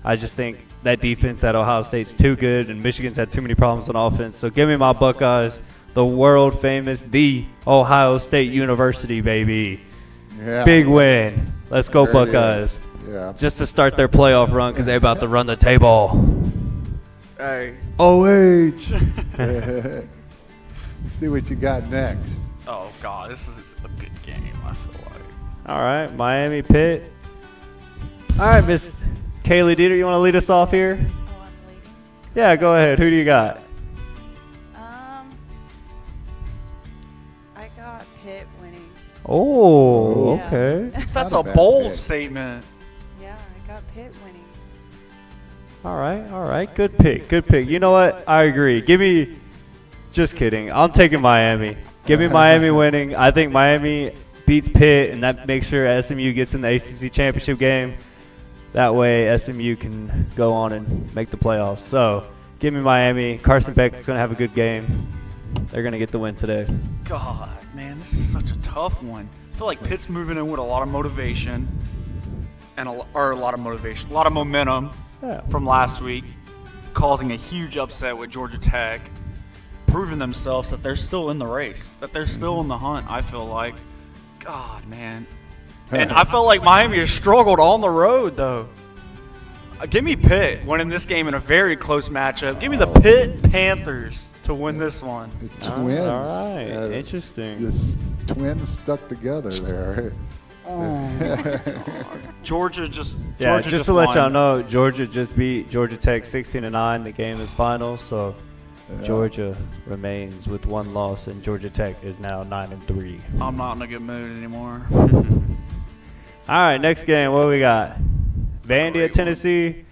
Speaker 3: I just think that defense at Ohio State's too good, and Michigan's had too many problems on offense. So give me my Buckeyes, the world famous, the Ohio State University, baby.
Speaker 4: Yeah.
Speaker 3: Big win. Let's go,
Speaker 4: There it
Speaker 3: Buckeyes.
Speaker 4: is. Yeah.
Speaker 3: Just to start their playoff run because they're about to run the table.
Speaker 2: Hey.
Speaker 3: OH.
Speaker 4: See what you got next.
Speaker 2: Oh, God. This is a good game, I feel like.
Speaker 3: All right, Miami Pitt. All right, Miss Kaylee Dieter, you want to lead us off here?
Speaker 5: Oh, I'm leading.
Speaker 3: Yeah, go ahead. Who do you got?
Speaker 5: I got Pitt winning.
Speaker 3: Oh,
Speaker 5: Yeah.
Speaker 3: okay.
Speaker 2: That's
Speaker 4: Not
Speaker 2: a
Speaker 4: a bad
Speaker 2: bold
Speaker 4: pick.
Speaker 2: statement.
Speaker 5: Yeah, I got Pitt winning.
Speaker 3: All right. Good pick. You know what? I agree. Give me. Just kidding. I'm taking Miami. Give me Miami winning. I think Miami beats Pitt, and that makes sure SMU gets in the ACC championship game. That way, SMU can go on and make the playoffs. So, give me Miami. Carson Beck is going to have a good game. They're going to get the win today.
Speaker 2: God, man, this is such a tough one. I feel like Pitt's moving in with a lot of motivation, and a lot of momentum
Speaker 3: Yeah.
Speaker 2: from last week, causing a huge upset with Georgia Tech, proving themselves that they're still in the race, that they're still in the hunt. I feel like, God, man, and I felt like Miami has struggled on the road though. Give me Pitt winning this game in a very close matchup. Give me the Pitt Panthers to win this one.
Speaker 4: The twins.
Speaker 3: all right. Interesting.
Speaker 4: The twins stuck together there.
Speaker 2: Georgia just
Speaker 3: Yeah,
Speaker 2: Georgia
Speaker 3: just to let
Speaker 2: won.
Speaker 3: y'all know, Georgia just beat Georgia Tech 16-9. The game is final, so Georgia remains with one loss, and Georgia Tech is now 9-3.
Speaker 2: I'm not in a good mood anymore.
Speaker 3: All right, next game. What we got? Vandy
Speaker 2: Great
Speaker 3: at Tennessee.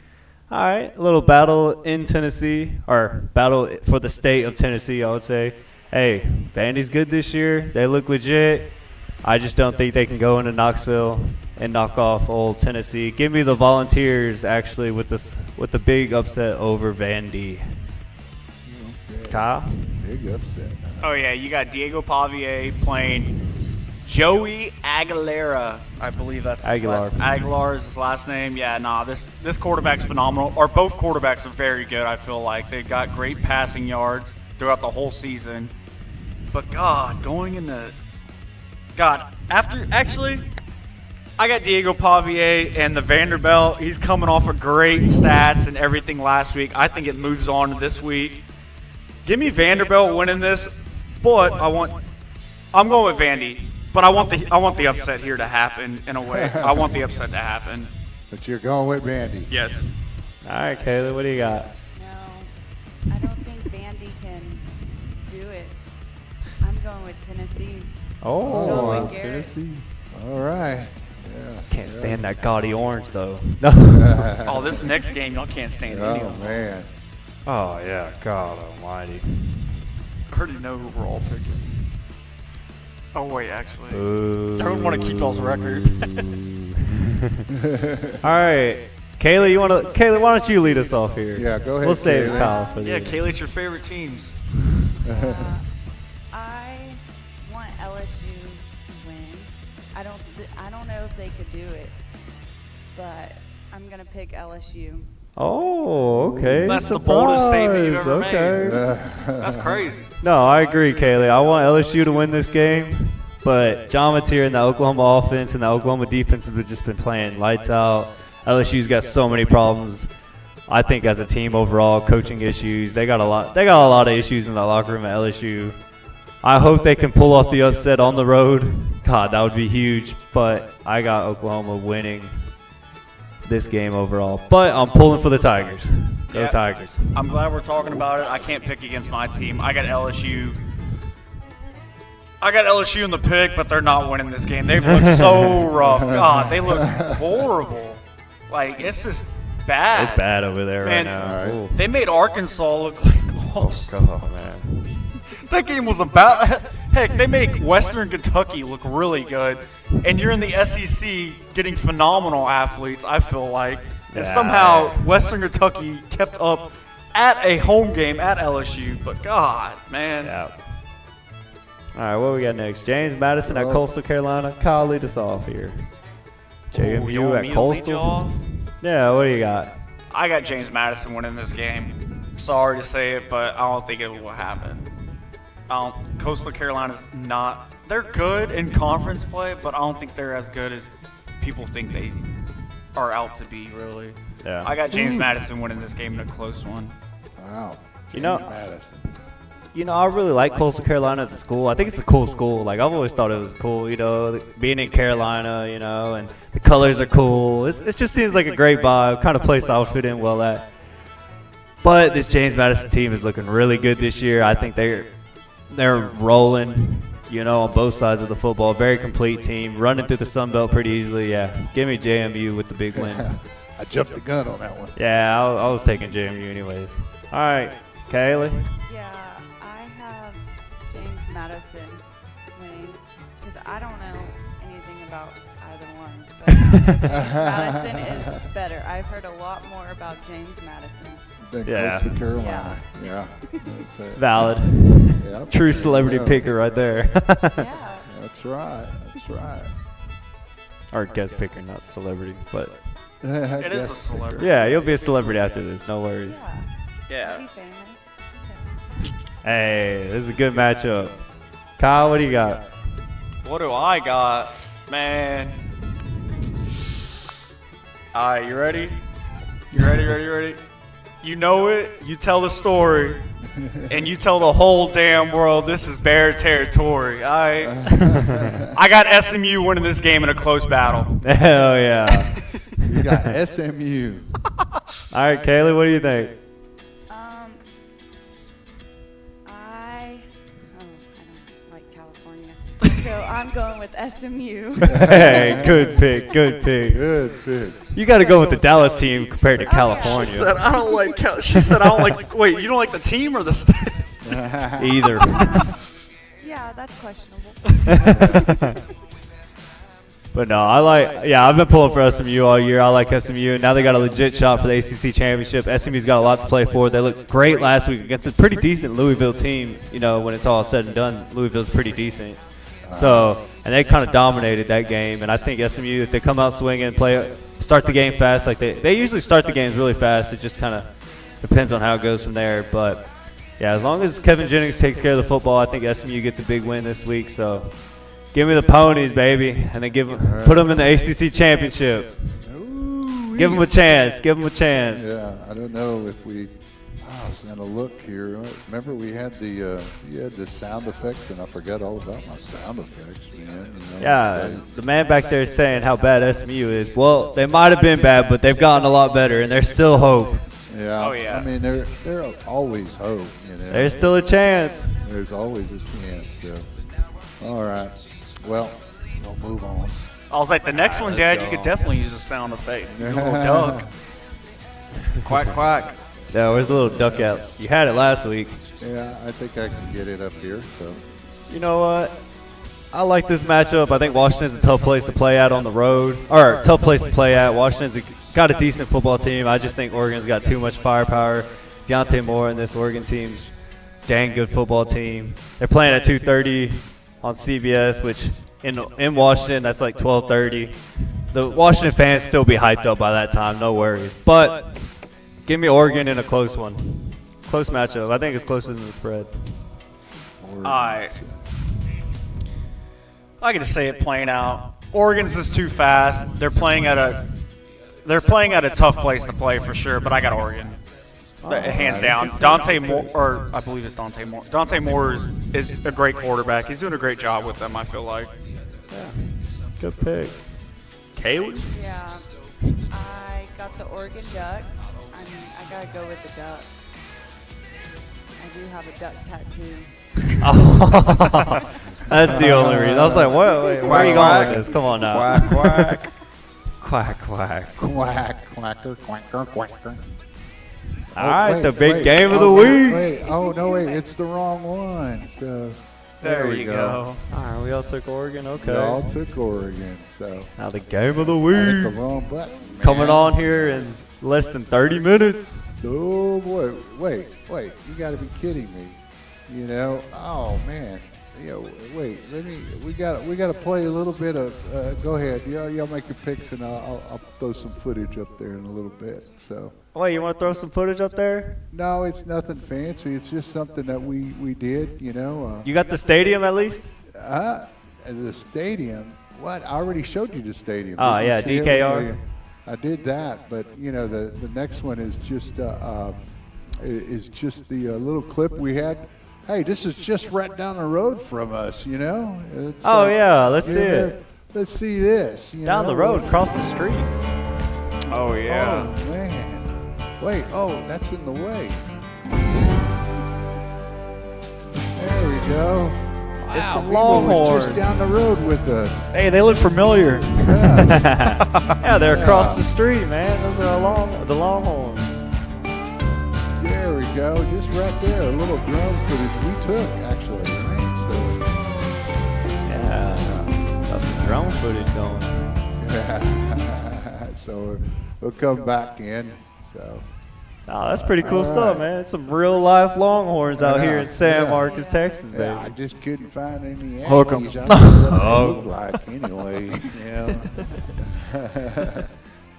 Speaker 3: All right, a little battle in Tennessee, or battle for the state of Tennessee, I would say. Hey, Vandy's good this year. They look legit. I just don't think they can go into Knoxville and knock off old Tennessee. Give me the Volunteers actually with the big upset over Vandy.
Speaker 4: Okay.
Speaker 3: Kyle?
Speaker 4: Big upset.
Speaker 2: Oh yeah, you got Diego Pavier playing Joey Aguilera. I believe that's his
Speaker 3: Aguilar.
Speaker 2: Aguilar is his last name. Yeah, this quarterback's phenomenal. Or both quarterbacks are very good. I feel like they've got great passing yards throughout the whole season. But God, I got Diego Pavier and the Vanderbilt. He's coming off of great stats and everything last week. I think it moves on to this week. Give me Vanderbilt winning this, but I'm going with Vandy. But I want the upset here to happen in a way. I want the upset to happen.
Speaker 4: But you're going with Vandy.
Speaker 2: Yes.
Speaker 3: All right, Kayla, what do you got?
Speaker 5: No, I don't think Vandy can do it. I'm going with Tennessee.
Speaker 3: Oh,
Speaker 5: Going with Garrett.
Speaker 3: Tennessee.
Speaker 4: All right. Yeah.
Speaker 3: Can't stand that gaudy orange, though.
Speaker 2: Oh, this next game y'all can't stand any
Speaker 4: Oh
Speaker 2: of them.
Speaker 4: man.
Speaker 3: Oh, yeah. God almighty.
Speaker 2: I already know who we're all picking. Oh wait, actually,
Speaker 3: Ooh.
Speaker 2: I don't want to keep y'all's record.
Speaker 3: All right. Kayla, why don't you lead us off here?
Speaker 4: Yeah, go ahead,
Speaker 3: We'll save
Speaker 4: Kayla.
Speaker 3: Kyle for
Speaker 2: Yeah,
Speaker 3: the
Speaker 2: Kaylee, it's your favorite teams.
Speaker 5: I want LSU to win. I don't know if they could do it, but I'm gonna pick LSU.
Speaker 3: Oh, okay.
Speaker 2: That's the boldest statement you've ever
Speaker 3: okay.
Speaker 2: That's crazy.
Speaker 3: No, I agree, Kaylee. I want LSU to win this game, but John Mateer and the Oklahoma offense and the Oklahoma defense have just been playing lights out. LSU's got so many problems. I think as a team overall, coaching issues. They got a lot of issues in the locker room at LSU. I hope they can pull off the upset on the road. God, that would be huge. But I got Oklahoma winning this game overall. But I'm pulling for the Tigers. Go
Speaker 2: Yeah.
Speaker 3: Tigers.
Speaker 2: I'm glad we're talking about it. I can't pick against my team. I got LSU in the pick, but they're not winning this game. They've looked so rough. God, they look horrible. Like, it's just bad.
Speaker 3: It's bad over there
Speaker 2: Man,
Speaker 3: right now.
Speaker 4: All right.
Speaker 3: Ooh.
Speaker 2: They made Arkansas look like awesome.
Speaker 3: Oh, man.
Speaker 2: That game was about. Heck, they make Western Kentucky look really good, and you're in the SEC getting phenomenal athletes. I feel like And
Speaker 3: Yeah.
Speaker 2: somehow Western Kentucky kept up at a home game at LSU. But God, man.
Speaker 3: Yeah. All right, what we got next? James Madison at
Speaker 4: Well-
Speaker 3: Coastal Carolina. Kyle, lead us off here.
Speaker 2: Ooh, you
Speaker 3: JMU
Speaker 2: want
Speaker 3: at
Speaker 2: me to lead you
Speaker 3: Coastal.
Speaker 2: off?
Speaker 3: Yeah, what do you got?
Speaker 2: I got James Madison winning this game. Sorry to say it, but I don't think it will happen. Coastal Carolina's not. They're good in conference play, but I don't think they're as good as people think they are out to be. Really.
Speaker 3: Yeah.
Speaker 2: I got James Madison winning this game in a close one.
Speaker 4: Wow.
Speaker 3: You know-
Speaker 4: James Madison.
Speaker 3: You know, I really like Coastal Carolina as a school. I think it's a cool school. Like, I've always thought it was cool, you know, being in Carolina, you know, and the colors are cool. It just seems like a great vibe, kind of place I would fit in well at. But this James Madison team is looking really good this year. I think they're rolling, you know, on both sides of the football. Very complete team, running through the Sun Belt pretty easily. Yeah, give me JMU with the big win.
Speaker 4: I jumped the gun on that one.
Speaker 3: Yeah, I was taking JMU anyways. All right, Kaylee.
Speaker 5: Yeah, I have James Madison winning because I don't know anything about either one. But James Madison is better. I've heard a lot more about James Madison.
Speaker 4: Then
Speaker 3: Yeah.
Speaker 4: Coastal Carolina. Yeah. That's it.
Speaker 3: Valid.
Speaker 4: Yep.
Speaker 3: True celebrity
Speaker 4: Yeah.
Speaker 3: picker right there.
Speaker 5: Yeah.
Speaker 4: That's right. That's right.
Speaker 3: Or guest picker, not celebrity. But
Speaker 2: It is a celebrity.
Speaker 3: yeah, you'll be a celebrity after this. No worries.
Speaker 5: Yeah.
Speaker 2: Yeah.
Speaker 5: Be famous. Okay.
Speaker 3: Hey, this is a good matchup. Kyle, what do you got?
Speaker 2: What do I got, man? All right, you ready? You ready? You know it. You tell the story, and you tell the whole damn world this is Bear territory. All right. I got SMU winning this game in a close battle.
Speaker 3: Hell yeah.
Speaker 4: You got SMU.
Speaker 3: All right, Kaylee, what do you think?
Speaker 5: I don't like California, so I'm going with SMU.
Speaker 3: Hey, good pick.
Speaker 4: Good pick.
Speaker 3: You got to go with the Dallas team compared to
Speaker 2: She
Speaker 3: California.
Speaker 2: said I don't like. She said I don't like. Wait, you don't like the team or the state?
Speaker 3: Either.
Speaker 5: Yeah, that's questionable.
Speaker 3: But no, I've been pulling for SMU all year. I like SMU. Now they got a legit shot for the ACC championship. SMU's got a lot to play for. They looked great last week against a pretty decent Louisville team. You know, when it's all said and done, Louisville's pretty decent. So, and they kind of dominated that game. And I think SMU, if they come out swinging and start the game fast, like they usually start the games really fast. It just kind of depends on how it goes from there. But yeah, as long as Kevin Jennings takes care of the football, I think SMU gets a big win this week. So. Give me the ponies, baby, and then put them in the ACC championship. Give them a chance. Give them a chance.
Speaker 4: Yeah, I don't know if I was gonna look here. Remember we had the sound effects, and I forgot all about my sound effects, man. You know,
Speaker 3: Yeah,
Speaker 4: so-
Speaker 3: the man back there is saying how bad SMU is. Well, they might have been bad, but they've gotten a lot better, and there's still hope.
Speaker 4: Yeah.
Speaker 2: Oh, yeah.
Speaker 4: I mean, there always hope. You know.
Speaker 3: There's still a chance.
Speaker 4: There's always a chance. So, all right. Well, we'll move on.
Speaker 2: I was like, the next one, Dad, you could definitely use a sound effect. A little duck. Quack, quack.
Speaker 3: Yeah, where's the little duck out? You had it last week.
Speaker 4: Yeah, I think I can get it up here. So,
Speaker 3: You know what? I like this matchup. I think Washington's a tough place to play at on the road. Or tough place to play at. Washington's got a decent football team. I just think Oregon's got too much firepower. Deontay Moore and this Oregon team's dang good football team. They're playing at 2:30 on CBS, which in Washington, that's like 12:30. The Washington fans still be hyped up by that time, no worries. But give me Oregon in a close one. Close matchup. I think it's closer than the spread.
Speaker 4: Oregon.
Speaker 2: I get to say it plain out. Oregon's is too fast. They're playing at a tough place to play for sure, but I got Oregon. Hands down. Dante Moore, or I believe it's Dante Moore. Dante Moore is a great quarterback. He's doing a great job with them, I feel like.
Speaker 3: Good pick.
Speaker 2: Kaylee?
Speaker 5: Yeah, I got the Oregon Ducks. I mean, I gotta go with the Ducks. I do have a duck tattoo.
Speaker 3: That's the only reason. I was like, wait, where are you going with this? Come on now.
Speaker 2: Quack, quack.
Speaker 3: Quack, quack.
Speaker 4: Quack, quacker, quacker, quacker.
Speaker 3: All right,
Speaker 4: wait,
Speaker 3: the big
Speaker 4: wait.
Speaker 3: game of the
Speaker 4: Oh,
Speaker 3: week.
Speaker 4: Wait, oh no, wait, it's the wrong one.
Speaker 2: There
Speaker 4: we
Speaker 2: you
Speaker 4: go.
Speaker 2: go.
Speaker 3: All right, we all took Oregon. Okay.
Speaker 4: We all took Oregon, so
Speaker 3: Now the game of the
Speaker 4: I hit the
Speaker 3: week
Speaker 4: wrong button.
Speaker 3: coming
Speaker 4: man.
Speaker 3: on here in less than 30 minutes.
Speaker 4: Oh boy, wait, you got to be kidding me. You know, oh man. Wait, we got to play a little bit of, go ahead. Y'all make your picks and I'll throw some footage up there in a little bit. So,
Speaker 3: Wait, you want to throw some footage up there?
Speaker 4: no, it's nothing fancy. It's just something that we did,
Speaker 3: You got the stadium at least?
Speaker 4: The stadium, what? I already showed you the stadium.
Speaker 3: Oh,
Speaker 4: Didn't you
Speaker 3: yeah,
Speaker 4: see it?
Speaker 3: DKR.
Speaker 4: I did that, but the next one is just the little clip we had. Hey, this is just right down the road from us, It's,
Speaker 3: Oh, yeah, let's see
Speaker 4: yeah,
Speaker 3: it.
Speaker 4: Let's see this.
Speaker 3: Down the road, across the street.
Speaker 2: Oh, yeah.
Speaker 4: Oh man. Wait. Oh, that's in the way. There we go.
Speaker 2: It's
Speaker 4: Wow,
Speaker 2: some
Speaker 4: people was
Speaker 2: Longhorns.
Speaker 4: just down the road with us.
Speaker 2: Hey, they look familiar.
Speaker 3: Yeah, they're across the street, man. Those are the Longhorns.
Speaker 4: There we go, just right there, a little drone footage we took, actually, right?
Speaker 3: Yeah, got some drone footage going.
Speaker 4: So we'll come back in. So
Speaker 3: Oh, that's pretty cool
Speaker 4: All
Speaker 3: stuff,
Speaker 4: right.
Speaker 3: man. It's some real life Longhorns out here in San
Speaker 4: Yeah.
Speaker 3: Marcos, Texas, baby.
Speaker 4: yeah, I just couldn't find any
Speaker 2: Hook 'em.
Speaker 4: Yankees. I don't know what they look like anyway.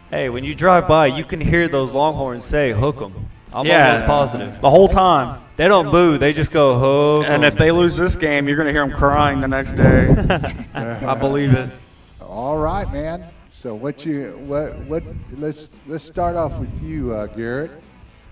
Speaker 3: Hey, when you drive by, you can hear those Longhorns say "hook 'em." I'm
Speaker 2: Yeah.
Speaker 3: almost positive.
Speaker 2: The whole time.
Speaker 3: They don't boo; they just go "hook."
Speaker 2: And if they lose this game, you're going to hear them crying the next day. I believe it.
Speaker 4: All right, man. So let's start off with you, Garrett.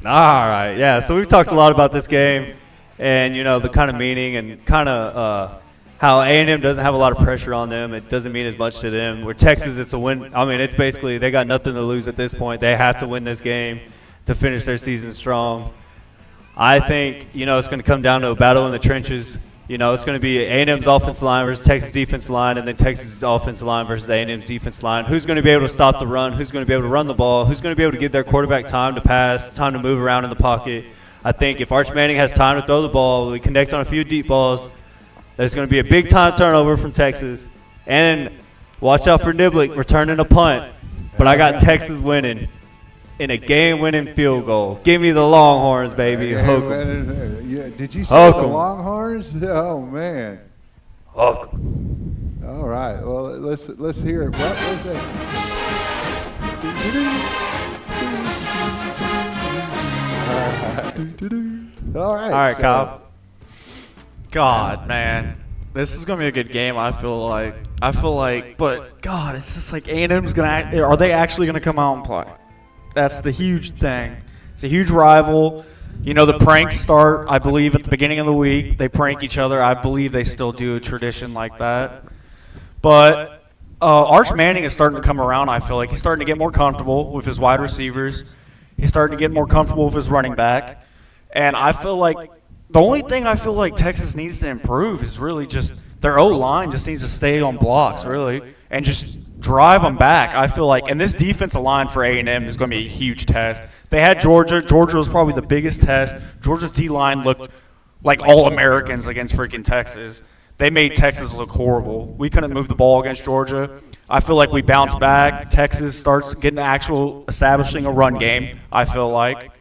Speaker 3: All right, yeah. So we've talked a lot about this game, and the kind of meaning and kind of how A&M doesn't have a lot of pressure on them. It doesn't mean as much to them. Where Texas, it's a win. I mean, it's basically they got nothing to lose at this point. They have to win this game to finish their season strong. I think it's going to come down to a battle in the trenches. It's going to be A&M's offensive line versus Texas defensive line, and then Texas' offensive line versus A&M's defensive line. Who's going to be able to stop the run? Who's going to be able to run the ball? Who's going to be able to give their quarterback time to pass, time to move around in the pocket? I think if Arch Manning has time to throw the ball, we connect on a few deep balls, there's going to be a big-time turnover from Texas. And watch out for Niblick returning a punt. But I got Texas winning in a game-winning field goal. Give me the Longhorns, baby. Hook 'em.
Speaker 4: Did you say
Speaker 3: Hook
Speaker 4: the
Speaker 3: 'em.
Speaker 4: Longhorns? Oh man.
Speaker 3: Hook 'em.
Speaker 4: All right. Well, let's hear it. What was that? All right.
Speaker 3: All right,
Speaker 4: so-
Speaker 3: Kyle.
Speaker 2: God, man. This is going to be a good game, I feel like. But, God, it's just like A&M's going to – are they actually going to come out and play? That's the huge thing. It's a huge rival. The pranks start, I believe, at the beginning of the week. They prank each other. I believe they still do a tradition like that. But Arch Manning is starting to come around, I feel like. He's starting to get more comfortable with his wide receivers. He's starting to get more comfortable with his running back. And I feel like the only thing I feel like Texas needs to improve is really just their O-line just needs to stay on blocks, really, and just drive them back, I feel like. And this defensive line for A&M is going to be a huge test. They had Georgia. Georgia was probably the biggest test. Georgia's D-line looked like All-Americans against freaking Texas. They made Texas look horrible. We couldn't move the ball against Georgia. I feel like we bounced back. Texas starts getting establishing a run game, I feel like.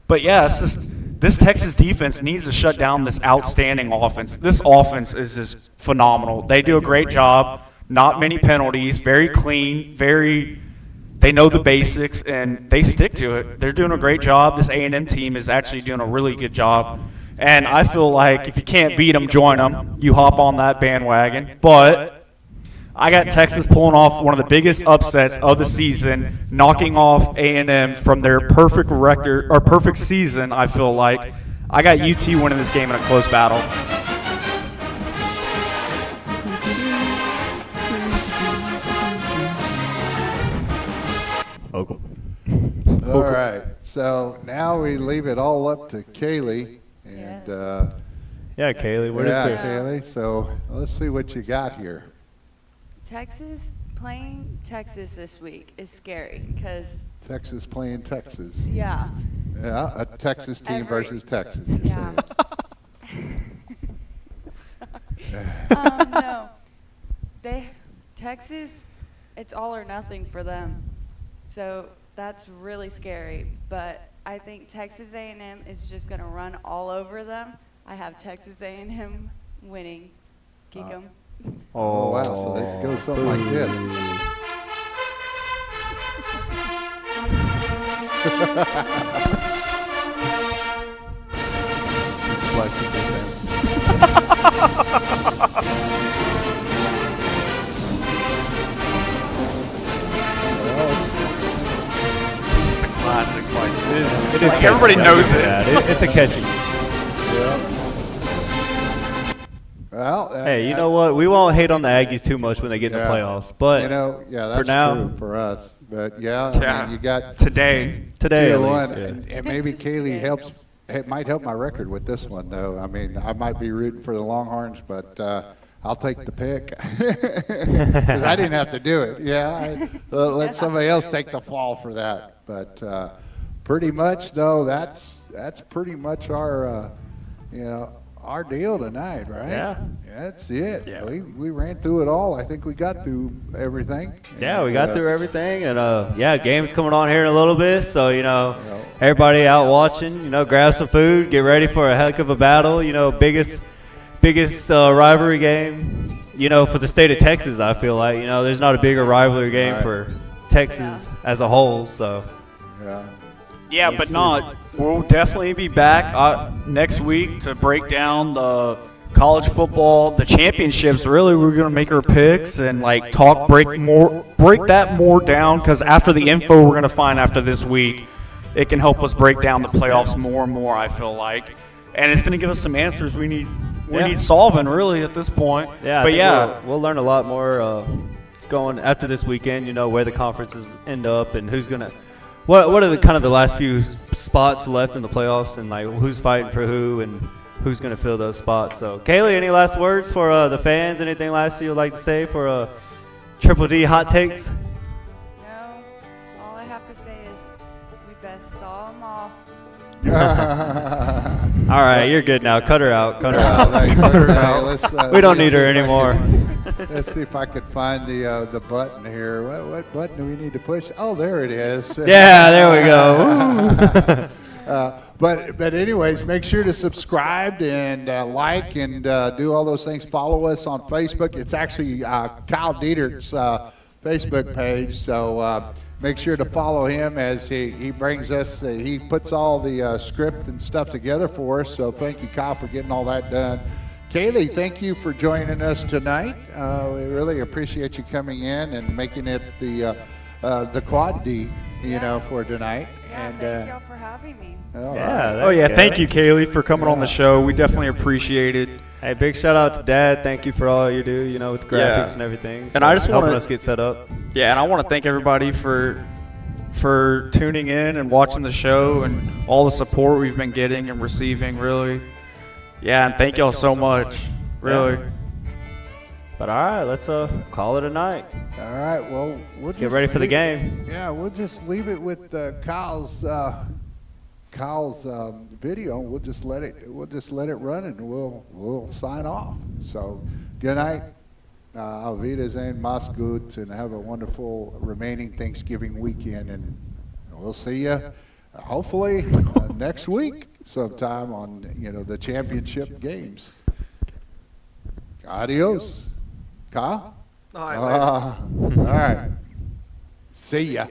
Speaker 2: But, yeah, it's just this Texas defense needs to shut down this outstanding offense. This offense is just phenomenal. They do a great job. Not many penalties. Very clean. They know the basics, and they stick to it. They're doing a great job. This A&M team is actually doing a really good job. And I feel like if you can't beat them, join them. You hop on that bandwagon. But I got Texas pulling off one of the biggest upsets of the season, knocking off A&M from their perfect record or perfect season, I feel like. I got UT winning this game in a close battle.
Speaker 3: Hook 'em.
Speaker 4: All right. So now we leave it all up to Kaylee. And
Speaker 5: Yes.
Speaker 3: Yeah, Kaylee, what is
Speaker 4: yeah,
Speaker 3: it?
Speaker 4: Kaylee. So let's see what you got here.
Speaker 5: Texas playing Texas this week is scary because
Speaker 4: Texas playing Texas.
Speaker 5: yeah,
Speaker 4: Yeah, a Texas team
Speaker 5: Every-
Speaker 4: versus Texas. You're
Speaker 5: yeah.
Speaker 4: saying.
Speaker 5: No, Texas, it's all or nothing for them. So that's really scary. But I think Texas A&M is just going to run all over them. I have Texas A&M winning. Kick 'em.
Speaker 4: Oh, wow. So it goes something like this.
Speaker 2: This is the classic fight.
Speaker 3: It is
Speaker 2: Like, everybody
Speaker 3: catchy.
Speaker 2: knows it.
Speaker 3: Yeah, it's a catchy.
Speaker 4: Well,
Speaker 3: Hey, you know what? We won't hate on the Aggies too much when they get in the playoffs. But
Speaker 4: you know, yeah, that's
Speaker 3: for now,
Speaker 4: true for us. But yeah, I mean, you got
Speaker 2: today.
Speaker 3: today at
Speaker 4: 2-1,
Speaker 3: least, yeah.
Speaker 4: and maybe Kaylee helps. It might help my record with this one, though. I mean, I might be rooting for the Longhorns, but I'll take the pick because I didn't have to do it. Yeah, let somebody else take the fall for that. But pretty much, though, that's pretty much our our deal tonight, right?
Speaker 3: Yeah.
Speaker 4: That's it.
Speaker 2: Yeah.
Speaker 4: We ran through it all. I think we got through everything.
Speaker 3: Yeah, we
Speaker 4: And,
Speaker 3: got through everything, and game's coming on here in a little bit, so everybody out watching, grab some food, get ready for a heck of a battle. Biggest rivalry game, for the state of Texas. I feel like there's not a bigger rivalry game
Speaker 4: Right.
Speaker 3: for Texas as a whole. So
Speaker 4: Yeah.
Speaker 2: Yeah, but not. We'll definitely be back next week to break down the college football, the championships. Really, we're gonna make our picks and break that more down, because after the info we're gonna find after this week, it can help us break down the playoffs more and more. I feel like, and it's gonna give us some answers we need. We
Speaker 3: Yeah.
Speaker 2: need solving really at this point.
Speaker 3: yeah, I
Speaker 2: but
Speaker 3: think
Speaker 2: yeah,
Speaker 3: we'll learn a lot more going after this weekend. Where the conferences end up and who's gonna. What are the last few spots left in the playoffs, and who's fighting for who and who's going to fill those spots? So, Kaylee, any last words for the fans? Anything last you'd like to say for Triple D Hot Takes?
Speaker 5: No, all I have to say is we best saw them off.
Speaker 3: All right, you're good now. Cut her out. Cut her out. We don't need her anymore.
Speaker 4: Let's see if I could find the button here. What button do we need to push? Oh, there it is.
Speaker 3: Yeah, there we go.
Speaker 4: But anyways, make sure to subscribe and like and do all those things. Follow us on Facebook. It's actually Kyle Dietert's Facebook page. So make sure to follow him as he brings us. He puts all the script and stuff together for us. So thank you, Kyle, for getting all that done. Kaylee, thank you for joining us tonight. We really appreciate you coming in and making it the quad D, for tonight.
Speaker 5: Yeah,
Speaker 4: And
Speaker 5: thank y'all for having me.
Speaker 4: all
Speaker 3: Yeah.
Speaker 4: right.
Speaker 2: oh yeah,
Speaker 3: that's
Speaker 2: thank
Speaker 3: good.
Speaker 2: you, Kaylee, for coming on the show. We definitely appreciate it.
Speaker 3: Hey, big shout out to Dad. Thank you for all you do, with the graphics
Speaker 2: Yeah.
Speaker 3: and everything.
Speaker 2: And I just
Speaker 3: helping
Speaker 2: wanna-
Speaker 3: us get set up.
Speaker 2: Yeah, and I want to thank everybody for tuning in and watching the show and all the support we've been getting and receiving, really. Yeah, and thank y'all so much, really.
Speaker 3: Yeah. But all right, let's call it a night.
Speaker 4: All right. Well, we'll
Speaker 3: Get ready for the game.
Speaker 4: Yeah, we'll just leave it with Kyle's video. We'll just let it run, and we'll sign off. So, good night. Auf Wiedersehen, mach's gut, and have a wonderful remaining Thanksgiving weekend. And we'll see you hopefully next week sometime on the championship games. Adios, Kyle. All right. See ya.